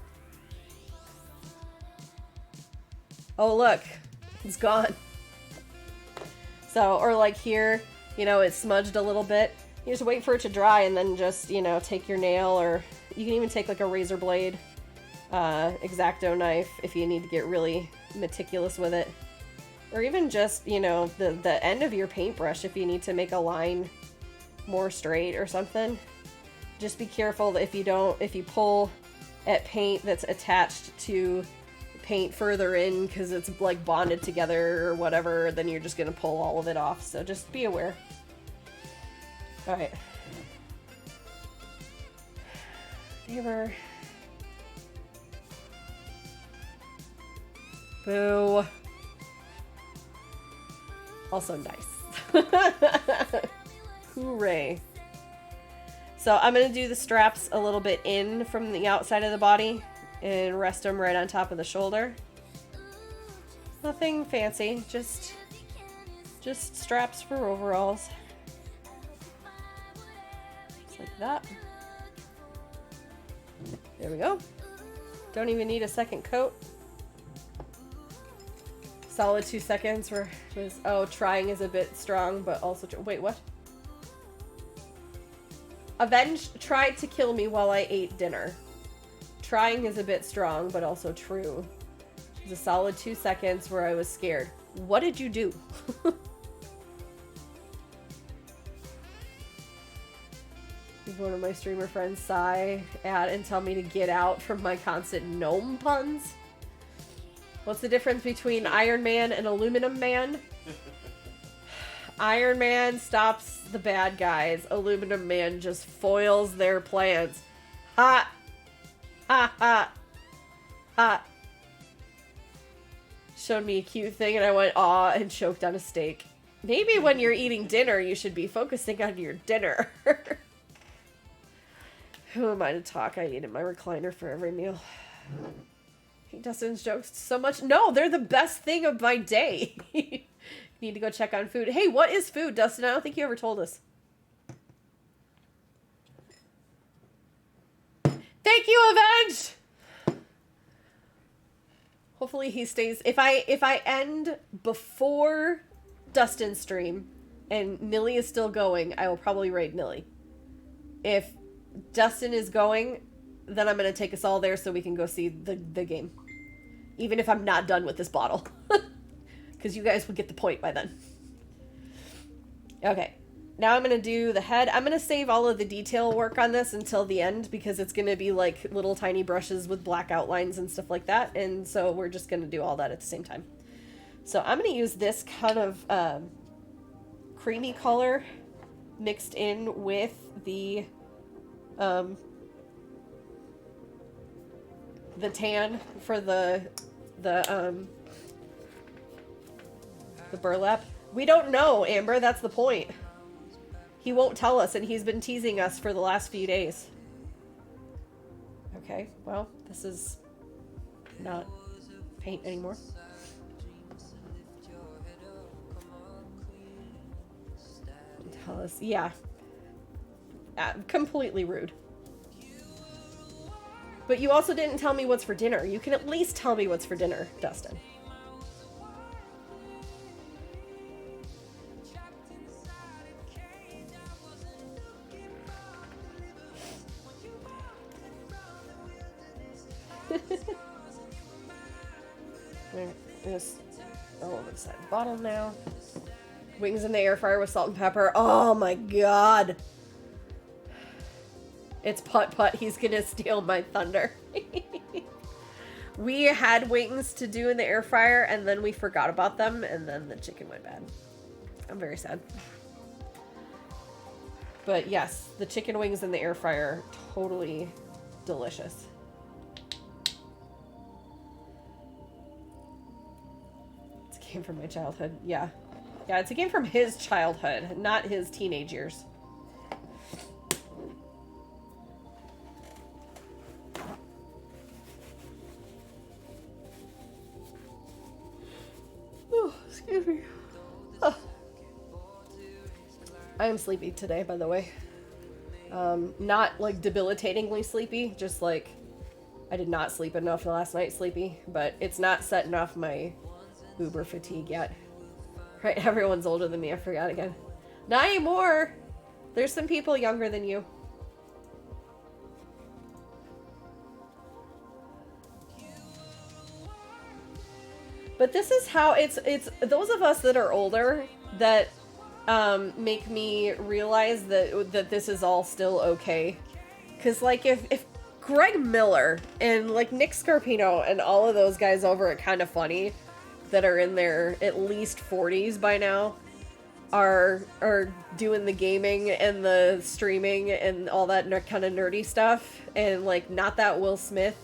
Oh, look, it's gone. So, or like here, you know, it's smudged a little bit. You just wait for it to dry and then just, you know, take your nail, or you can even take like a razor blade, X-Acto knife if you need to get really meticulous with it. Or even just, you know, the end of your paintbrush if you need to make a line more straight or something. Just be careful that if you pull at paint that's attached to paint further in because it's like bonded together or whatever, then you're just going to pull all of it off. So just be aware. All right. Amber. Boo. Also nice. Hooray. So I'm going to do the straps a little bit in from the outside of the body and rest them right on top of the shoulder. Nothing fancy, just straps for overalls. Just like that. There we go. Don't even need a second coat. Solid 2 seconds oh, trying is a bit strong, but also, wait, what? Avenged tried to kill me while I ate dinner. Trying is a bit strong, but also true. It was a solid 2 seconds where I was scared. What did you do? One of my streamer friends sigh at and tell me to get out from my constant gnome puns. What's the difference between Iron Man and Aluminum Man? Iron Man stops the bad guys. Aluminum Man just foils their plans. Ha! Ha ha! Ha! Showed me a cute thing and I went, aw, and choked on a steak. Maybe when you're eating dinner, you should be focusing on your dinner. Who am I to talk? I eat in my recliner for every meal. Hate Dustin's jokes so much. No, they're the best thing of my day. Need to go check on food. Hey, what is food, Dustin? I don't think you ever told us. Thank you, Avenged! Hopefully he stays. If I end before Dustin's stream and Nilly is still going, I will probably raid Nilly. If Dustin is going, then I'm going to take us all there so we can go see the game. Even if I'm not done with this bottle. Because you guys will get the point by then. Okay. Now I'm going to do the head. I'm going to save all of the detail work on this until the end because it's going to be like little tiny brushes with black outlines and stuff like that. And so we're just going to do all that at the same time. So I'm going to use this kind of creamy color mixed in with the tan for the burlap. We don't know, Amber. That's the point. He won't tell us, and he's been teasing us for the last few days. Okay, well, this is not paint anymore. Tell us, yeah. Completely rude. But you also didn't tell me what's for dinner. You can at least tell me what's for dinner, Dustin. This all over the side of the bottle now. Wings in the air fryer with salt and pepper. Oh my god. It's Putt-Putt. He's gonna steal my thunder. We had wings to do in the air fryer and then we forgot about them and then the chicken went bad. I'm very sad. But yes, the chicken wings in the air fryer, totally delicious. It's a game from my childhood. Yeah. Yeah, it's a game from his childhood, not his teenage years. Oh. I am sleepy today, by the way. Not like debilitatingly sleepy, just like I did not sleep enough last night sleepy, but it's not setting off my uber fatigue yet. Right, everyone's older than me, I forgot again. Not anymore! There's some people younger than you. But this is how it's those of us that are older that make me realize that this is all still okay. Cause like if Greg Miller and like Nick Scarpino and all of those guys over at Kinda Funny that are in their at least 40s by now are doing the gaming and the streaming and all that kind of nerdy stuff, and like not that Will Smith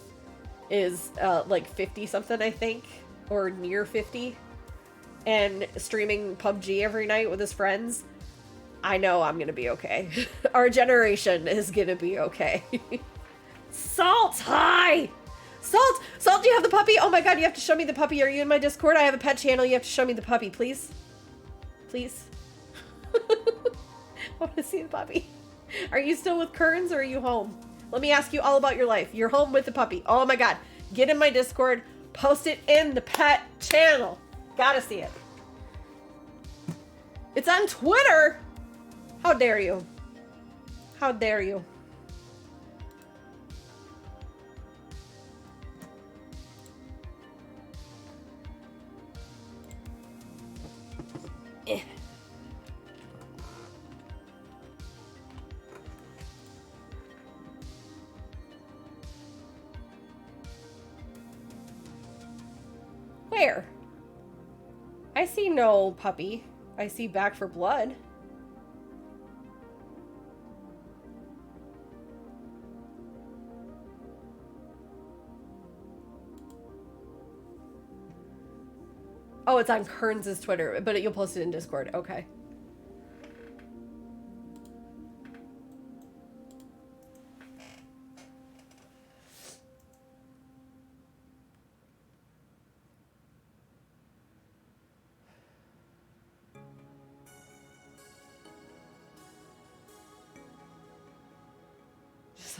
is like 50 something I think, or near 50, and streaming PUBG every night with his friends, I know I'm gonna be okay. Our generation is gonna be okay. Salt, hi! Salt, do you have the puppy? Oh my god, you have to show me the puppy. Are you in my Discord? I have a pet channel. You have to show me the puppy, please. Please. I want to see the puppy. Are you still with Kearns or are you home? Let me ask you all about your life. You're home with the puppy. Oh my god. Get in my Discord. Post it in the pet channel. Gotta see it. It's on Twitter. How dare you? How dare you? Eh. Where? I see no puppy. I see Back for Blood. Oh, it's on Kearns' Twitter, but you'll post it in Discord. Okay.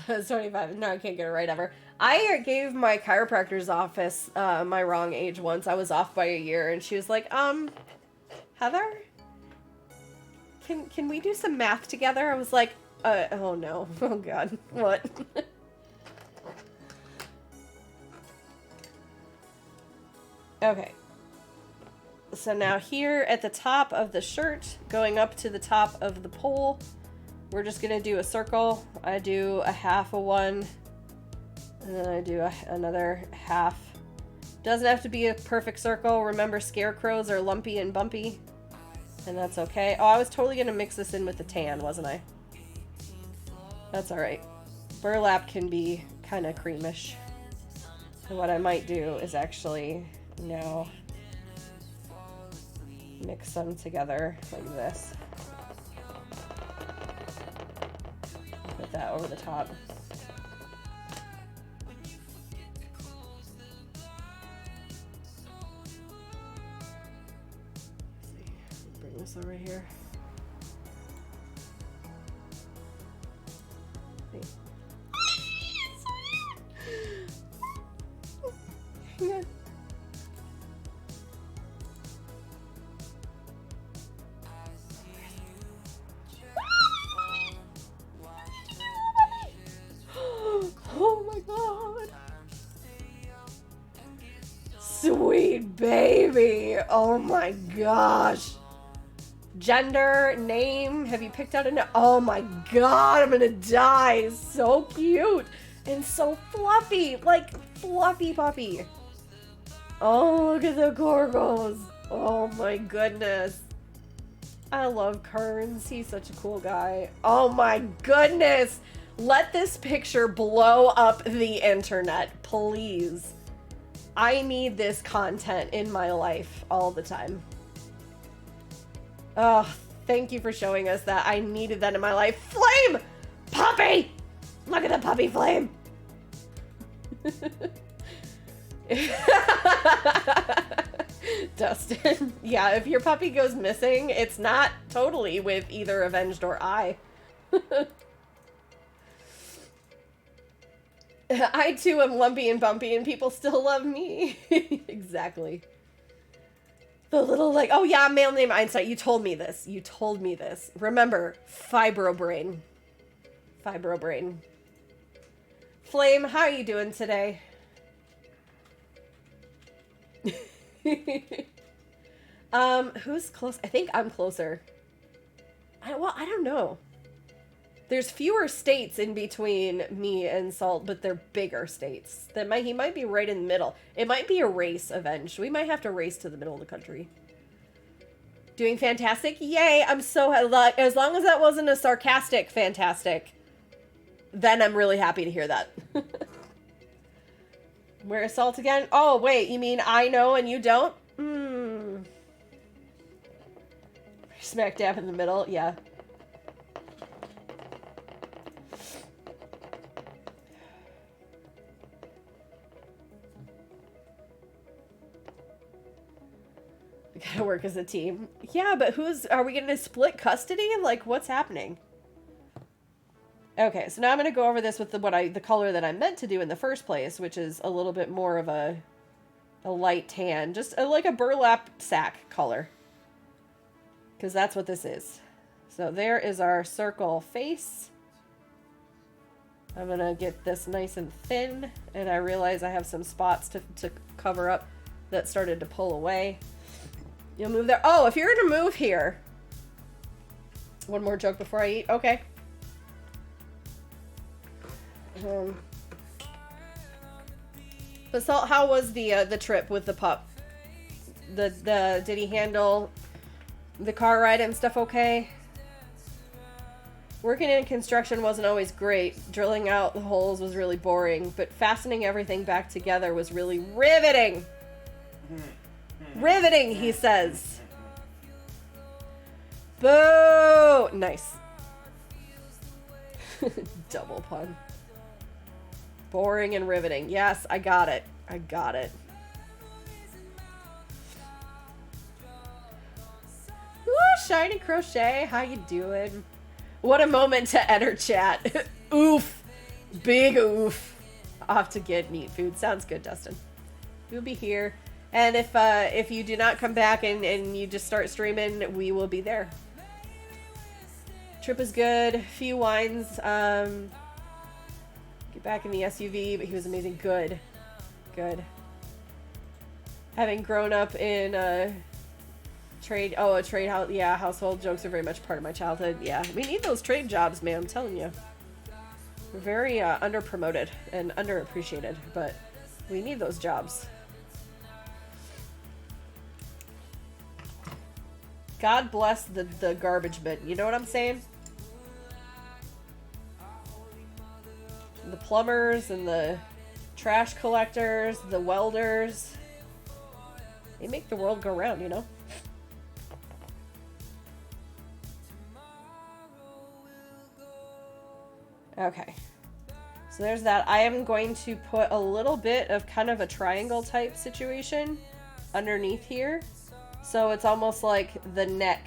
It's 25. No, I can't get it right ever. I gave my chiropractor's office my wrong age once. I was off by a year, and she was like, Heather? Can we do some math together? I was like, oh no. Oh god. What? Okay. So now here at the top of the shirt, going up to the top of the pole, we're just gonna do a circle. I do a half of one, and then I do another half. Doesn't have to be a perfect circle. Remember, scarecrows are lumpy and bumpy, and that's okay. Oh, I was totally gonna mix this in with the tan, wasn't I? That's alright. Burlap can be kind of creamish. So what I might do is actually now mix them together like this. Put that over the top. Bring this over here. Yeah. Oh my god. Sweet baby. Oh my gosh. Gender, name, have you picked out a oh my god, I'm gonna die. It's so cute and so fluffy, like fluffy puppy. Oh, look at the corgos. Oh my goodness. I love Kearns. He's such a cool guy. Oh my goodness. Let this picture blow up the internet, please. I need this content in my life all the time. Oh, thank you for showing us that. I needed that in my life. Flame! Puppy! Look at the puppy flame! Dustin. Yeah, if your puppy goes missing, it's not totally with either Avenged or I. I too am lumpy and bumpy and people still love me. Exactly. The little like, oh yeah, male name Einstein. You told me this. You told me this. Remember, fibrobrain. Fibrobrain. Flame, how are you doing today? Who's close? I think I'm closer. Well, I don't know. There's fewer states in between me and Salt, but they're bigger states. He might be right in the middle. It might be a race, Avenged. We might have to race to the middle of the country. Doing fantastic? Yay! I'm so... As long as that wasn't a sarcastic fantastic, then I'm really happy to hear that. Where is Salt again? Oh, wait, you mean I know and you don't? Smack dab in the middle, yeah. We gotta work as a team. Yeah, but are we gonna split custody? Like, what's happening? Okay, so now I'm gonna go over this with the color that I meant to do in the first place, which is a little bit more of a light tan, just like a burlap sack color. Because that's what this is. So there is our circle face. I'm gonna get this nice and thin, and I realize I have some spots to cover up that started to pull away. You'll move there. Oh, if you're gonna move here. One more joke before I eat. Okay. But Salt, how was the trip with the pup? Did he handle the car ride and stuff okay? Working in construction wasn't always great. Drilling out the holes was really boring, but fastening everything back together was really riveting. Riveting, he says. Boo! Nice. Double pun. Boring and riveting. Yes, I got it. I got it. Ooh, Shiny Crochet, how you doing? What a moment to enter chat. Oof. Big oof. Off to get neat food. Sounds good, Dustin. We'll be here. And if you do not come back and you just start streaming, we will be there. Trip was good. Few wines. Get back in the SUV, but he was amazing. Good. Good. Having grown up in a trade house, yeah, household jokes are very much part of my childhood. Yeah, we need those trade jobs, man. I'm telling you. We're very under-promoted and underappreciated, but we need those jobs. God bless the garbage bin. You know what I'm saying? The plumbers and the trash collectors, the welders. They make the world go round, you know? Okay. So there's that. I am going to put a little bit of kind of a triangle type situation underneath here. So it's almost like the neck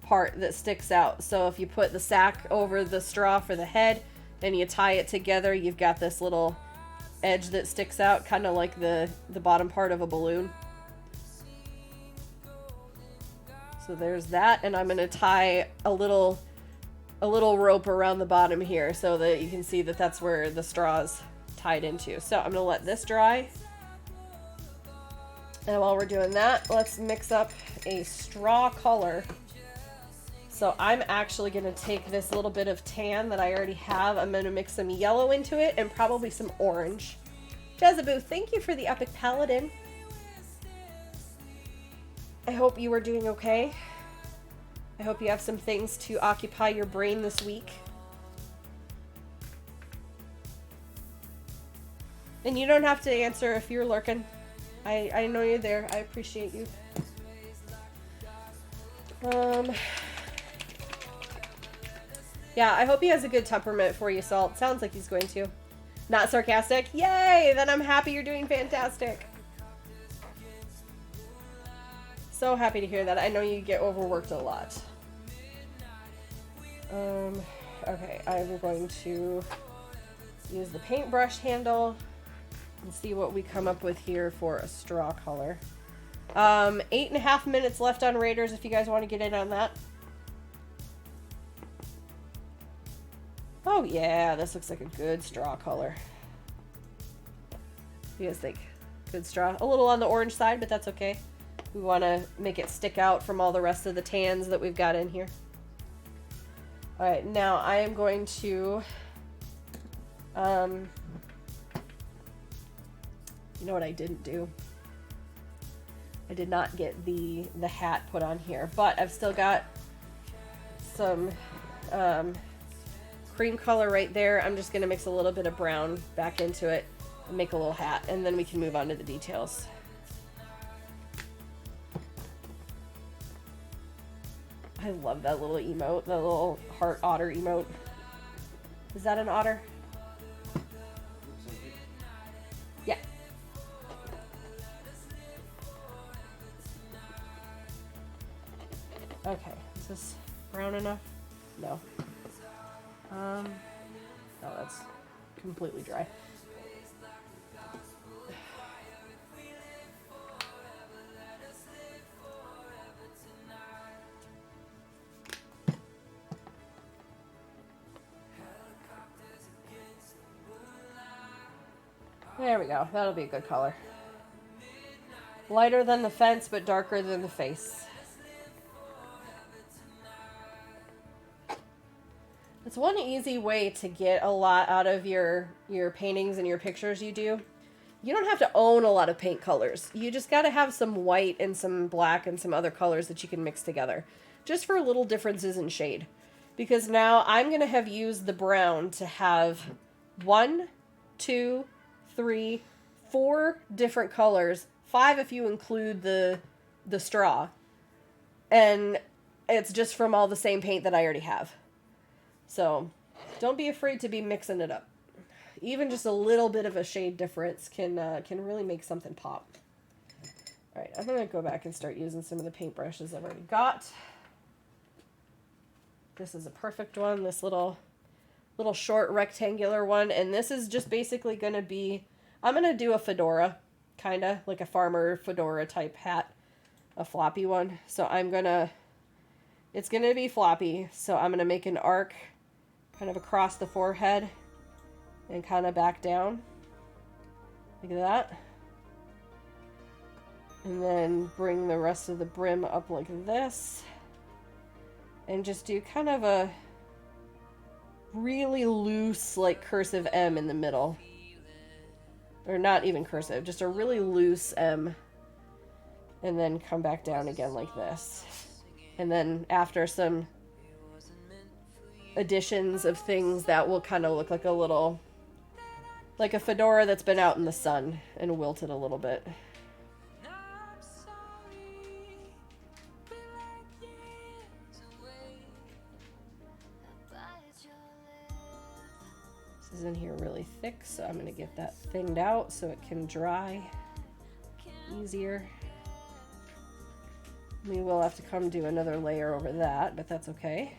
part that sticks out. So if you put the sack over the straw for the head and you tie it together, you've got this little edge that sticks out, kind of like the bottom part of a balloon. So there's that, and I'm going to tie a little rope around the bottom here so that you can see that that's where the straw's tied into. So I'm going to let this dry. And while we're doing that, let's mix up a straw color. So I'm actually going to take this little bit of tan that I already have. I'm going to mix some yellow into it and probably some orange. Jezeboo, thank you for the epic paladin. I hope you are doing okay. I hope you have some things to occupy your brain this week. And you don't have to answer if you're lurking. I know you're there. I appreciate you. Yeah, I hope he has a good temperament for you, Salt. Sounds like he's going to. Not sarcastic? Yay! Then I'm happy you're doing fantastic. so happy to hear that. I know you get overworked a lot. Okay, I'm going to use the paintbrush handle and see what we come up with here for a straw color. 8.5 minutes left on Raiders if you guys want to get in on that. Oh yeah, this looks like a good straw color. What do you guys think? Good straw. A little on the orange side, but that's okay. We want to make it stick out from all the rest of the tans that we've got in here. Alright, now I am going to... you know what I didn't do? I did not get the hat put on here, but I've still got some cream color right there. I'm just going to mix a little bit of brown back into it and make a little hat, and then we can move on to the details. I love that little emote, that little heart otter emote. Is that an otter? Yeah. Okay, is this brown enough? No. No, that's completely dry. There we go. That'll be a good color. Lighter than the fence, but darker than the face. It's one easy way to get a lot out of your paintings and your pictures you do. You don't have to own a lot of paint colors. You just got to have some white and some black and some other colors that you can mix together. Just for little differences in shade. Because now I'm going to have used the brown to have 1, 2, 3, 4 different colors, 5 if you include the straw, and it's just from all the same paint that I already have. So don't be afraid to be mixing it up. Even just a little bit of a shade difference can really make something pop. All right, I'm gonna go back and start using some of the paintbrushes I've already got. This is a perfect one. This little short rectangular one, and this is just basically going to be, I'm going to do a fedora, kind of like a farmer fedora type hat, a floppy one. So it's going to be floppy, so I'm going to make an arc kind of across the forehead and kind of back down, like that. And then bring the rest of the brim up like this, and just do kind of a really loose, like, cursive M in the middle. Or not even cursive, just a really loose M. And then come back down again like this. And then after some additions of things, that will kind of look like a little, like a fedora that's been out in the sun and wilted a little bit. This is in here really thick, so I'm going to get that thinned out so it can dry easier. We will have to come do another layer over that, but that's okay.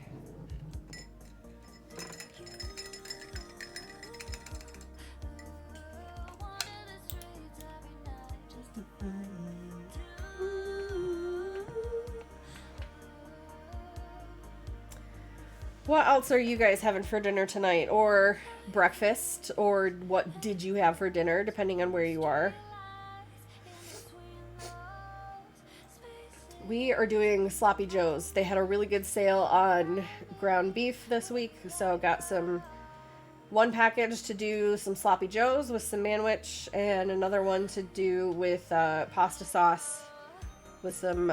What else are you guys having for dinner tonight, or breakfast, or what did you have for dinner, depending on where you are? We are doing Sloppy Joe's. They had a really good sale on ground beef this week, so got one package to do some Sloppy Joe's with some manwich, and another one to do with pasta sauce with some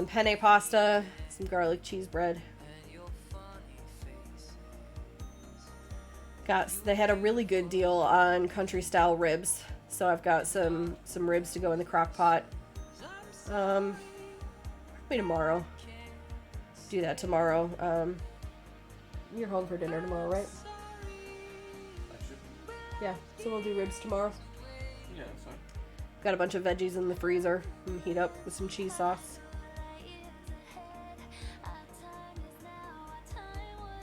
penne pasta, some garlic cheese bread. They had a really good deal on country style ribs, so I've got some ribs to go in the crock pot. Probably tomorrow. Do that tomorrow. You're home for dinner tomorrow, right? Yeah, so we'll do ribs tomorrow. Yeah, that's fine. Got a bunch of veggies in the freezer. And heat up with some cheese sauce.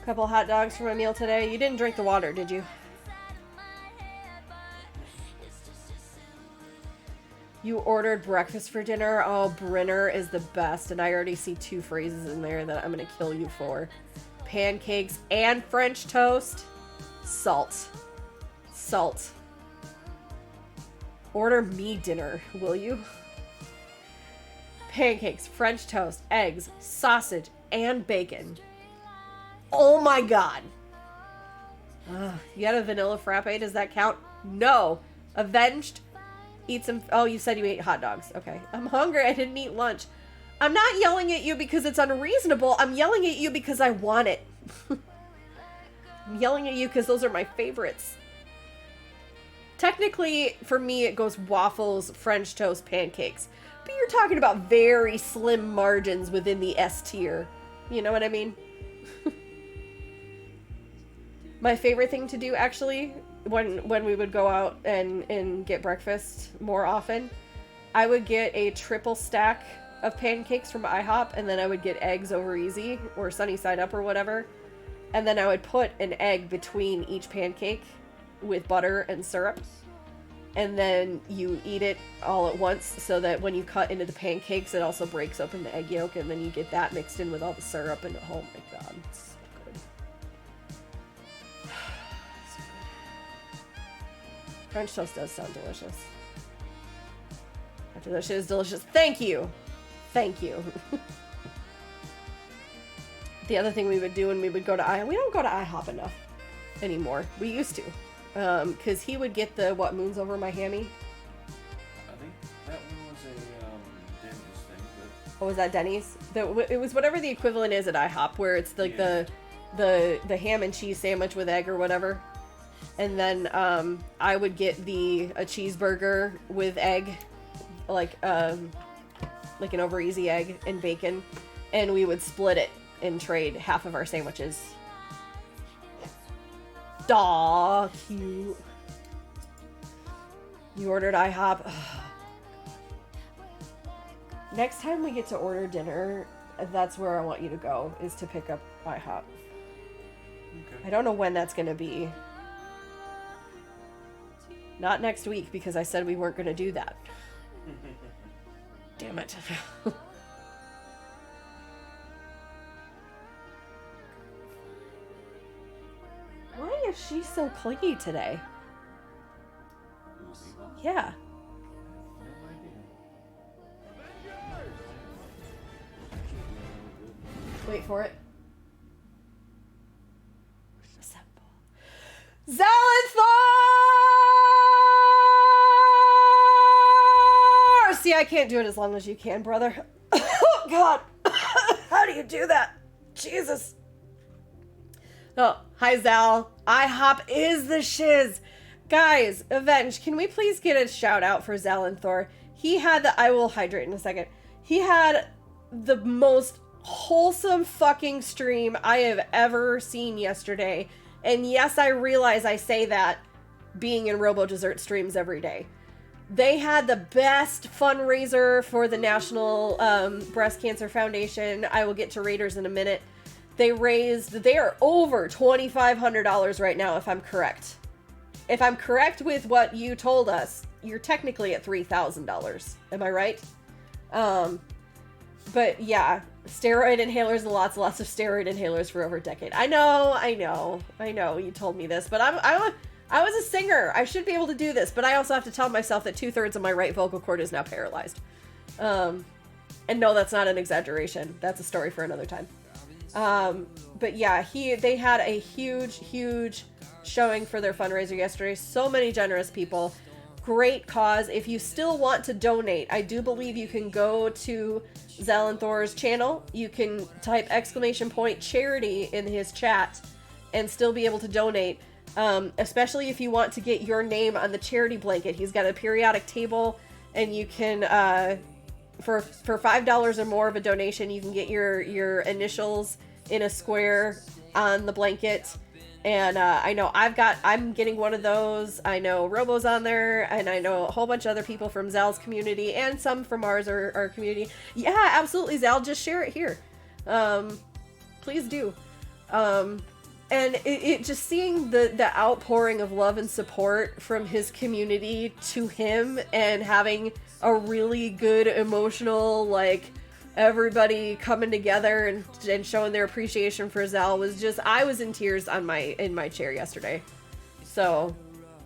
Couple hot dogs for my meal today. You didn't drink the water, did you? You ordered breakfast for dinner? Oh, Brenner is the best. And I already see 2 phrases in there that I'm going to kill you for. Pancakes and French toast. Salt. Salt. Order me dinner, will you? Pancakes, French toast, eggs, sausage, and bacon. Oh my god. You had a vanilla frappe? Does that count? No. Avenged? Eat some... Oh, you said you ate hot dogs. Okay. I'm hungry. I didn't eat lunch. I'm not yelling at you because it's unreasonable. I'm yelling at you because I want it. I'm yelling at you because those are my favorites. Technically, for me, it goes waffles, French toast, pancakes. But you're talking about very slim margins within the S tier. You know what I mean? My favorite thing to do, actually, when we would go out and get breakfast more often, I would get a triple stack of pancakes from IHOP, and then I would get eggs over easy, or sunny side up, or whatever. And then I would put an egg between each pancake with butter and syrup. And then you eat it all at once, so that when you cut into the pancakes, it also breaks open the egg yolk, and then you get that mixed in with all the syrup, and oh my god, it's so good. So good. French toast does sound delicious. After that shit is delicious. Thank you! Thank you. The other thing we would do when we would go to IHOP, we don't go to IHOP enough anymore. We used to. Because he would get the, what, moons over my hammy? I think that one was a Denny's thing, but... Oh, was that Denny's? It was whatever the equivalent is at IHOP, where it's like the ham and cheese sandwich with egg or whatever. And then I would get a cheeseburger with egg, like an over easy egg and bacon, and we would split it and trade half of our sandwiches. Aw, cute. You ordered IHOP. Next time we get to order dinner, that's where I want you to go, is to pick up IHOP. Okay. I don't know when that's going to be. Not next week, because I said we weren't going to do that. Damn it. Why is she so clingy today? Yeah. Wait for it. Assemble. Zalanthor! See, I can't do it as long as you can, brother. Oh, God. How do you do that? Jesus. Oh, hi, Zal. IHOP is the shiz. Guys, Avenge, can we please get a shout out for Zalanthor? He had I will hydrate in a second. He had the most wholesome fucking stream I have ever seen yesterday. And yes, I realize I say that being in Robo Dessert streams every day. They had the best fundraiser for the National Breast Cancer Foundation. I will get to Raiders in a minute. They are over $2,500 right now, if I'm correct. If I'm correct with what you told us, you're technically at $3,000. Am I right? But yeah, steroid inhalers and lots of steroid inhalers for over a decade. I know. You told me this, but I was a singer. I should be able to do this, but I also have to tell myself that 2/3 of my right vocal cord is now paralyzed. And no, that's not an exaggeration. That's a story for another time. But yeah, they had a huge showing for their fundraiser yesterday. So many generous people. Great cause. If you still want to donate, I do believe you can go to Zalanthor's channel. You can type !charity in his chat and still be able to donate. Especially if you want to get your name on the charity blanket. He's got a periodic table, and you can, for $5 or more of a donation, you can get your initials in a square on the blanket. And I know I'm getting one of those. I know Robo's on there, and I know a whole bunch of other people from Zal's community and some from our community. Yeah, absolutely, Zal. Just share it here. Please do. And it just seeing the outpouring of love and support from his community to him, and having a really good emotional, like, everybody coming together and showing their appreciation for Zal was just, I was in tears in my chair yesterday. So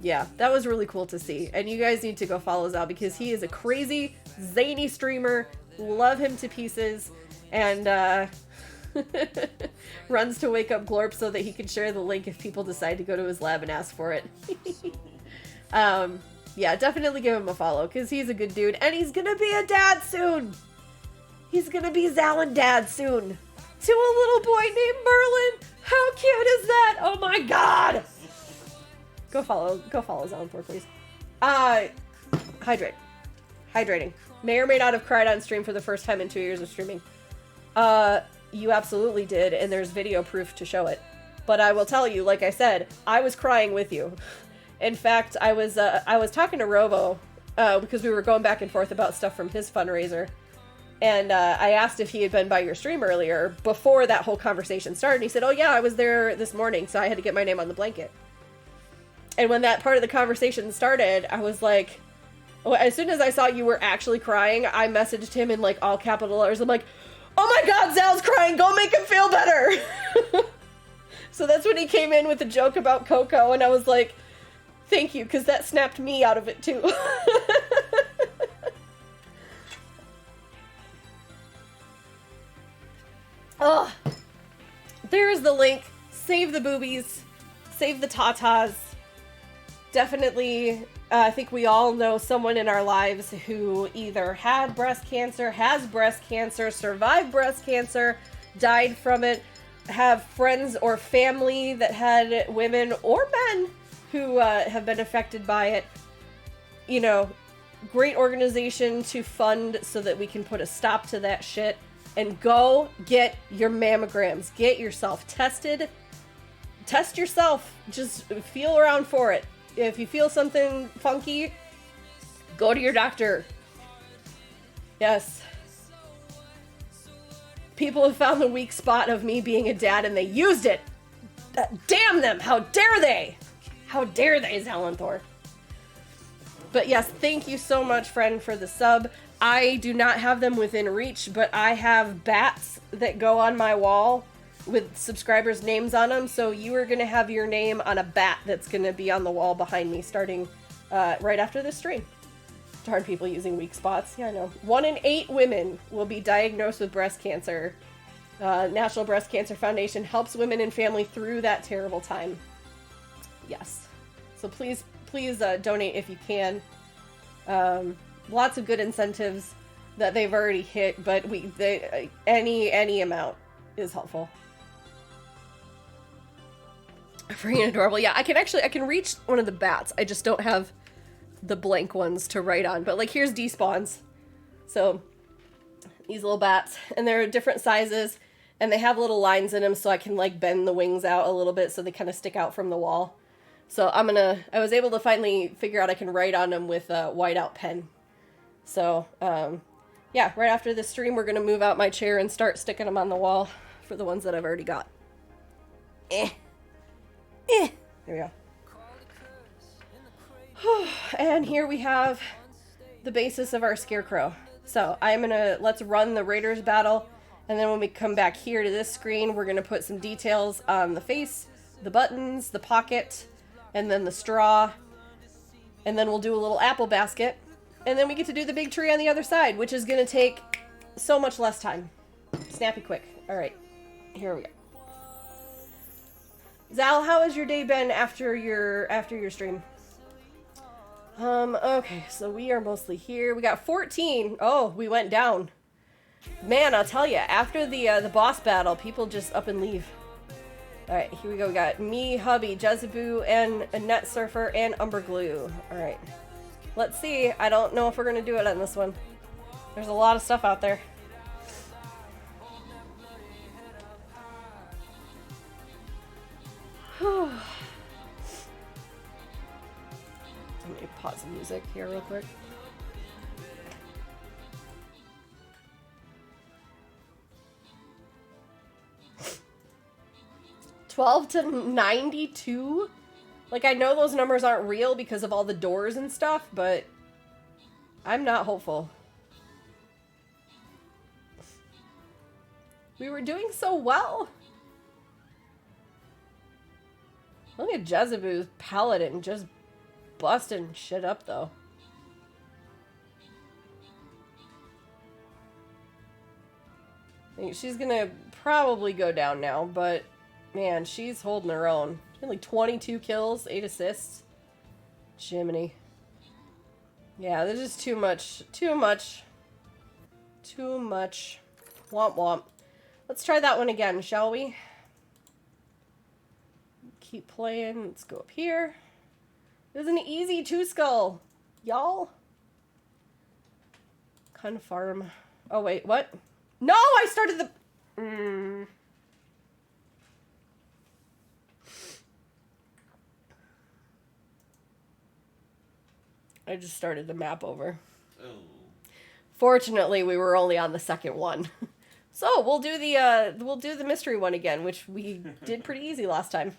yeah, that was really cool to see. And you guys need to go follow Zal, because he is a crazy, zany streamer. Love him to pieces. And runs to Wake Up Glorp so that he can share the link if people decide to go to his lab and ask for it. Yeah, definitely give him a follow, because he's a good dude, and he's gonna be a dad soon. He's gonna be Zal and Dad soon. To a little boy named Merlin. How cute is that? Oh my god! Go follow Zal and Thor, please. Hydrating. May or may not have cried on stream for the first time in 2 years of streaming. You absolutely did, and there's video proof to show it. But I will tell you, like I said, I was crying with you. In fact, I was talking to Robo, because we were going back and forth about stuff from his fundraiser. And I asked if he had been by your stream earlier before that whole conversation started. And he said, oh yeah, I was there this morning, so I had to get my name on the blanket. And when that part of the conversation started, I was like, as soon as I saw you were actually crying, I messaged him in like all capital letters. I'm like, oh my god, Zal's crying, go make him feel better. So that's when he came in with a joke about Coco, and I was like, thank you, because that snapped me out of it too. Oh, there's the link. Save the boobies. Save the tatas. Definitely, I think we all know someone in our lives who either had breast cancer, has breast cancer, survived breast cancer, died from it, have friends or family that had women or men who have been affected by it. You know, great organization to fund so that we can put a stop to that shit. And go get your mammograms. Get yourself tested. Test yourself. Just feel around for it. If you feel something funky, go to your doctor. Yes. People have found the weak spot of me being a dad, and they used it. Damn them! How dare they? How dare they, Zalenthor? But yes, thank you so much, friend, for the sub. I do not have them within reach, but I have bats that go on my wall with subscribers' names on them, so you are going to have your name on a bat that's going to be on the wall behind me starting right after this stream. Darn people using weak spots. Yeah, I know. 1 in 8 women will be diagnosed with breast cancer. National Breast Cancer Foundation helps women and family through that terrible time. Yes. So please donate if you can. Lots of good incentives that they've already hit, but any amount is helpful. Freaking adorable. Yeah, I can reach one of the bats. I just don't have the blank ones to write on. But like, here's despawns. So these little bats, and they're different sizes, and they have little lines in them, so I can like bend the wings out a little bit so they kind of stick out from the wall. So I was able to finally figure out I can write on them with a whiteout pen. So, yeah, right after this stream, we're going to move out my chair and start sticking them on the wall for the ones that I've already got. There we go. And here we have the basis of our scarecrow. So let's run the Raiders battle. And then when we come back here to this screen, we're going to put some details on the face, the buttons, the pocket, and then the straw. And then we'll do a little apple basket. And then we get to do the big tree on the other side, which is going to take so much less time. Snappy quick. All right, here we go. Zal, how has your day been after your stream? Okay, so we are mostly here. We got 14. Oh, we went down. Man, I'll tell you, after the boss battle, people just up and leave. All right, here we go. We got me, hubby, Jezeboo, and a net surfer, and Umberglue. All right, let's see. I don't know if we're gonna do it on this one. There's a lot of stuff out there. sick here real quick. $12 to $92? Like, I know those numbers aren't real because of all the doors and stuff, but I'm not hopeful. We were doing so well. Look at Jezebel's paladin just busting shit up, though. I think she's gonna probably go down now, but man, she's holding her own. Only 22 kills, 8 assists. Jiminy. Yeah, there's just too much. Too much. Too much. Womp womp. Let's try that one again, shall we? Keep playing. Let's go up here. It was an easy 2-skull, y'all. Confirm. Oh, wait, what? No, I started the... I just started the map over. Oh. Fortunately, we were only on the second one. So, we'll do the mystery one again, which we did pretty easy last time.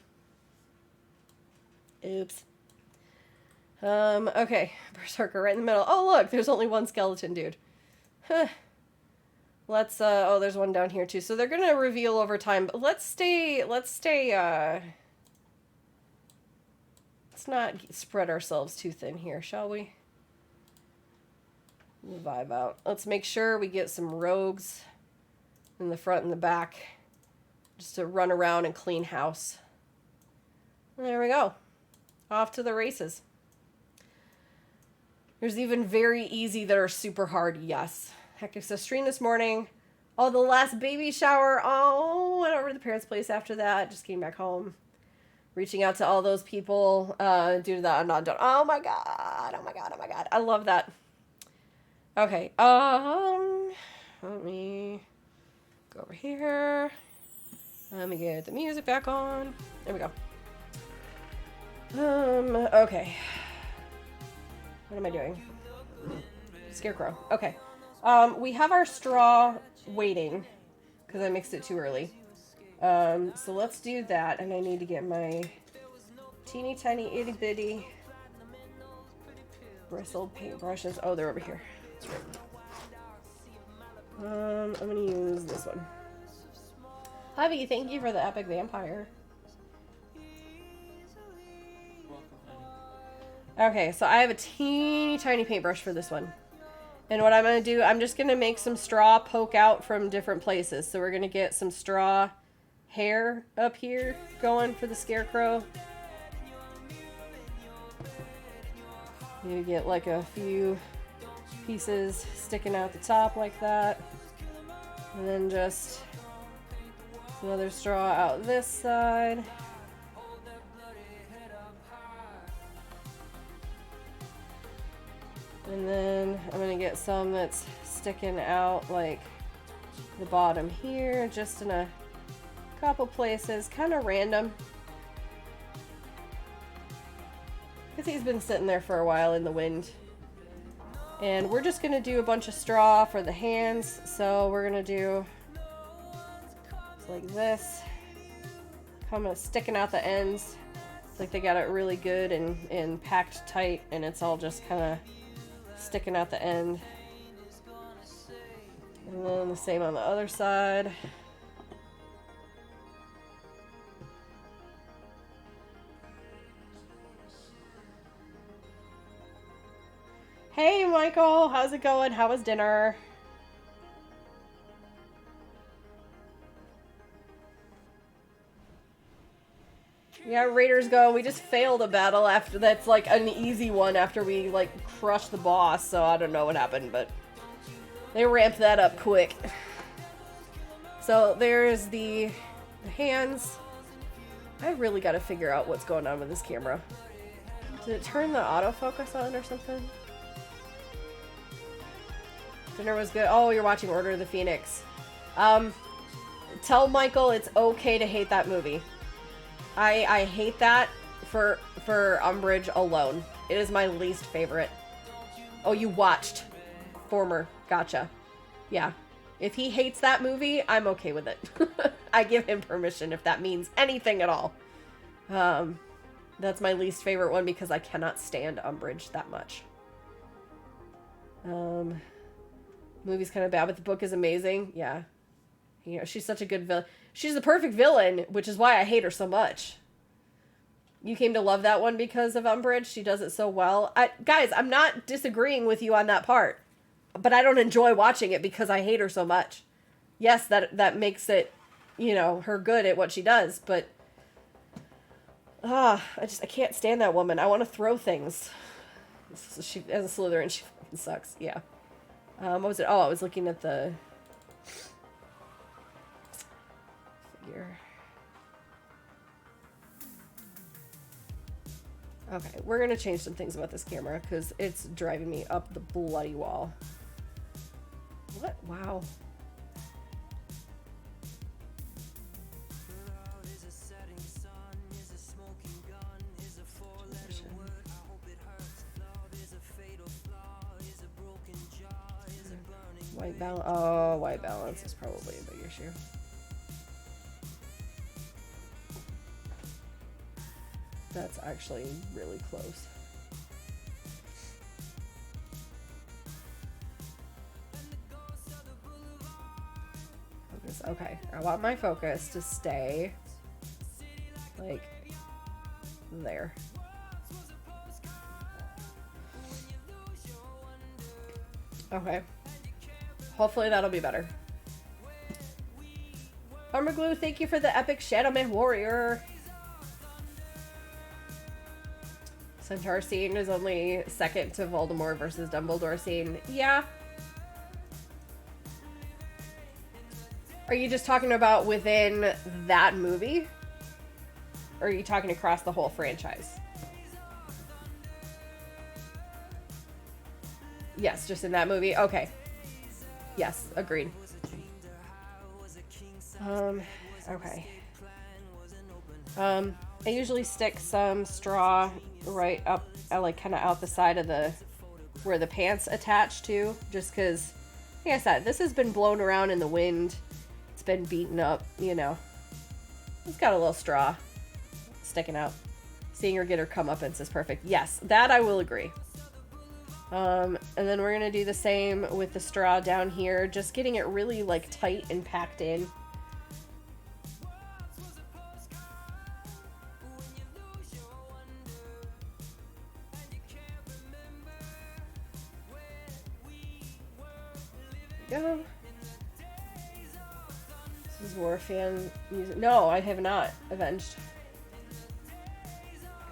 Oops. Okay. Berserker right in the middle. Oh, look, there's only one skeleton dude. Huh. Let's, oh, there's one down here too. So they're gonna reveal over time, but let's not spread ourselves too thin here, shall we? Vibe out. Let's make sure we get some rogues in the front and the back, just to run around and clean house. There we go. Off to the races. There's even very easy that are super hard, yes. Heck, it's a stream this morning. Oh, the last baby shower. Oh, went over to the parents' place after that. Just came back home. Reaching out to all those people due to that I'm not done. Oh my god. Oh my god. Oh my god. I love that. Okay. Let me go over here. Let me get the music back on. There we go. Okay. What am I doing? Scarecrow. Okay. We have our straw waiting because I mixed it too early. So let's do that, and I need to get my teeny tiny itty bitty bristled paintbrushes. Oh, they're over here. That's right. I'm gonna use this one. Javi, thank you for the epic vampire. Okay, so I have a teeny tiny paintbrush for this one. And what I'm going to do, I'm just going to make some straw poke out from different places. So we're going to get some straw hair up here going for the scarecrow. You get like a few pieces sticking out the top like that. And then just some other straw out this side. And then I'm going to get some that's sticking out like the bottom here, just in a couple places, kind of random. Because he's been sitting there for a while in the wind. And we're just going to do a bunch of straw for the hands. So we're going to do like this, kind of sticking out the ends. It's like they got it really good and packed tight, and it's all just kind of sticking out the end. And then the same on the other side. Hey Michael, how's it going? How was dinner? Yeah, Raiders go. We just failed a battle after that's like an easy one after we like crushed the boss, so I don't know what happened, but they ramped that up quick. So there's the hands. I really got to figure out what's going on with this camera. Did it turn the autofocus on or something? Dinner was good. Oh, you're watching Order of the Phoenix. Tell Michael it's okay to hate that movie. I hate that for Umbridge alone. It is my least favorite. Oh, you watched Former. Gotcha. Yeah. If he hates that movie, I'm okay with it. I give him permission if that means anything at all. That's my least favorite one because I cannot stand Umbridge that much. Movie's kind of bad, but the book is amazing. Yeah. You know, she's such a good villain. She's the perfect villain, which is why I hate her so much. You came to love that one because of Umbridge. She does it so well. Guys, I'm not disagreeing with you on that part. But I don't enjoy watching it because I hate her so much. Yes, that makes it, you know, her good at what she does, but I can't stand that woman. I want to throw things. She, as a Slytherin, she fucking sucks. Yeah. What was it? Oh, I was looking at the figure. Okay, we're gonna change some things about this camera because it's driving me up the bloody wall. What? Wow. White balance. Oh, white balance is probably a big issue. That's actually really close. Focus. Okay, I want my focus to stay like there. Okay. Hopefully that'll be better. Armor Glue, thank you for the epic Shadowman Warrior. Centaur scene is only second to Voldemort versus Dumbledore scene. Yeah. Are you just talking about within that movie? Or are you talking across the whole franchise? Yes, just in that movie? Okay. Yes, agreed. Okay. I usually stick some straw right up, like kind of out the side of the, where the pants attach to, just because, like I said, this has been blown around in the wind. It's been beaten up, you know. It's got a little straw sticking out. Seeing her get her comeuppance is perfect. Yes, that I will agree. And then we're gonna do the same with the straw down here, just getting it really like tight and packed in. Go. This is War fan music. No, I have not avenged.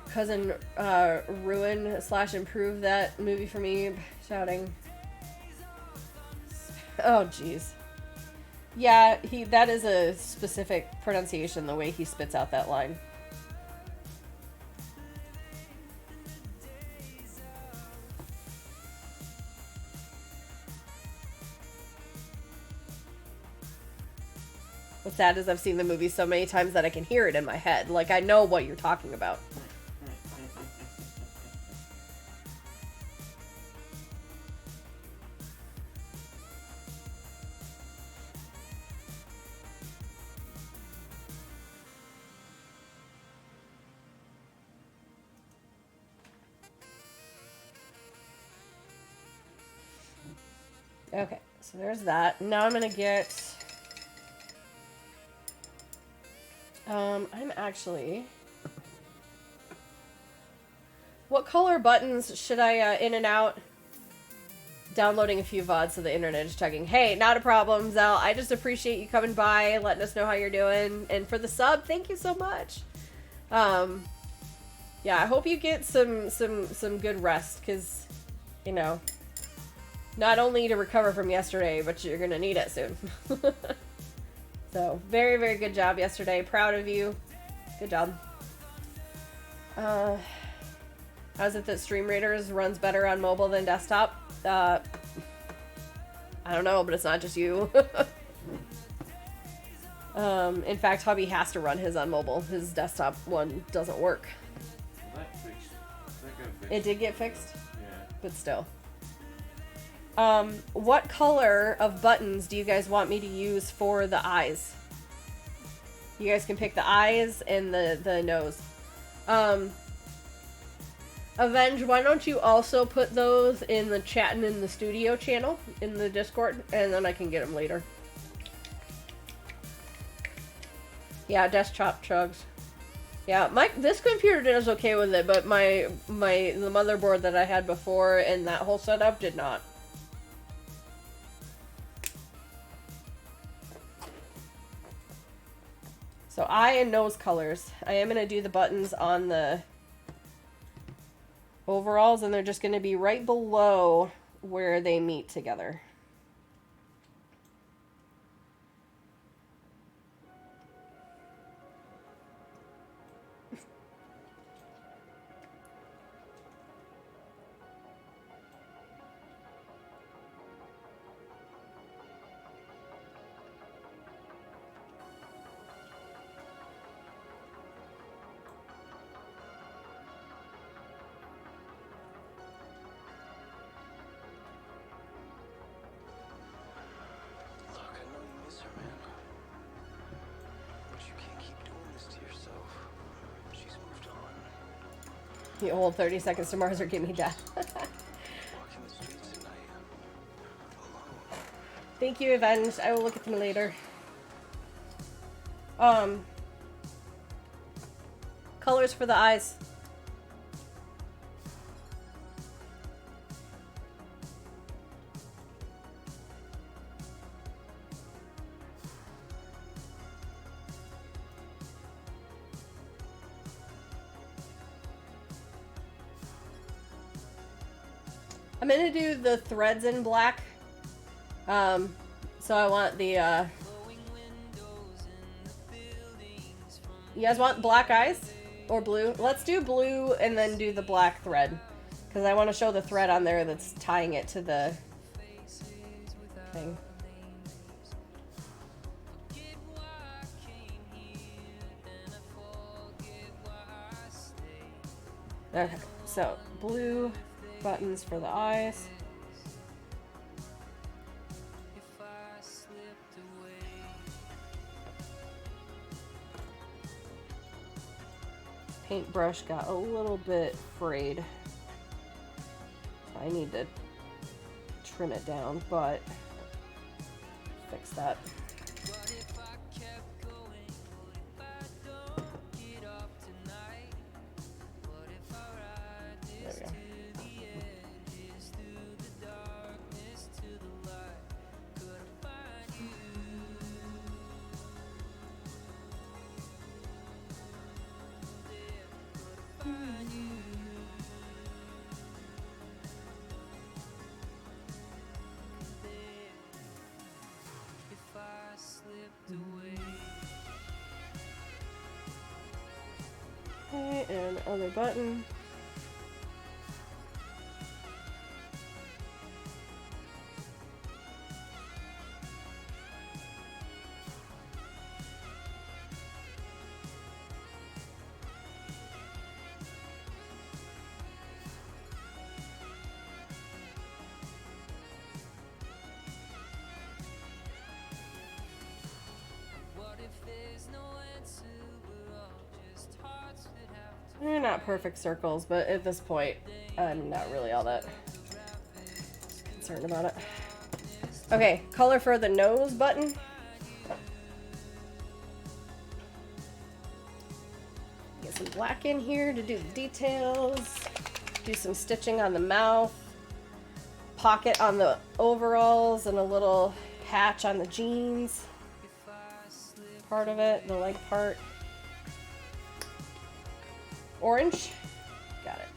Cousin ruin / improve that movie for me by shouting. Oh jeez. Yeah, that is a specific pronunciation, the way he spits out that line. What's sad is I've seen the movie so many times that I can hear it in my head. Like, I know what you're talking about. Okay, so there's that. Now I'm gonna get... I'm actually... What color buttons should I in and out? Downloading a few VODs so the internet is chugging. Hey, not a problem, Zell. I just appreciate you coming by, letting us know how you're doing. And for the sub, thank you so much. Yeah, I hope you get some good rest, because, you know, not only to recover from yesterday, but you're gonna need it soon. So, very, very good job yesterday. Proud of you. Good job. How's it that Stream Raiders runs better on mobile than desktop? I don't know, but it's not just you. In fact, Hubby has to run his on mobile. His desktop one doesn't work. That got fixed. It did get fixed? Yeah. But still. What color of buttons do you guys want me to use for the eyes? You guys can pick the eyes and the nose. Avenge, why don't you also put those in the chat and in the studio channel, in the Discord, and then I can get them later. Yeah, desktop chugs. Yeah, this computer does okay with it, but the motherboard that I had before and that whole setup did not. So eye and nose colors. I am going to do the buttons on the overalls, and they're just going to be right below where they meet together. You hold 30 seconds to Mars or give me death. Thank you, Avenge. I will look at them later. Colors for the eyes. I'm gonna do the threads in black. So I want the, you guys want black eyes? Or blue? Let's do blue and then do the black thread. Because I want to show the thread on there that's tying it to the thing. Okay, so blue buttons for the eyes. Paintbrush got a little bit frayed. I need to trim it down, but fix that. There we go. Okay, and other button. They're not perfect circles, but at this point, I'm not really all that concerned about it. Okay, color for the nose button. Get some black in here to do the details. Do some stitching on the mouth. Pocket on the overalls and a little patch on the jeans. Part of it, the leg part. Orange. Got it.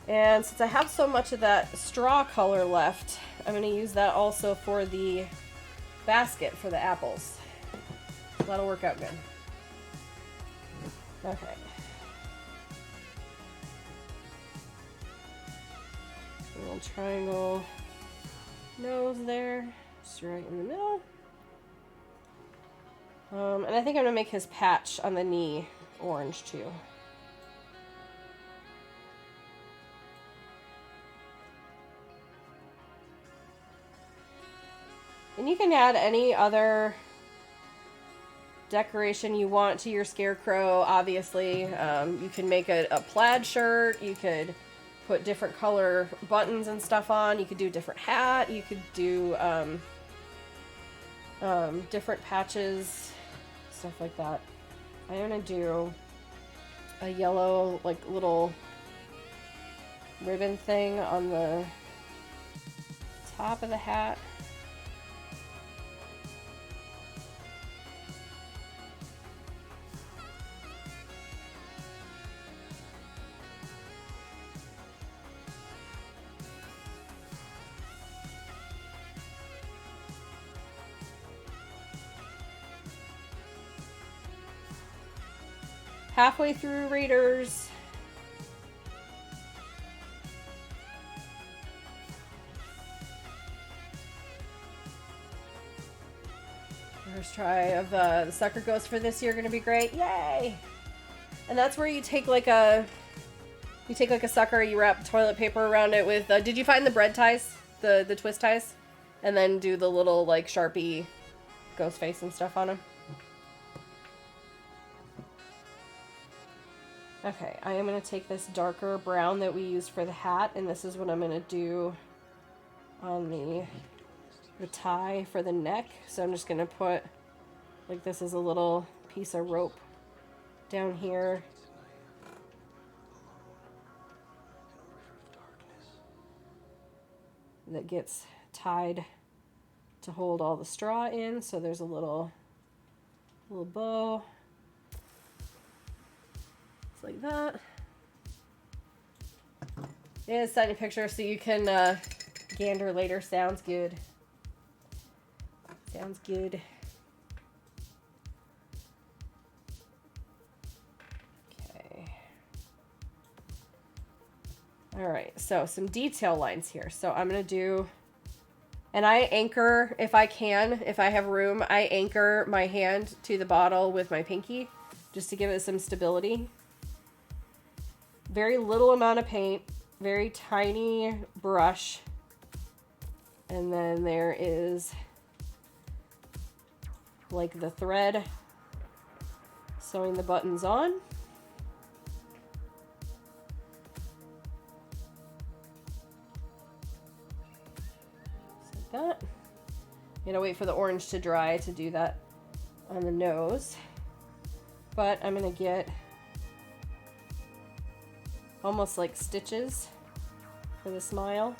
And since I have so much of that straw color left, I'm going to use that also for the basket for the apples. That'll work out good. Okay. A little triangle nose there, just right in the middle. And I think I'm going to make his patch on the knee orange too. And you can add any other decoration you want to your scarecrow, obviously. You can make a plaid shirt. You could put different color buttons and stuff on. You could do a different hat. You could do different patches, stuff like that. I'm gonna do a yellow, like, little ribbon thing on the top of the hat. Halfway through, Raiders. First try of the sucker ghost for this year, gonna be great. Yay! And that's where you take like a sucker, you wrap toilet paper around it with did you find the bread ties, the twist ties, and then do the little like Sharpie ghost face and stuff on them? Okay, I am going to take this darker brown that we used for the hat, and this is what I'm going to do on the tie for the neck. So I'm just going to put, like, this is a little piece of rope down here. That gets tied to hold all the straw in, so there's a little bow. Like that. Yeah, send a picture so you can gander later. Sounds good. Sounds good. Okay. Alright, so some detail lines here. So I'm going to do, and I anchor, if I can, if I have room, I anchor my hand to the bottle with my pinky just to give it some stability. Very little amount of paint, very tiny brush, and then there is like the thread sewing the buttons on. Just like that. You gotta wait for the orange to dry to do that on the nose, but I'm gonna get almost like stitches for the smile.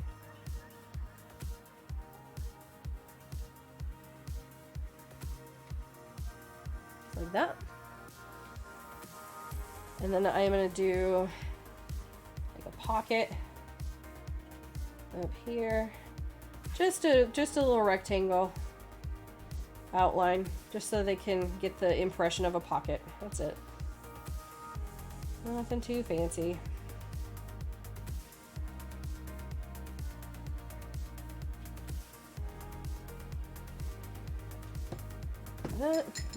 Like that. And then I'm going to do like a pocket up here. Just a little rectangle outline, just so they can get the impression of a pocket. That's it. Nothing too fancy.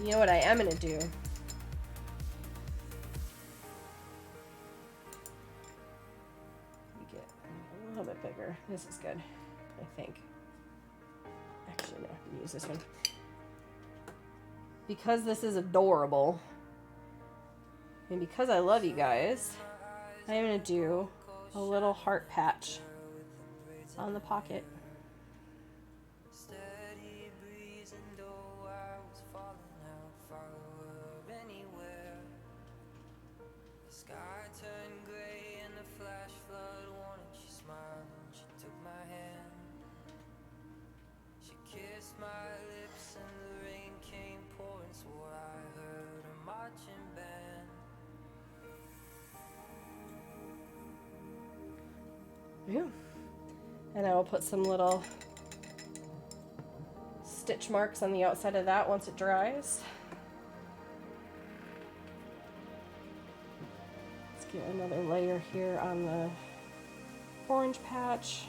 You know what I am going to do? Get a little bit bigger. This is good, I think. Actually, no, I'm going to use this one. Because this is adorable, and because I love you guys, I'm going to do a little heart patch on the pocket. Yeah. And I will put some little stitch marks on the outside of that once it dries. Let's get another layer here on the orange patch.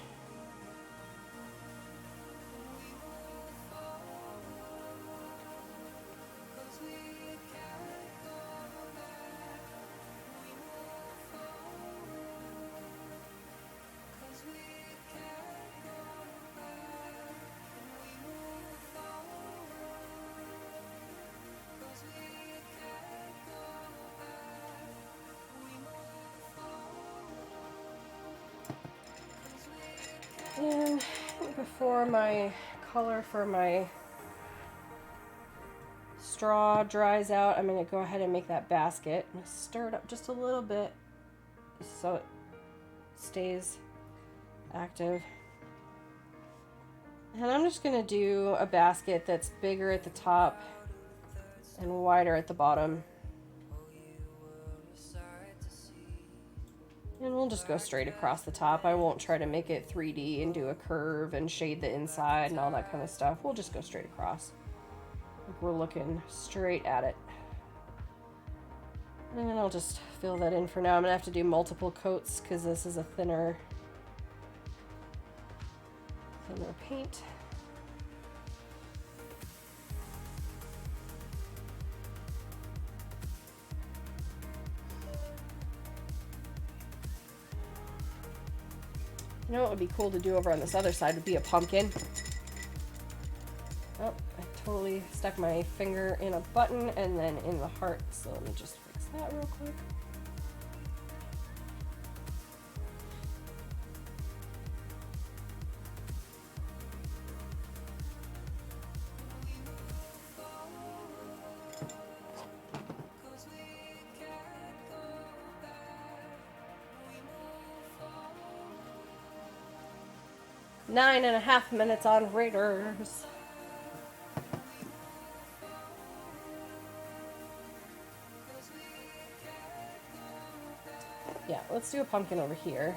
And before my color for my straw dries out, I'm going to go ahead and make that basket. I'm going to stir it up just a little bit so it stays active. And I'm just going to do a basket that's bigger at the top and wider at the bottom. And we'll just go straight across the top. I won't try to make it 3D and do a curve and shade the inside and all that kind of stuff. We'll just go straight across. Like we're looking straight at it. And I'll just fill that in for now. I'm going to have to do multiple coats because this is a thinner paint. You know what would be cool to do over on this other side would be a pumpkin. Oh, I totally stuck my finger in a button and then in the heart, so let me just fix that real quick. Nine and a half minutes on Raiders. Yeah, let's do a pumpkin over here.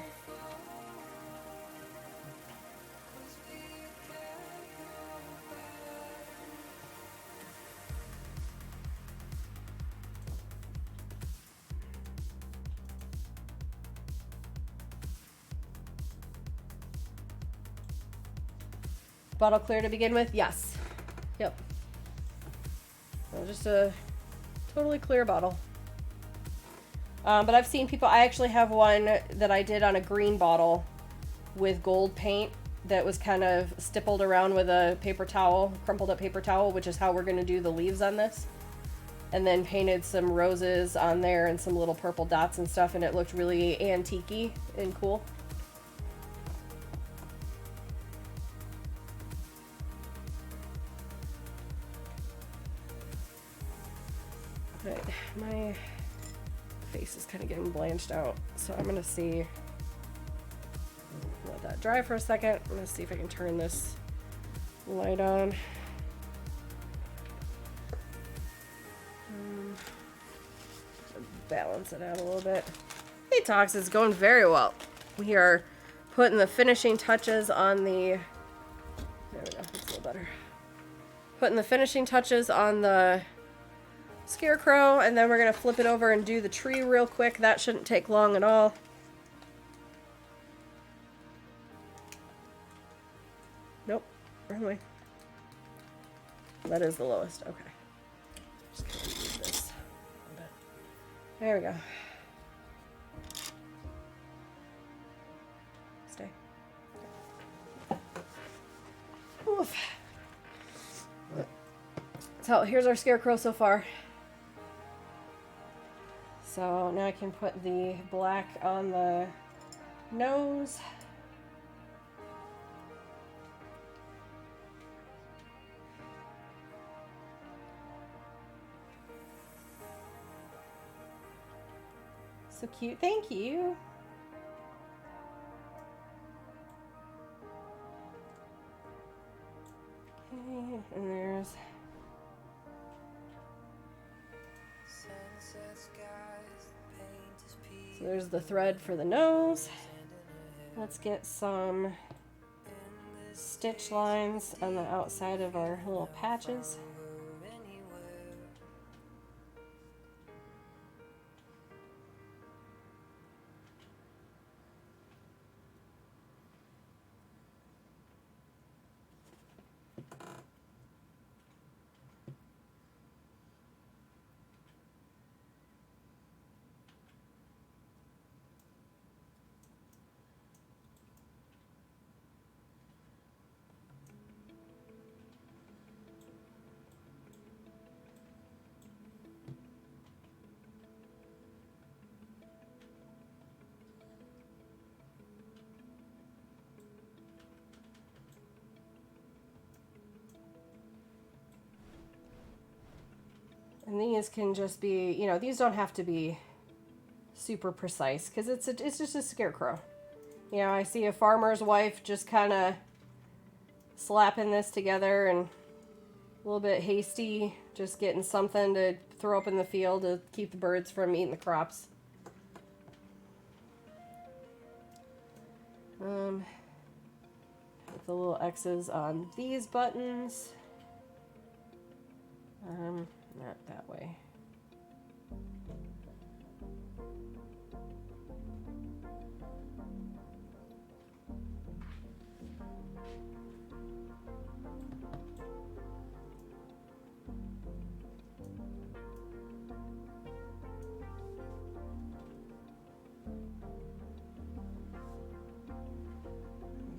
Bottle clear to begin with? Yes. Yep. So just a totally clear bottle. But I've seen people, I actually have one that I did on a green bottle with gold paint that was kind of stippled around with a paper towel, crumpled up paper towel, which is how we're going to do the leaves on this. And then painted some roses on there and some little purple dots and stuff, and it looked really antique-y and cool. Right, my face is kind of getting blanched out, so I'm gonna see, let that dry for a second. I'm gonna see if I can turn this light on. Balance it out a little bit. Hey Tox, it's going very well. We are putting the finishing touches on the, there we go, it's a little better. Putting the finishing touches on the scarecrow, and then we're gonna flip it over and do the tree real quick. That shouldn't take long at all. Nope, wrong way. That is the lowest. Okay. Just gonna use this a bit. There we go. Stay. Oof. So here's our scarecrow so far. So now I can put the black on the nose. So cute, thank you. Okay, and there's so there's the thread for the nose. Let's get some stitch lines on the outside of our little patches. And these can just be, you know, these don't have to be super precise because it's just a scarecrow. You know, I see a farmer's wife just kind of slapping this together and a little bit hasty, just getting something to throw up in the field to keep the birds from eating the crops. Put the little X's on these buttons. Not that way.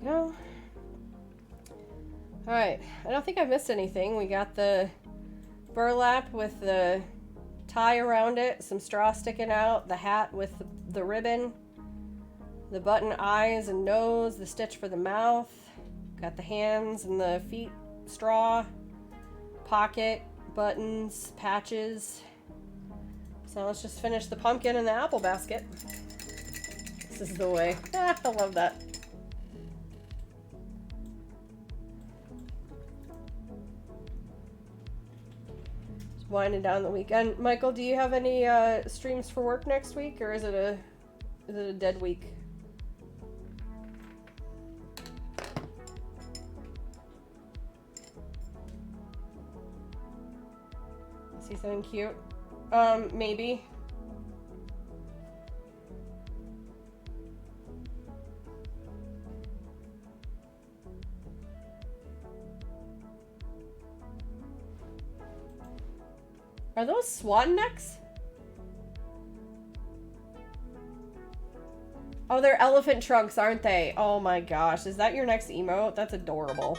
There we go. Alright, I don't think I missed anything. We got the burlap with the tie around it, some straw sticking out, the hat with the ribbon, the button eyes and nose, the stitch for the mouth, got the hands and the feet straw, pocket, buttons, patches. So let's just finish the pumpkin and the apple basket. This is the way. I love that. Winding down the weekend. Michael, do you have any streams for work next week, or is it a dead week? See something cute? Maybe. Are those swan necks? Oh, they're elephant trunks, aren't they? Oh my gosh. Is that your next emote? That's adorable.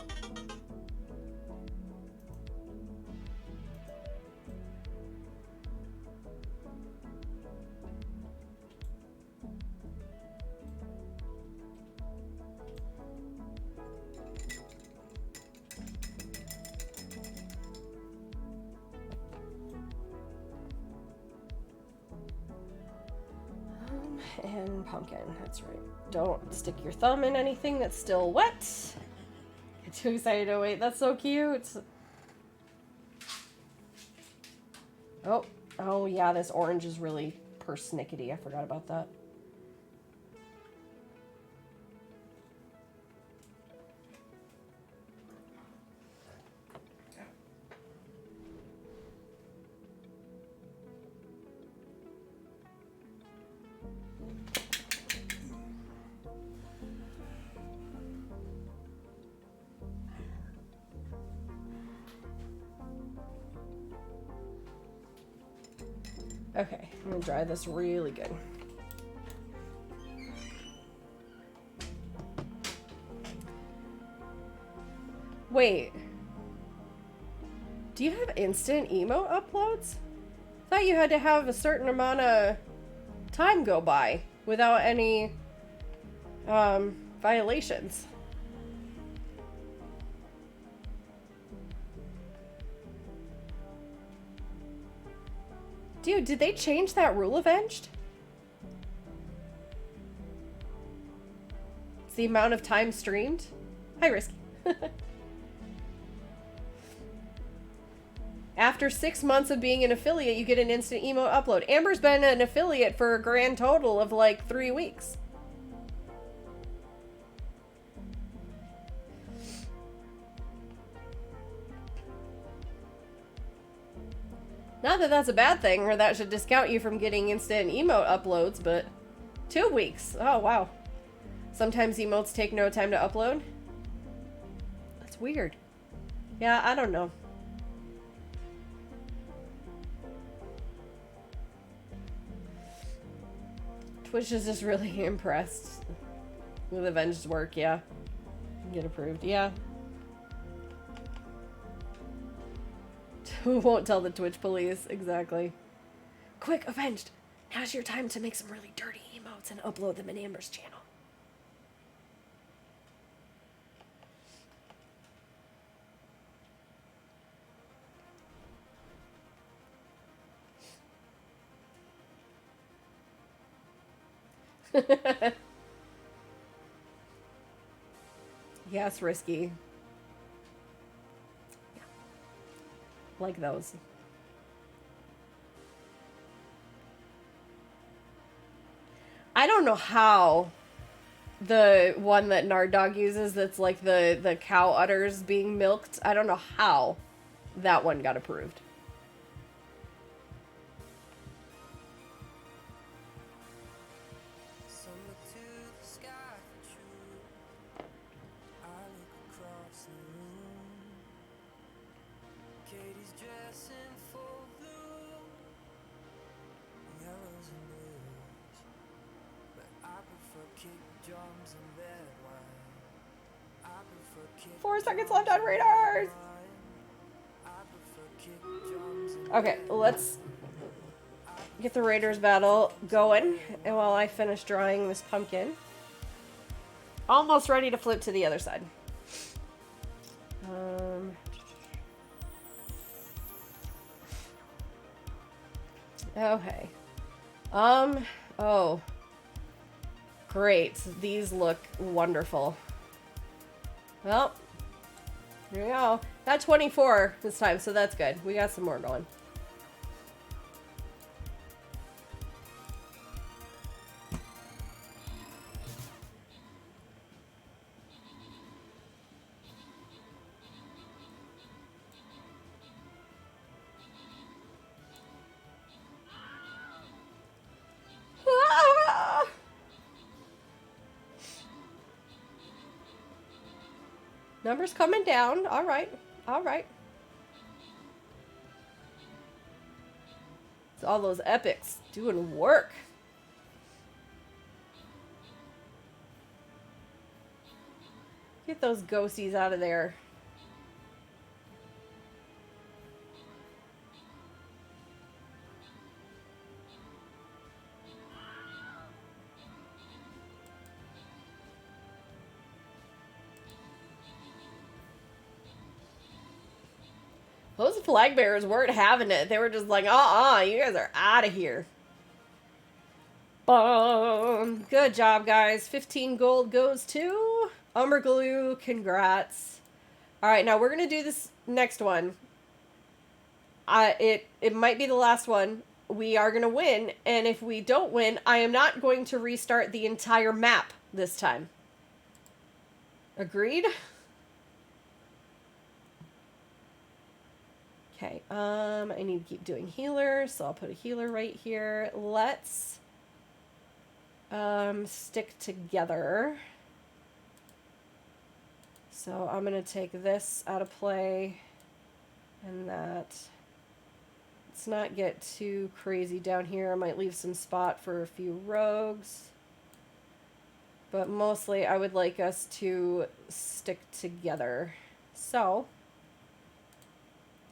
And pumpkin, that's right. Don't stick your thumb in anything that's still wet. Get too excited to wait. That's so cute. Oh yeah, this orange is really persnickety. I forgot about that. Okay, I'm gonna dry this really good. Wait. Do you have instant emote uploads? I thought you had to have a certain amount of time go by without any violations. Dude, did they change that rule, Avenged? It's the amount of time streamed? Hi, Risky. After 6 months of being an affiliate, you get an instant emote upload. Amber's been an affiliate for a grand total of like 3 weeks. Not that that's a bad thing, or that should discount you from getting instant emote uploads, but 2 weeks. Oh, wow. Sometimes emotes take no time to upload. That's weird. Yeah, I don't know. Twitch is just really impressed with Avenged's work, yeah. Get approved, yeah. Who won't tell the Twitch police? Exactly. Quick, Avenged! Now's your time to make some really dirty emotes and upload them in Amber's channel. Yes, risky. Like those. I don't know how the one that Nard Dog uses that's like the cow udders being milked, I don't know how that one got approved. Four seconds left on Raiders. Okay, let's get the Raiders battle going. And while I finish drawing this pumpkin, almost ready to flip to the other side. Okay. Oh. Great. These look wonderful. Well, here we go. Got 24 this time, so that's good. We got some more going. Numbers coming down. All right. All right. It's all those epics doing work. Get those ghosties out of there. Those flag bearers weren't having it. They were just like, you guys are out of here. Boom. Good job, guys. 15 gold goes to Umberglue. Congrats. All right, now we're going to do this next one. It might be the last one. We are going to win, and if we don't win, I am not going to restart the entire map this time. Agreed? Okay, I need to keep doing healer, so I'll put a healer right here. Let's stick together. So I'm going to take this out of play and that. Let's not get too crazy down here. I might leave some spot for a few rogues. But mostly I would like us to stick together. So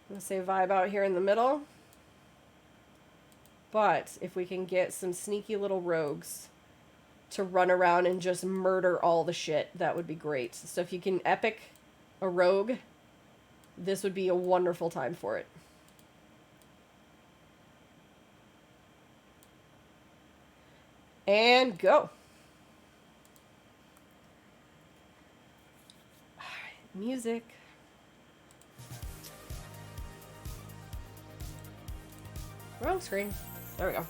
I'm going to say vibe out here in the middle. But if we can get some sneaky little rogues to run around and just murder all the shit, that would be great. So if you can epic a rogue, this would be a wonderful time for it. And go. All right, music. Wrong screen. There we go.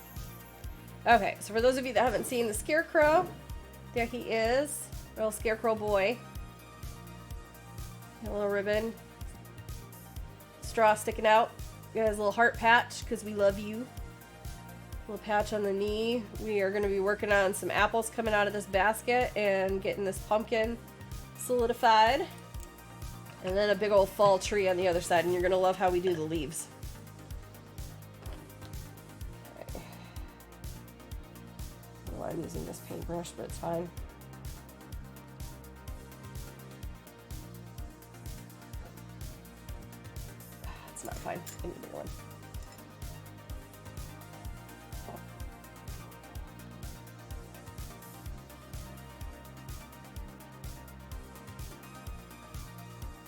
Okay, so for those of you that haven't seen the Scarecrow, there he is. Little Scarecrow boy. A little ribbon. Straw sticking out. Got his little heart patch, because we love you. Little patch on the knee. We are going to be working on some apples coming out of this basket and getting this pumpkin solidified. And then a big old fall tree on the other side, and you're going to love how we do the leaves. I'm using this paintbrush, but it's fine. It's not fine. I need a bigger one.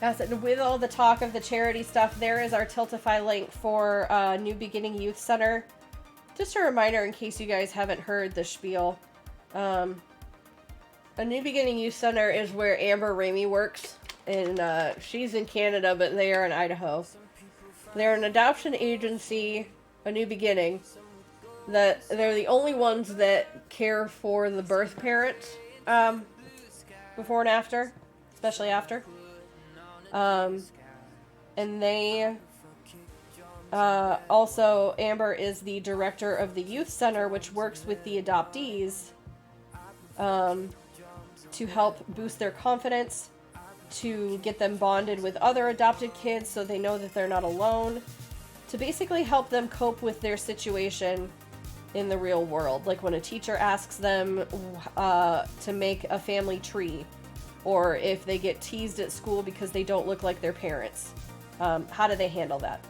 Yes, and with all the talk of the charity stuff, there is our Tiltify link for New Beginning Youth Center. Just a reminder in case you guys haven't heard the spiel. A New Beginning Youth Center is where Amber Ramey works, and she's in Canada, but they are in Idaho. They're an adoption agency, A New Beginning, that they're the only ones that care for the birth parents before and after, especially after. And they also, Amber is the director of the youth center, which works with the adoptees to help boost their confidence, to get them bonded with other adopted kids so they know that they're not alone, to basically help them cope with their situation in the real world. Like when a teacher asks them to make a family tree, or if they get teased at school because they don't look like their parents. How do they handle that?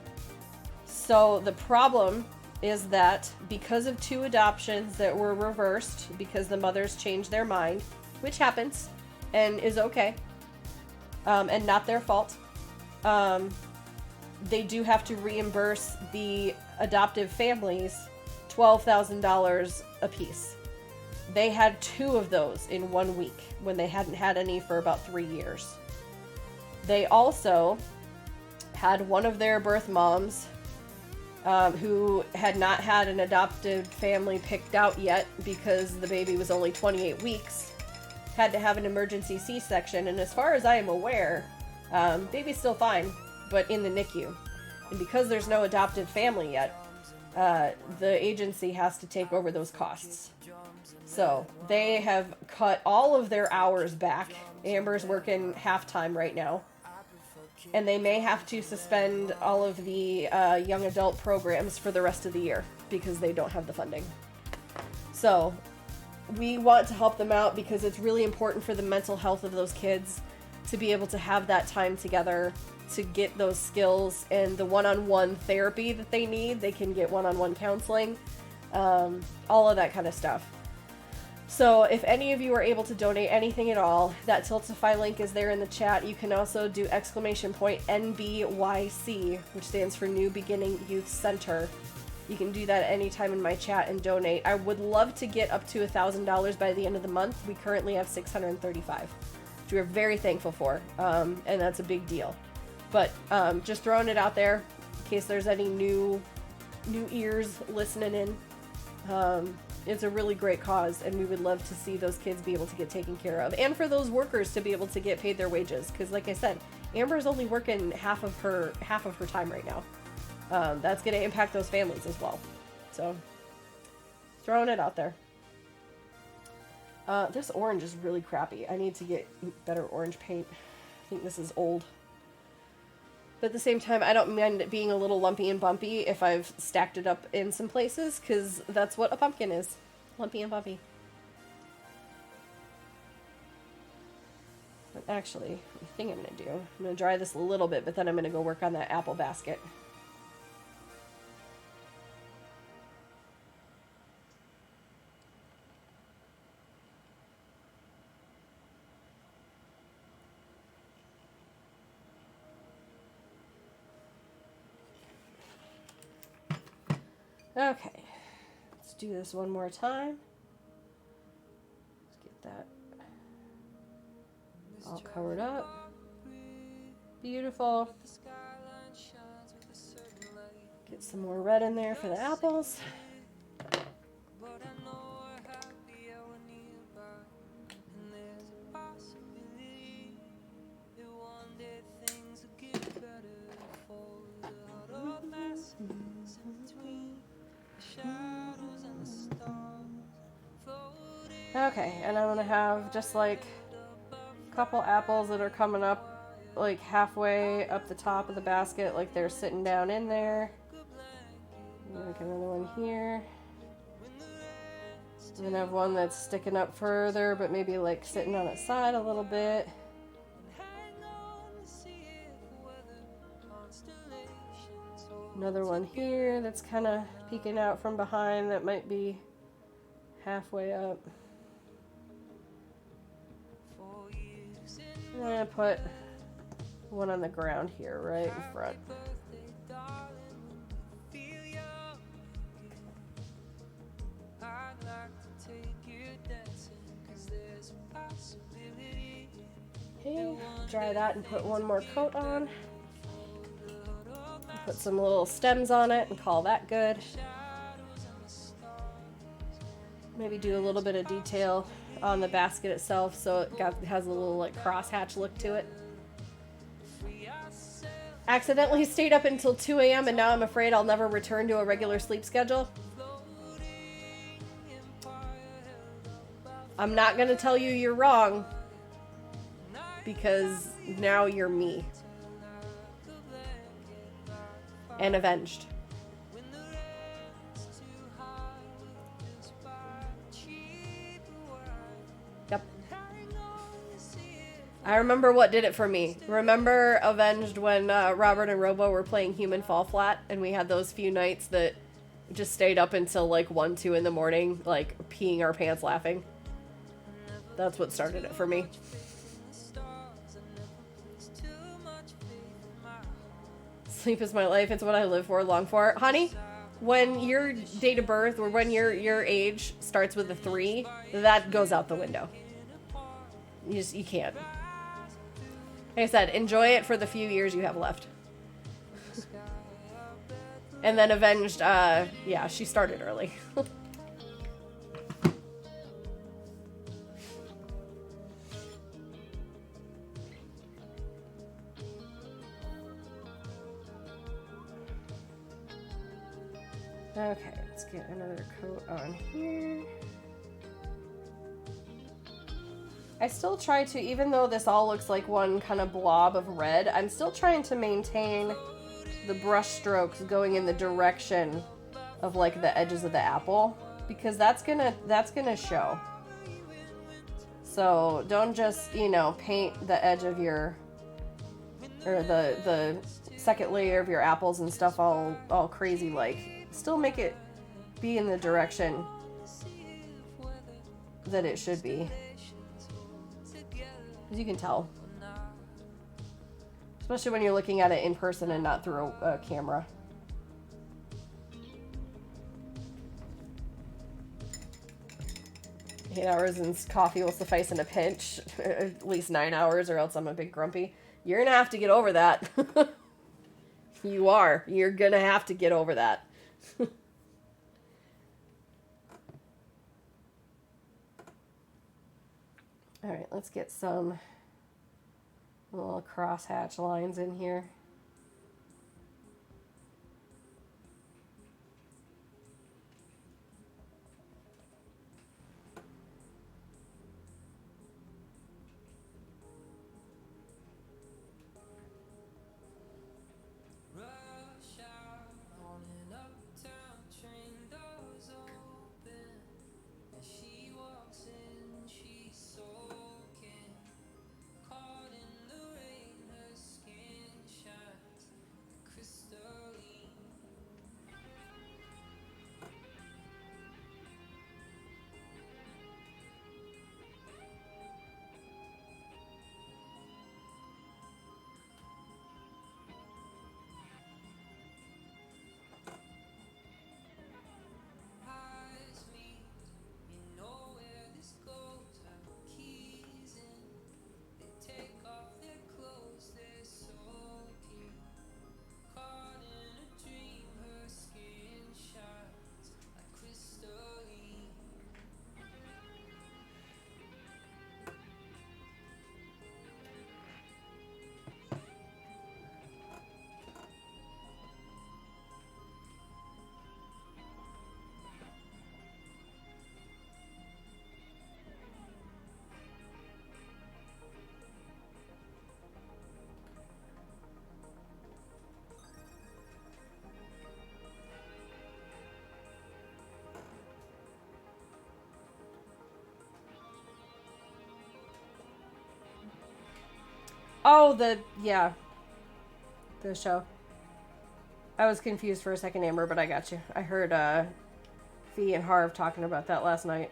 So the problem is that because of 2 adoptions that were reversed because the mothers changed their mind, which happens and is okay, and not their fault, they do have to reimburse the adoptive families $12,000 apiece. They had 2 of those in 1 week when they hadn't had any for about 3 years. They also had one of their birth moms who had not had an adopted family picked out yet because the baby was only 28 weeks, had to have an emergency C-section, and as far as I am aware, baby's still fine, but in the NICU. And because there's no adopted family yet, the agency has to take over those costs. So they have cut all of their hours back. Amber's working half-time right now. And they may have to suspend all of the young adult programs for the rest of the year because they don't have the funding. So we want to help them out because it's really important for the mental health of those kids to be able to have that time together, to get those skills and the one-on-one therapy that they need. They can get one-on-one counseling, all of that kind of stuff. So if any of you are able to donate anything at all, that Tiltify link is there in the chat. You can also do !NBYC, which stands for New Beginning Youth Center. You can do that at any time in my chat and donate. I would love to get up to $1,000 by the end of the month. We currently have $635, which we're very thankful for, and that's a big deal. But just throwing it out there in case there's any new ears listening in. It's a really great cause, and we would love to see those kids be able to get taken care of, and for those workers to be able to get paid their wages. Because, like I said, Amber's only working half of her time right now. That's going to impact those families as well. So, throwing it out there. This orange is really crappy. I need to get better orange paint. I think this is old. But at the same time, I don't mind it being a little lumpy and bumpy if I've stacked it up in some places, because that's what a pumpkin is. Lumpy and bumpy. But actually, the thing I'm going to do, I'm going to dry this a little bit, but then I'm going to go work on that apple basket. Okay, let's do this one more time. Let's get that all covered up. Beautiful. Get some more red in there for the apples. Okay, and I'm gonna have just like a couple apples that are coming up like halfway up the top of the basket, like they're sitting down in there. Like another one here. And then I have one that's sticking up further, but maybe like sitting on its side a little bit. Another one here that's kind of peeking out from behind that might be halfway up. I'm gonna put one on the ground here, right in front. Okay, dry that and put one more coat on. Put some little stems on it and call that good. Maybe do a little bit of detail on the basket itself so it has a little like crosshatch look to it. Accidentally stayed up until 2 a.m. and now I'm afraid I'll never return to a regular sleep schedule. I'm not going to tell you you're wrong because now you're me. And avenged. Yep. I remember what did it for me. Remember Avenged when Robert and Robo were playing Human Fall Flat and we had those few nights that just stayed up until like 1, 2 in the morning, like peeing our pants laughing. That's what started it for me. Sleep is my life. It's what I live for, long for. Honey, when your date of birth or when your age starts with a 3, that goes out the window. You can't. Like I said, enjoy it for the few years you have left. And then Avenged, yeah, she started early. Okay, let's get another coat on here. I still try to, even though this all looks like one kind of blob of red, I'm still trying to maintain the brush strokes going in the direction of like the edges of the apple, because that's gonna show. So don't just, you know, paint the edge of your, or the second layer of your apples and stuff all crazy like. Still make it be in the direction that it should be. As you can tell. Especially when you're looking at it in person and not through a camera. "8 hours and coffee will suffice in a pinch." At least 9 hours or else I'm a big grumpy. You're gonna have to get over that. You are. You're gonna have to get over that. All right, let's get some little crosshatch lines in here. Oh, the show. I was confused for a second, Amber, but I got you. I heard Fee and Harv talking about that last night.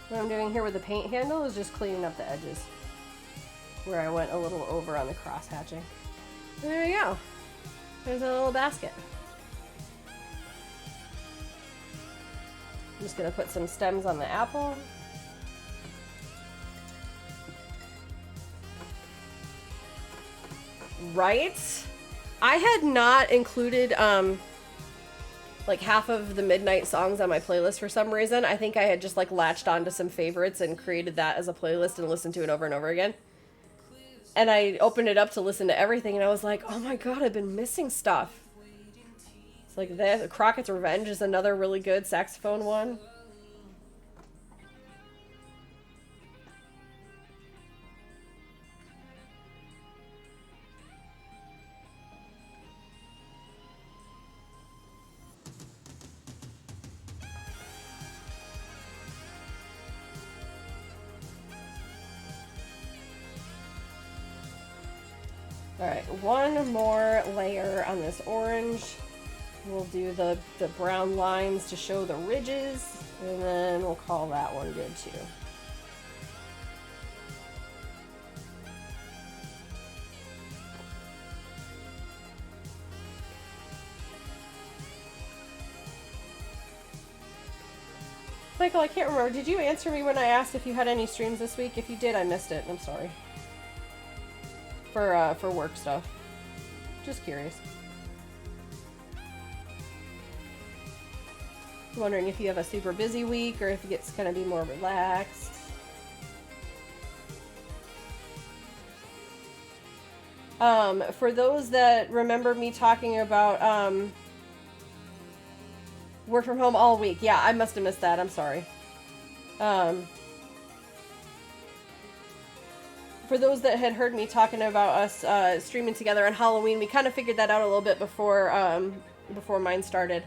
What I'm doing here with the paint handle is just cleaning up the edges where I went a little over on the cross hatching. There we go. There's a little basket. I'm just gonna put some stems on the apple. Right? I had not included like half of the midnight songs on my playlist for some reason. I think I had just like latched onto some favorites and created that as a playlist and listened to it over and over again. And I opened it up to listen to everything and I was like, oh my god, I've been missing stuff. It's like the Crockett's Revenge is another really good saxophone one. Alright, one more layer on this orange. We'll do the brown lines to show the ridges, and then we'll call that one good too. Michael, I can't remember. Did you answer me when I asked if you had any streams this week? If you did, I missed it. I'm sorry. For work stuff. Just curious. Wondering if you have a super busy week or if it gets gonna be more relaxed. For those that remember me talking about work from home all week. Yeah, I must have missed that. I'm sorry. For those that had heard me talking about us streaming together on Halloween, we kind of figured that out a little bit before mine started.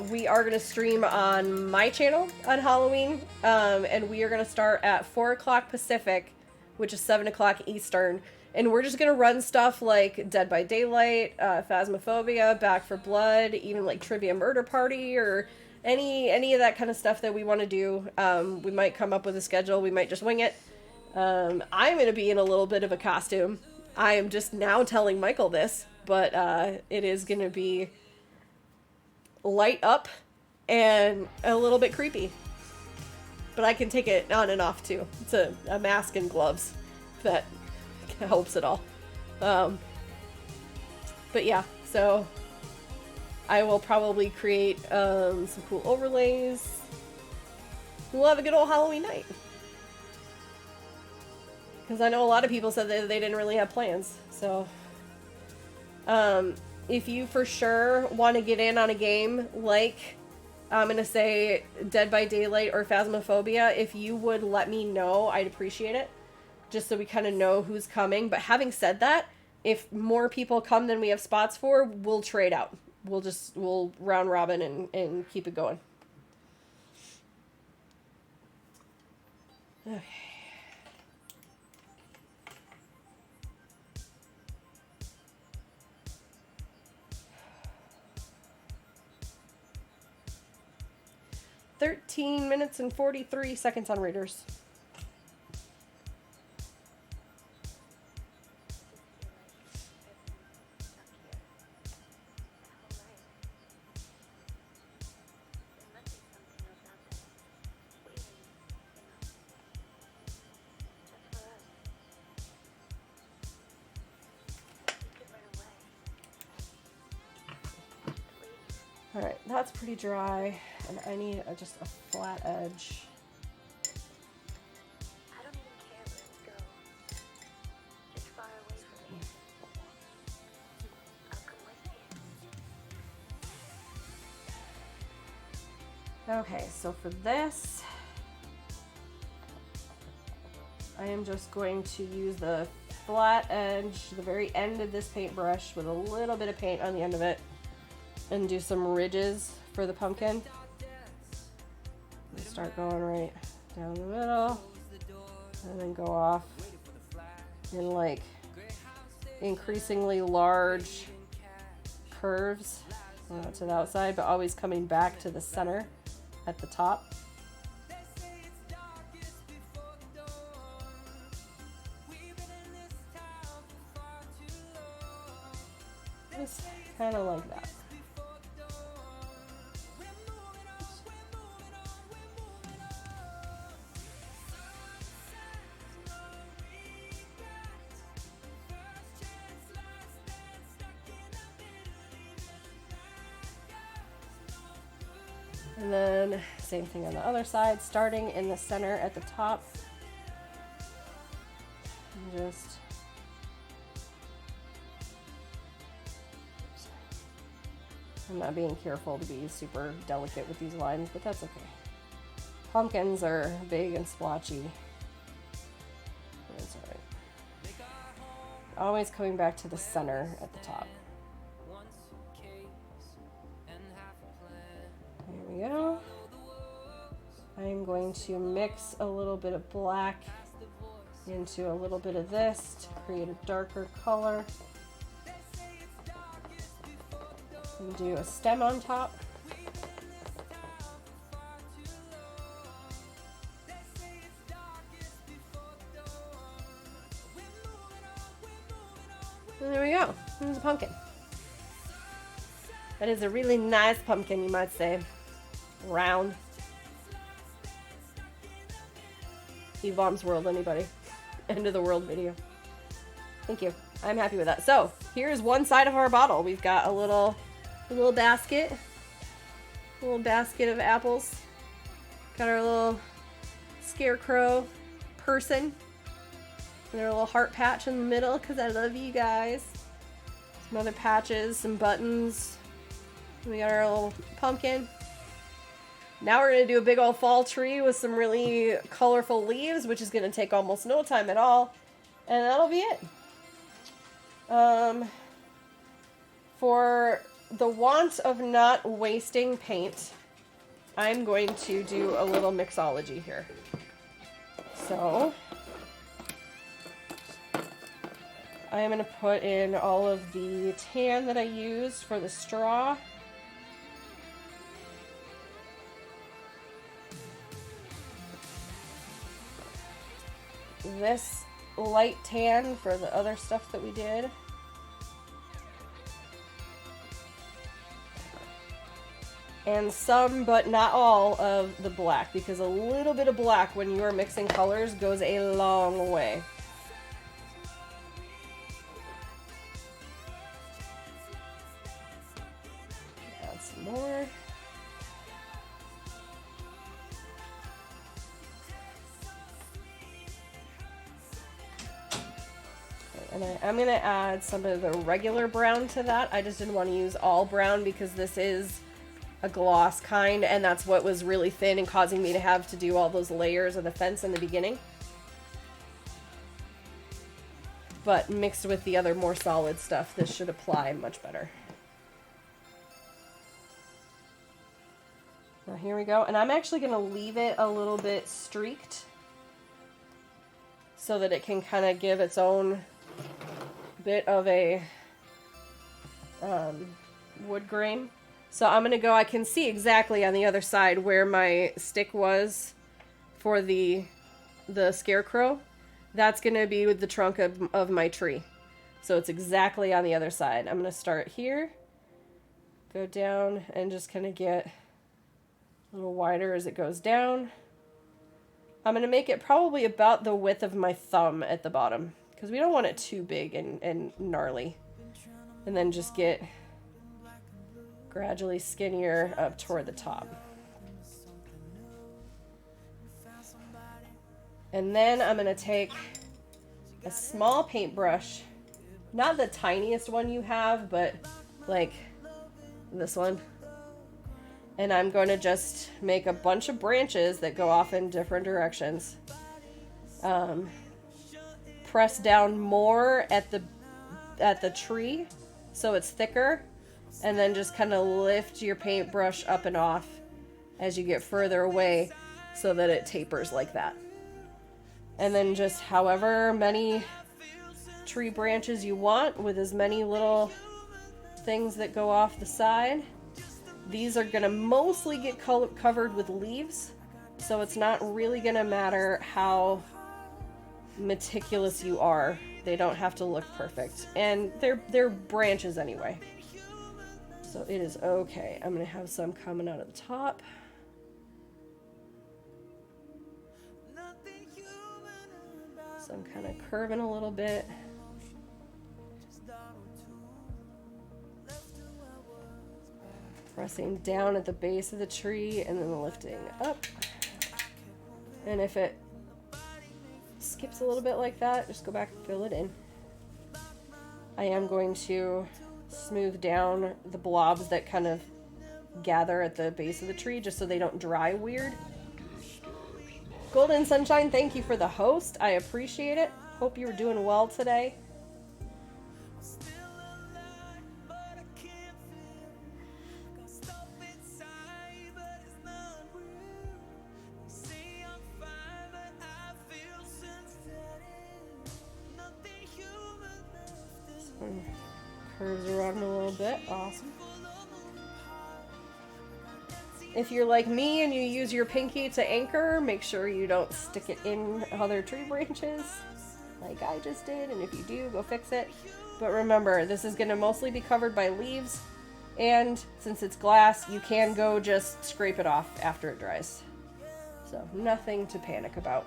We are going to stream on my channel on Halloween, and we are going to start at 4 o'clock Pacific, which is 7 o'clock Eastern. And we're just going to run stuff like Dead by Daylight, Phasmophobia, Back for Blood, even like Trivia Murder Party, or any of that kind of stuff that we want to do. We might come up with a schedule. We might just wing it. I'm going to be in a little bit of a costume. I am just now telling Michael this, but it is going to be light up and a little bit creepy. But I can take it on and off too. It's a mask and gloves that helps it all. But yeah, so I will probably create some cool overlays. We'll have a good old Halloween night. Because I know a lot of people said that they didn't really have plans. So, if you for sure want to get in on a game like, I'm going to say Dead by Daylight or Phasmophobia, if you would let me know, I'd appreciate it. Just so we kind of know who's coming. But having said that, if more people come than we have spots for, we'll trade out. We'll round robin and keep it going. Okay. "13 minutes and 43 seconds on Raiders." Alright, that's pretty dry, and I need just a flat edge. I don't even care where we go. Just far away from here. I'll come with you. Okay, so for this, I am just going to use the flat edge, the very end of this paintbrush with a little bit of paint on the end of it, and do some ridges for the pumpkin. Start going right down the middle, and then go off in like increasingly large curves to the outside, but always coming back to the center at the top. Just kind of like that. And then same thing on the other side, starting in the center at the top. And just I'm not being careful to be super delicate with these lines, but that's okay. Pumpkins are big and splotchy. That's alright. Always coming back to the center at the top. There we go. I'm going to mix a little bit of black into a little bit of this to create a darker color. And do a stem on top. And there we go. There's a pumpkin. That is a really nice pumpkin, you might say. Round. Eve Bombs World, anybody? End of the world video. Thank you. I'm happy with that. So, here's one side of our bottle. We've got a little basket. A little basket of apples. Got our little scarecrow person. And our little heart patch in the middle, because I love you guys. Some other patches, some buttons. We got our little pumpkin. Now we're going to do a big old fall tree with some really colorful leaves, which is going to take almost no time at all. And that'll be it. For the want of not wasting paint, I'm going to do a little mixology here. So, I am going to put in all of the tan that I used for the straw. This light tan for the other stuff that we did. And some, but not all, of the black, because a little bit of black when you are mixing colors goes a long way. Add some more. And I'm going to add some of the regular brown to that. I just didn't want to use all brown because this is a gloss kind, and that's what was really thin and causing me to have to do all those layers of the fence in the beginning. But mixed with the other more solid stuff, this should apply much better. Now here we go. And I'm actually going to leave it a little bit streaked so that it can kind of give its own bit of a wood grain. So I'm going to go, I can see exactly on the other side where my stick was for the scarecrow. That's going to be with the trunk of my tree. So it's exactly on the other side. I'm going to start here, go down, and just kind of get a little wider as it goes down. I'm going to make it probably about the width of my thumb at the bottom, because we don't want it too big and gnarly. And then just get gradually skinnier up toward the top. And then I'm going to take a small paintbrush, not the tiniest one you have, but like this one. And I'm going to just make a bunch of branches that go off in different directions. Press down more at the tree so it's thicker, and then just kind of lift your paintbrush up and off as you get further away so that it tapers like that. And then just however many tree branches you want with as many little things that go off the side. These are going to mostly get covered with leaves, so it's not really going to matter how meticulous you are. They don't have to look perfect. And they're branches anyway. So it is okay. I'm going to have some coming out of the top. So I'm kind of curving a little bit. Pressing down at the base of the tree and then lifting up. And if it skips a little bit like that, just go back and fill it in. I am going to smooth down the blobs that kind of gather at the base of the tree just so they don't dry weird. Golden Sunshine, thank you for the host. I appreciate it. Hope you're doing well today. Curves around a little bit. Awesome. If you're like me and you use your pinky to anchor, make sure you don't stick it in other tree branches like I just did. And if you do, go fix it. But remember, this is going to mostly be covered by leaves. And since it's glass, you can go just scrape it off after it dries. So nothing to panic about.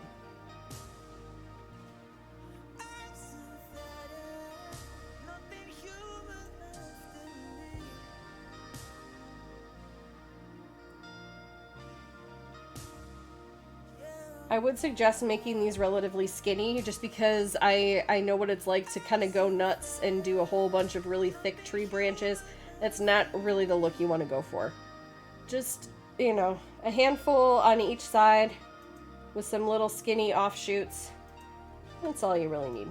I would suggest making these relatively skinny just because I know what it's like to kind of go nuts and do a whole bunch of really thick tree branches. That's not really the look you want to go for. Just, you know, a handful on each side with some little skinny offshoots. That's all you really need.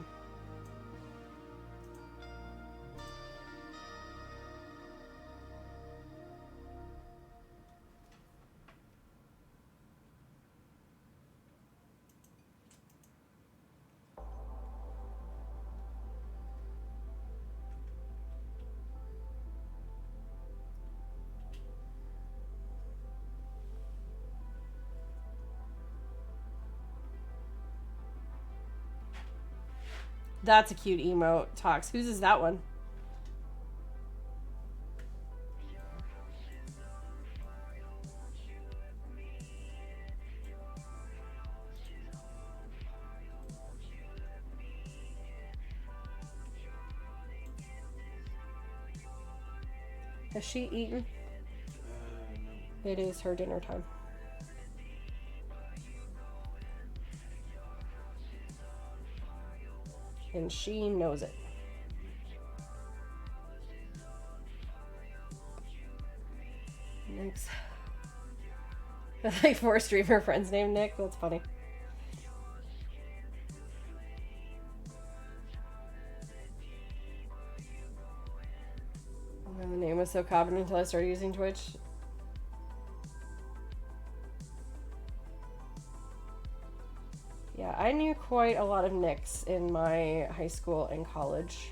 That's a cute emote, Tox. Whose is that one? Has she eaten? No. It is her dinner time. And she knows it. Next. Like 4 streamer friends named Nick. That's funny. The name was so common until I started using Twitch. Yeah, I knew quite a lot of Nicks in my high school and college.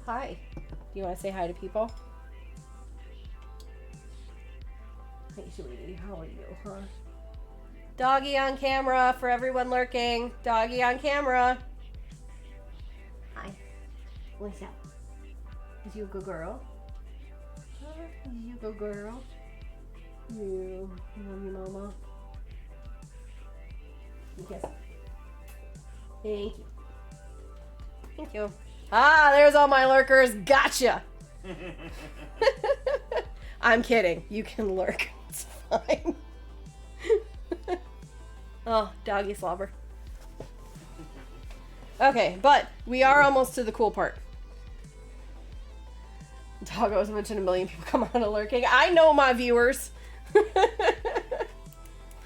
Hi. Do you want to say hi to people? Hey, sweetie, how are you, huh? Doggy on camera for everyone lurking. Doggy on camera. Hi. What's up? Is you a good girl? Is you a good girl? You love your mama. Yes. Thank you. Thank you. Ah, there's all my lurkers. Gotcha. I'm kidding. You can lurk. It's fine. Oh, doggy slobber. Okay, but we are almost to the cool part. Doggo's mentioned 1 million people come on to lurking. I know my viewers.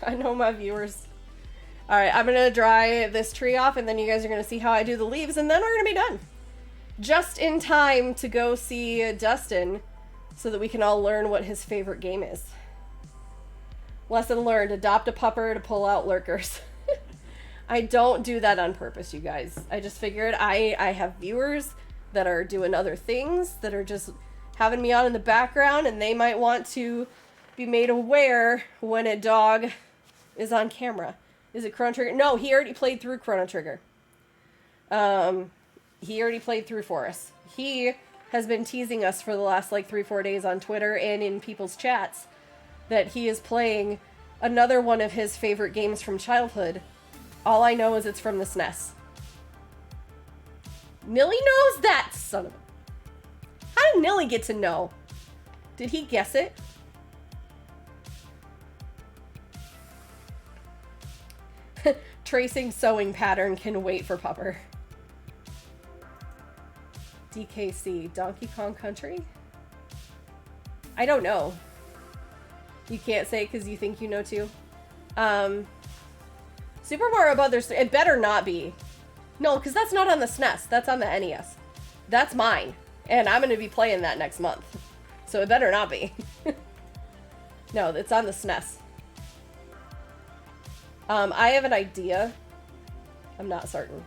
I know my viewers. Alright, I'm going to dry this tree off, and then you guys are going to see how I do the leaves, and then we're going to be done. Just in time to go see Dustin so that we can all learn what his favorite game is. Lesson learned, adopt a pupper to pull out lurkers. I don't do that on purpose, you guys. I just figured I have viewers that are doing other things, that are just having me on in the background, and they might want to be made aware when a dog is on camera. Is it Chrono Trigger? No, he already played through Chrono Trigger. He already played through for us. He has been teasing us for the last like 3-4 days on Twitter and in people's chats that he is playing another one of his favorite games from childhood. All I know is it's from the SNES. Nilly knows that, son of a... How did Nilly get to know? Did he guess it? Tracing sewing pattern can wait for Pupper. DKC, Donkey Kong Country? I don't know. You can't say because you think you know too. Super Mario Brothers, it better not be. No, because that's not on the SNES. That's on the NES. That's mine. And I'm going to be playing that next month. So it better not be. No, it's on the SNES. I have an idea. I'm not certain.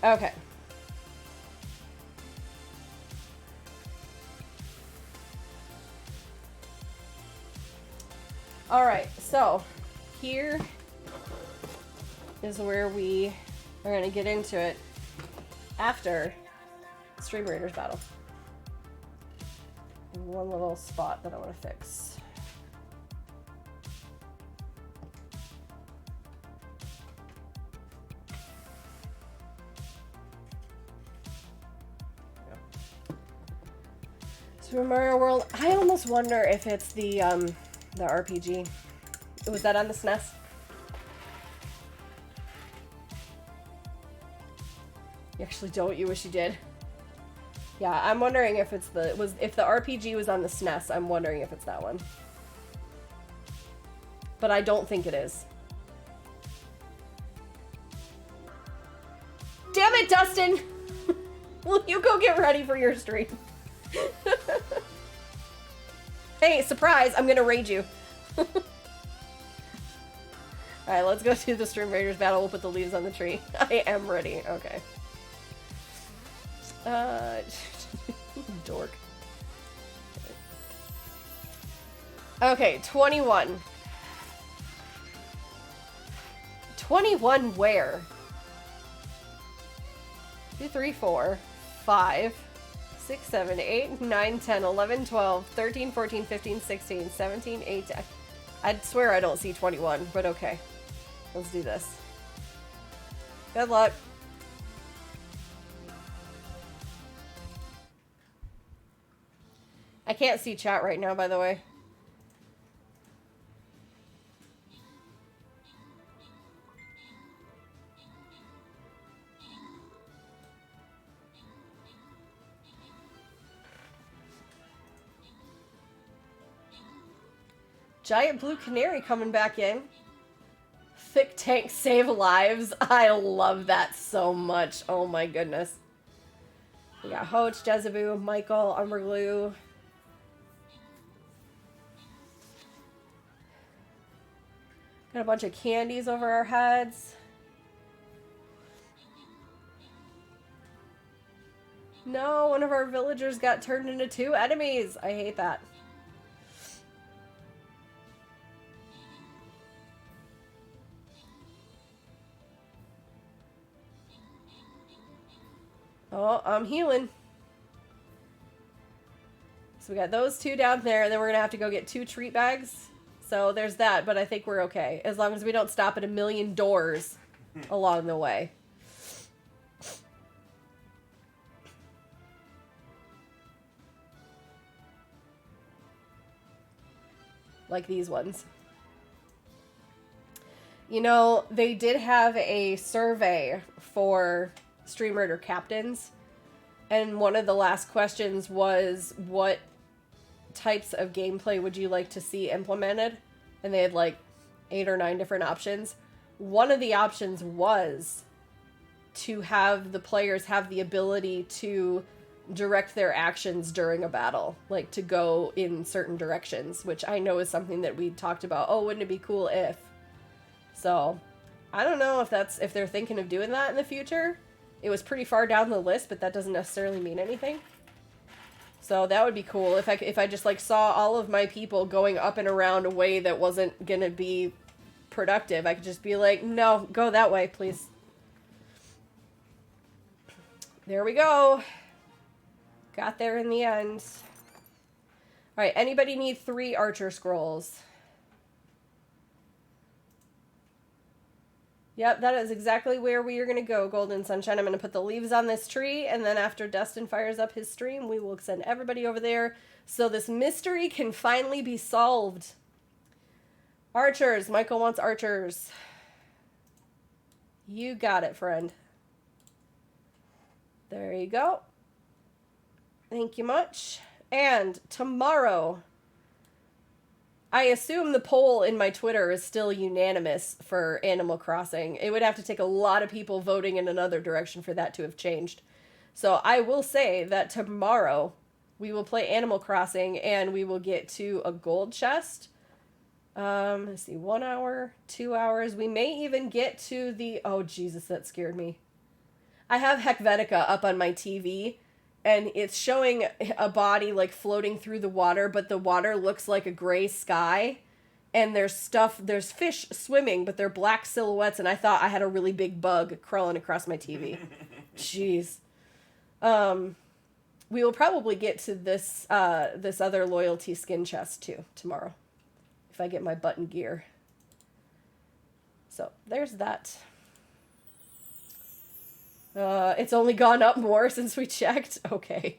Okay. Alright, so here is where we are going to get into it after Stream Raiders battle. One little spot that I want to fix. Super Mario World. I almost wonder if it's the RPG. Was that on the SNES? You actually don't. You wish you did. Yeah, I'm wondering if it's if the RPG was on the SNES. I'm wondering if it's that one. But I don't think it is. Damn it, Dustin! Will you go get ready for your stream? Hey, surprise! I'm gonna raid you. Alright, let's go to the Stream Raiders battle. We'll put the leaves on the tree. I am ready. Okay. Dork. Okay, 21. 21 where? 2, 3, 4, 5, 6, 7, 8, 9, 10, 11, 12, 13, 14, 15, 16, 17, 18. I'd swear I don't see 21, but okay. Let's do this. Good luck. I can't see chat right now, by the way. Giant Blue Canary coming back in. Thick Tank Save Lives. I love that so much. Oh my goodness. We got Hoach, Jezeboo, Michael, Umberglue. Got a bunch of candies over our heads. No, one of our villagers got turned into 2 enemies. I hate that. Oh, I'm healing. So we got those 2 down there, and then we're gonna have to go get 2 treat bags. So there's that, but I think we're okay. As long as we don't stop at a million doors along the way. Like these ones. You know, they did have a survey for Stream Raider captains, and one of the last questions was, what types of gameplay would you like to see implemented? And they had like 8 or 9 different options. One of the options was to have the players have the ability to direct their actions during a battle, like to go in certain directions, which I know is something that we talked about. Oh, wouldn't it be cool if? So, I don't know if they're thinking of doing that in the future. It was pretty far down the list, but that doesn't necessarily mean anything. So that would be cool if I just like saw all of my people going up and around a way that wasn't gonna be productive. I could just be like, no, go that way, please. There we go. Got there in the end. All right, anybody need 3 archer scrolls? Yep, that is exactly where we are going to go, Golden Sunshine. I'm going to put the leaves on this tree, and then after Dustin fires up his stream, we will send everybody over there so this mystery can finally be solved. Archers. Michael wants archers. You got it, friend. There you go. Thank you much. And tomorrow, I assume the poll in my Twitter is still unanimous for Animal Crossing. It would have to take a lot of people voting in another direction for that to have changed. So I will say that tomorrow we will play Animal Crossing and we will get to a gold chest. Let's see, 1 hour, 2 hours. We may even get to the... Oh, Jesus, that scared me. I have Helvetica up on my TV, and it's showing a body like floating through the water, but the water looks like a gray sky. And there's fish swimming, but they're black silhouettes, and I thought I had a really big bug crawling across my TV. Jeez. We will probably get to this other loyalty skin chest too tomorrow, if I get my button gear. So there's that. It's only gone up more since we checked. Okay.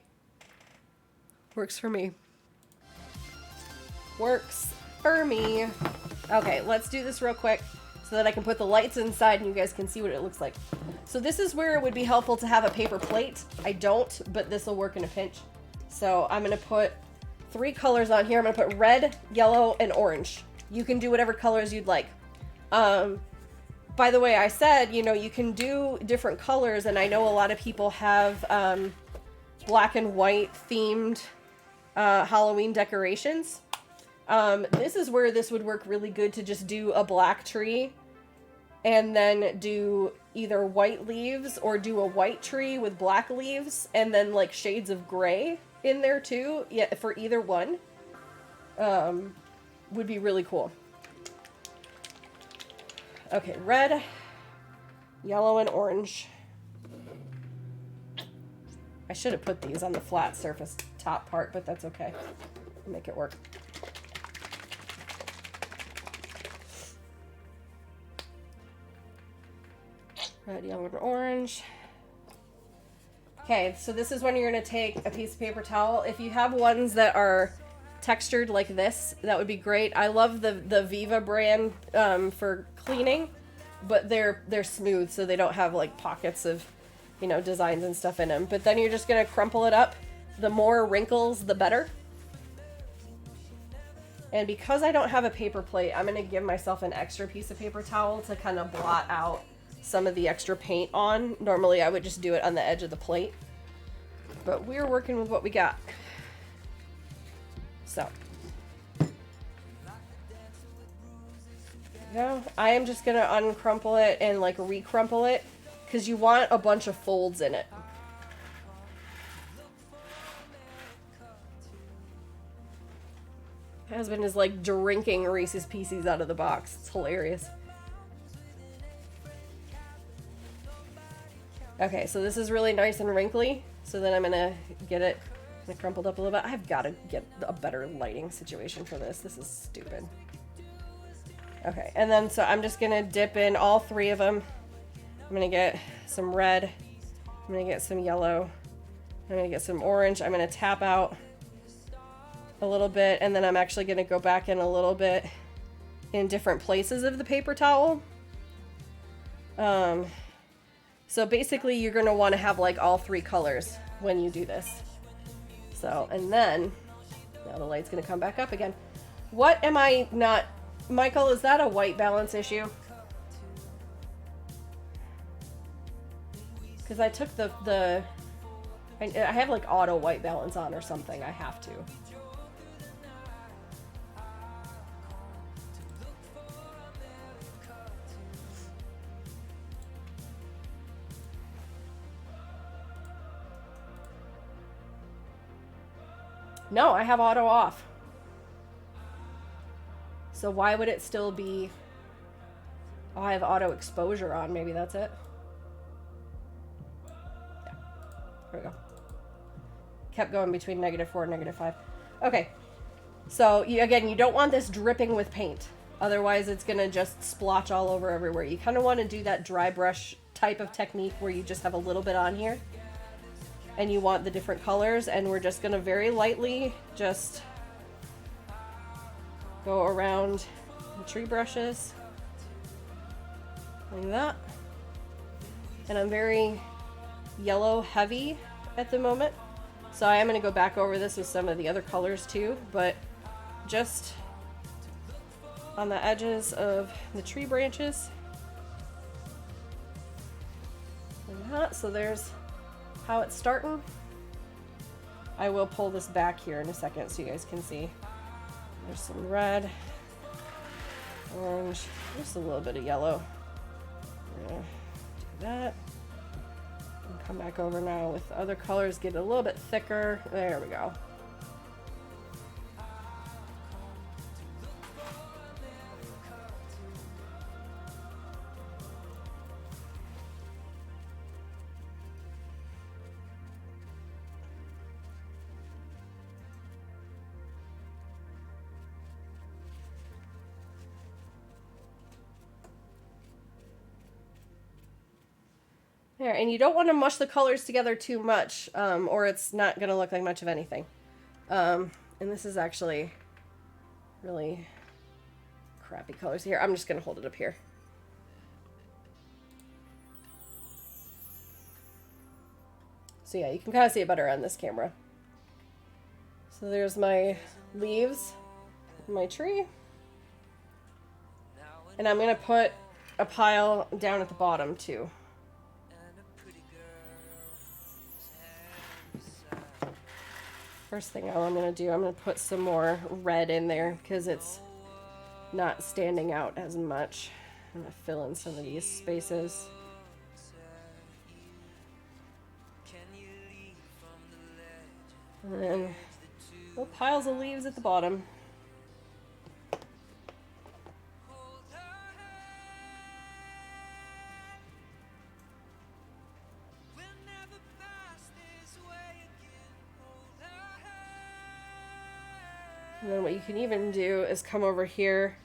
Works for me. Works for me. Okay, let's do this real quick so that I can put the lights inside and you guys can see what it looks like. So this is where it would be helpful to have a paper plate. I don't, but this will work in a pinch. So I'm going to put 3 colors on here. I'm going to put red, yellow, and orange. You can do whatever colors you'd like. By the way, I said, you know, you can do different colors, and I know a lot of people have black and white themed Halloween decorations. This is where this would work really good, to just do a black tree and then do either white leaves or do a white tree with black leaves and then like shades of gray in there too. Yeah, for either one would be really cool. Okay, red, yellow, and orange. I should have put these on the flat surface top part, but that's okay. I'll make it work. Red, yellow, and orange. Okay, so this is when you're going to take a piece of paper towel. If you have ones that are textured like this, that would be great. I love the Viva brand for cleaning, but they're smooth, so they don't have like pockets of, you know, designs and stuff in them. But then you're just gonna crumple it up. The more wrinkles, the better. And because I don't have a paper plate, I'm gonna give myself an extra piece of paper towel to kind of blot out some of the extra paint on. Normally I would just do it on the edge of the plate, but we're working with what we got. So, no, I am just gonna uncrumple it and like recrumple it, because you want a bunch of folds in it. My husband is like drinking Reese's Pieces out of the box. It's hilarious. Okay, so this is really nice and wrinkly. So then I'm gonna get it crumpled up a little bit. I've got to get a better lighting situation for this. This is stupid. Okay, and then so I'm just gonna dip in all 3 of them. I'm gonna get some red. I'm gonna get some yellow. I'm gonna get some orange. I'm gonna tap out a little bit, and then I'm actually gonna go back in a little bit in different places of the paper towel. So basically you're gonna want to have like all 3 colors when you do this. So, and then, now the light's gonna come back up again. What am I not, Michael, is that a white balance issue? Because I took I have like auto white balance on or something. I have to. No, I have auto off. So why would it still be... Oh, I have auto exposure on. Maybe that's it. Yeah. There we go. Kept going between -4 and -5. Okay. So, again, you don't want this dripping with paint. Otherwise, it's going to just splotch all over everywhere. You kind of want to do that dry brush type of technique where you just have a little bit on here. And you want the different colors. And we're just going to very lightly just go around the tree brushes. Like that. And I'm very yellow heavy at the moment. So I am going to go back over this with some of the other colors too. But just on the edges of the tree branches. Like that. So there's how it's starting. I will pull this back here in a second so you guys can see. There's some red, orange, just a little bit of yellow. Do that. And come back over now with the other colors, get a little bit thicker. There we go. There, and you don't want to mush the colors together too much, or it's not going to look like much of anything. And this is actually really crappy colors here. I'm just going to hold it up here. So yeah, you can kind of see it better on this camera. So there's my leaves, my tree. And I'm going to put a pile down at the bottom too. First thing I'm going to do, I'm going to put some more red in there because it's not standing out as much. I'm going to fill in some of these spaces. And then little piles of leaves at the bottom. And then what you can even do is come over here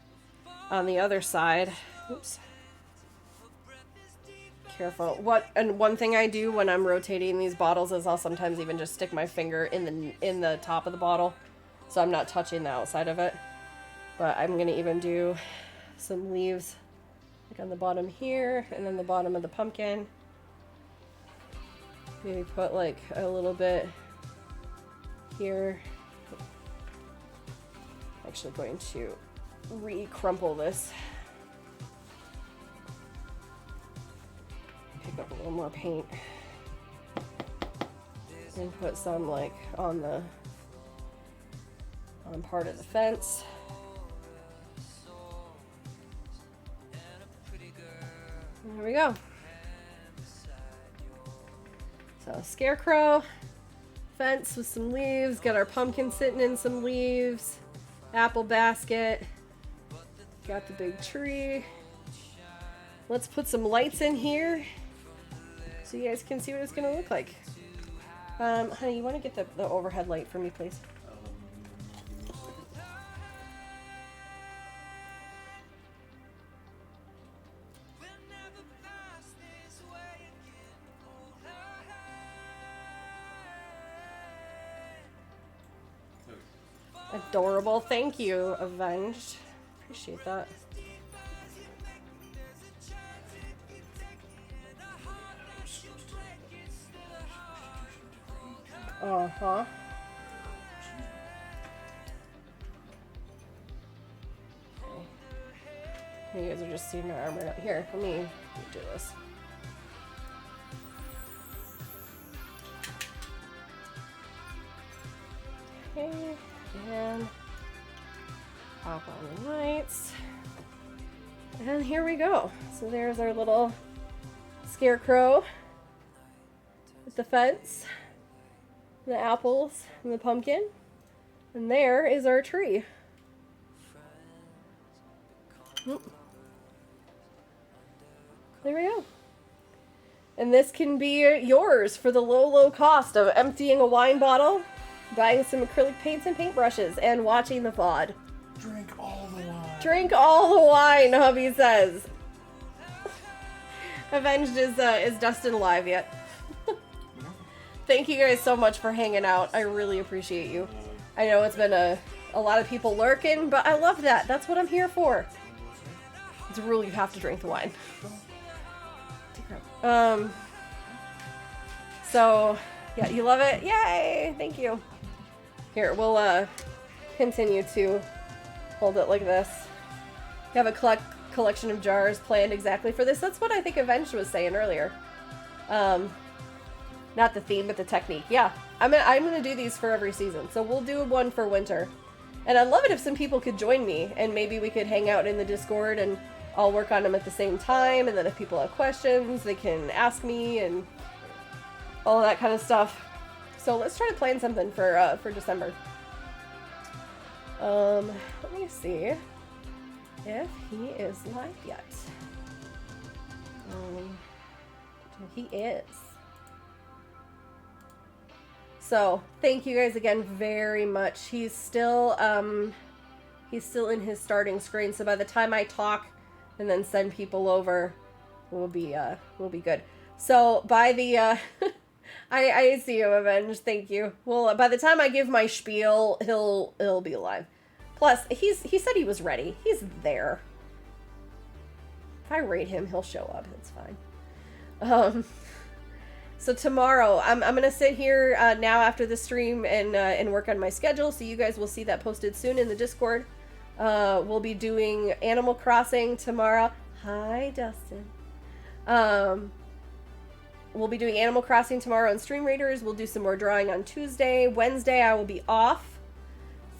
on the other side. Oops. Careful. One thing I do when I'm rotating these bottles is I'll sometimes even just stick my finger in the top of the bottle, so I'm not touching the outside of it. But I'm gonna even do some leaves like on the bottom here and then the bottom of the pumpkin. Maybe put like a little bit here. Actually going to re-crumple this. Pick up a little more paint. And put some like on part of the fence. There we go. So scarecrow, fence with some leaves, got our pumpkin sitting in some leaves. Apple basket, got the big tree. Let's put some lights in here so you guys can see what it's gonna look like. Honey, you want to get the overhead light for me, please? Adorable. Thank you, Avenged. Appreciate that. Uh-huh. Okay. You guys are just seeing my arm right up here. Let me do this. And pop on the lights. And here we go. So there's our little scarecrow with the fence, the apples, and the pumpkin. And there is our tree. There we go. And this can be yours for the low, low cost of emptying a wine bottle, buying some acrylic paints and paintbrushes, and watching the VOD. Drink all the wine. Drink all the wine, hubby says. Avenged is Dustin live yet? Thank you guys so much for hanging out. I really appreciate you. I know it's been a lot of people lurking, but I love that. That's what I'm here for. It's really, you have to drink the wine. So, yeah, you love it? Yay! Thank you. Here, we'll continue to hold it like this. You have a collection of jars planned exactly for this. That's what I think Avenged was saying earlier. Not the theme, but the technique. Yeah, I'm gonna do these for every season. So we'll do one for winter. And I'd love it if some people could join me, and maybe we could hang out in the Discord and I'll work on them at the same time, and then if people have questions, they can ask me and all of that kind of stuff. So let's try to plan something for December. Let me see if he is live yet. He is. So thank you guys again very much. He's still in his starting screen. So by the time I talk and then send people over, we'll be good. So by the I see you, Avenged. Thank you. Well, by the time I give my spiel, he'll be live. Plus, he said he was ready. He's there. If I rate him, he'll show up. It's fine. So tomorrow, I'm gonna sit here now after the stream and work on my schedule. So you guys will see that posted soon in the Discord. We'll be doing Animal Crossing tomorrow. Hi, Dustin. We'll be doing Animal Crossing tomorrow on Stream Raiders. We'll do some more drawing on Tuesday. Wednesday, I will be off.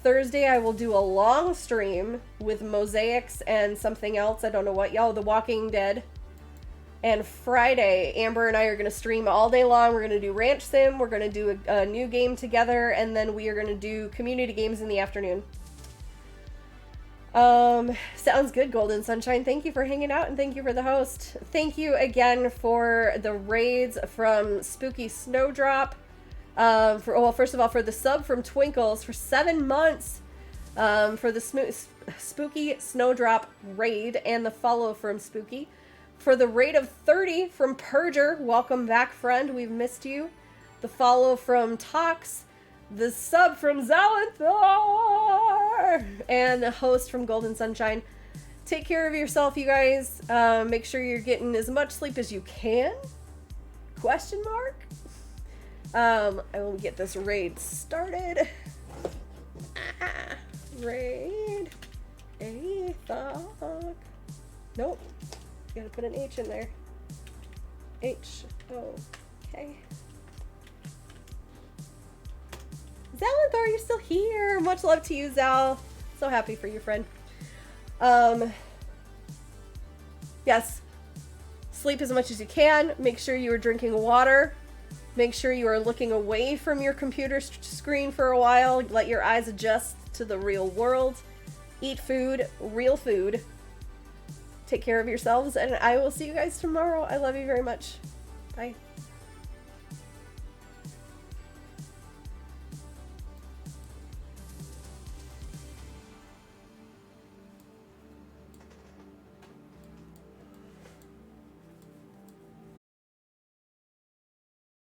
Thursday, I will do a long stream with mosaics and something else. I don't know what. The Walking Dead. And Friday, Amber and I are going to stream all day long. We're going to do Ranch Sim. We're going to do a new game together. And then we are going to do community games in the afternoon. Sounds good, Golden Sunshine. Thank you for hanging out and thank you for the host. Thank you again for the raids from Spooky Snowdrop. First of all, for the sub from Twinkles for 7 months. For the Spooky Snowdrop raid and the follow from Spooky. For the raid of 30 from Purger, welcome back, friend. We've missed you. The follow from Tox. The sub from Zalanthar. And the host from Golden Sunshine. Take care of yourself, you guys. Make sure you're getting as much sleep as you can. Question mark? I will get this raid started. Raid. A thought. Nope. You gotta put an H in there. H-O-K. Zalanthar, are you still here? Much love to you, Zal. So happy for you, friend. Yes. Sleep as much as you can. Make sure you are drinking water. Make sure you are looking away from your computer screen for a while. Let your eyes adjust to the real world. Eat food, real food. Take care of yourselves, and I will see you guys tomorrow. I love you very much. Bye.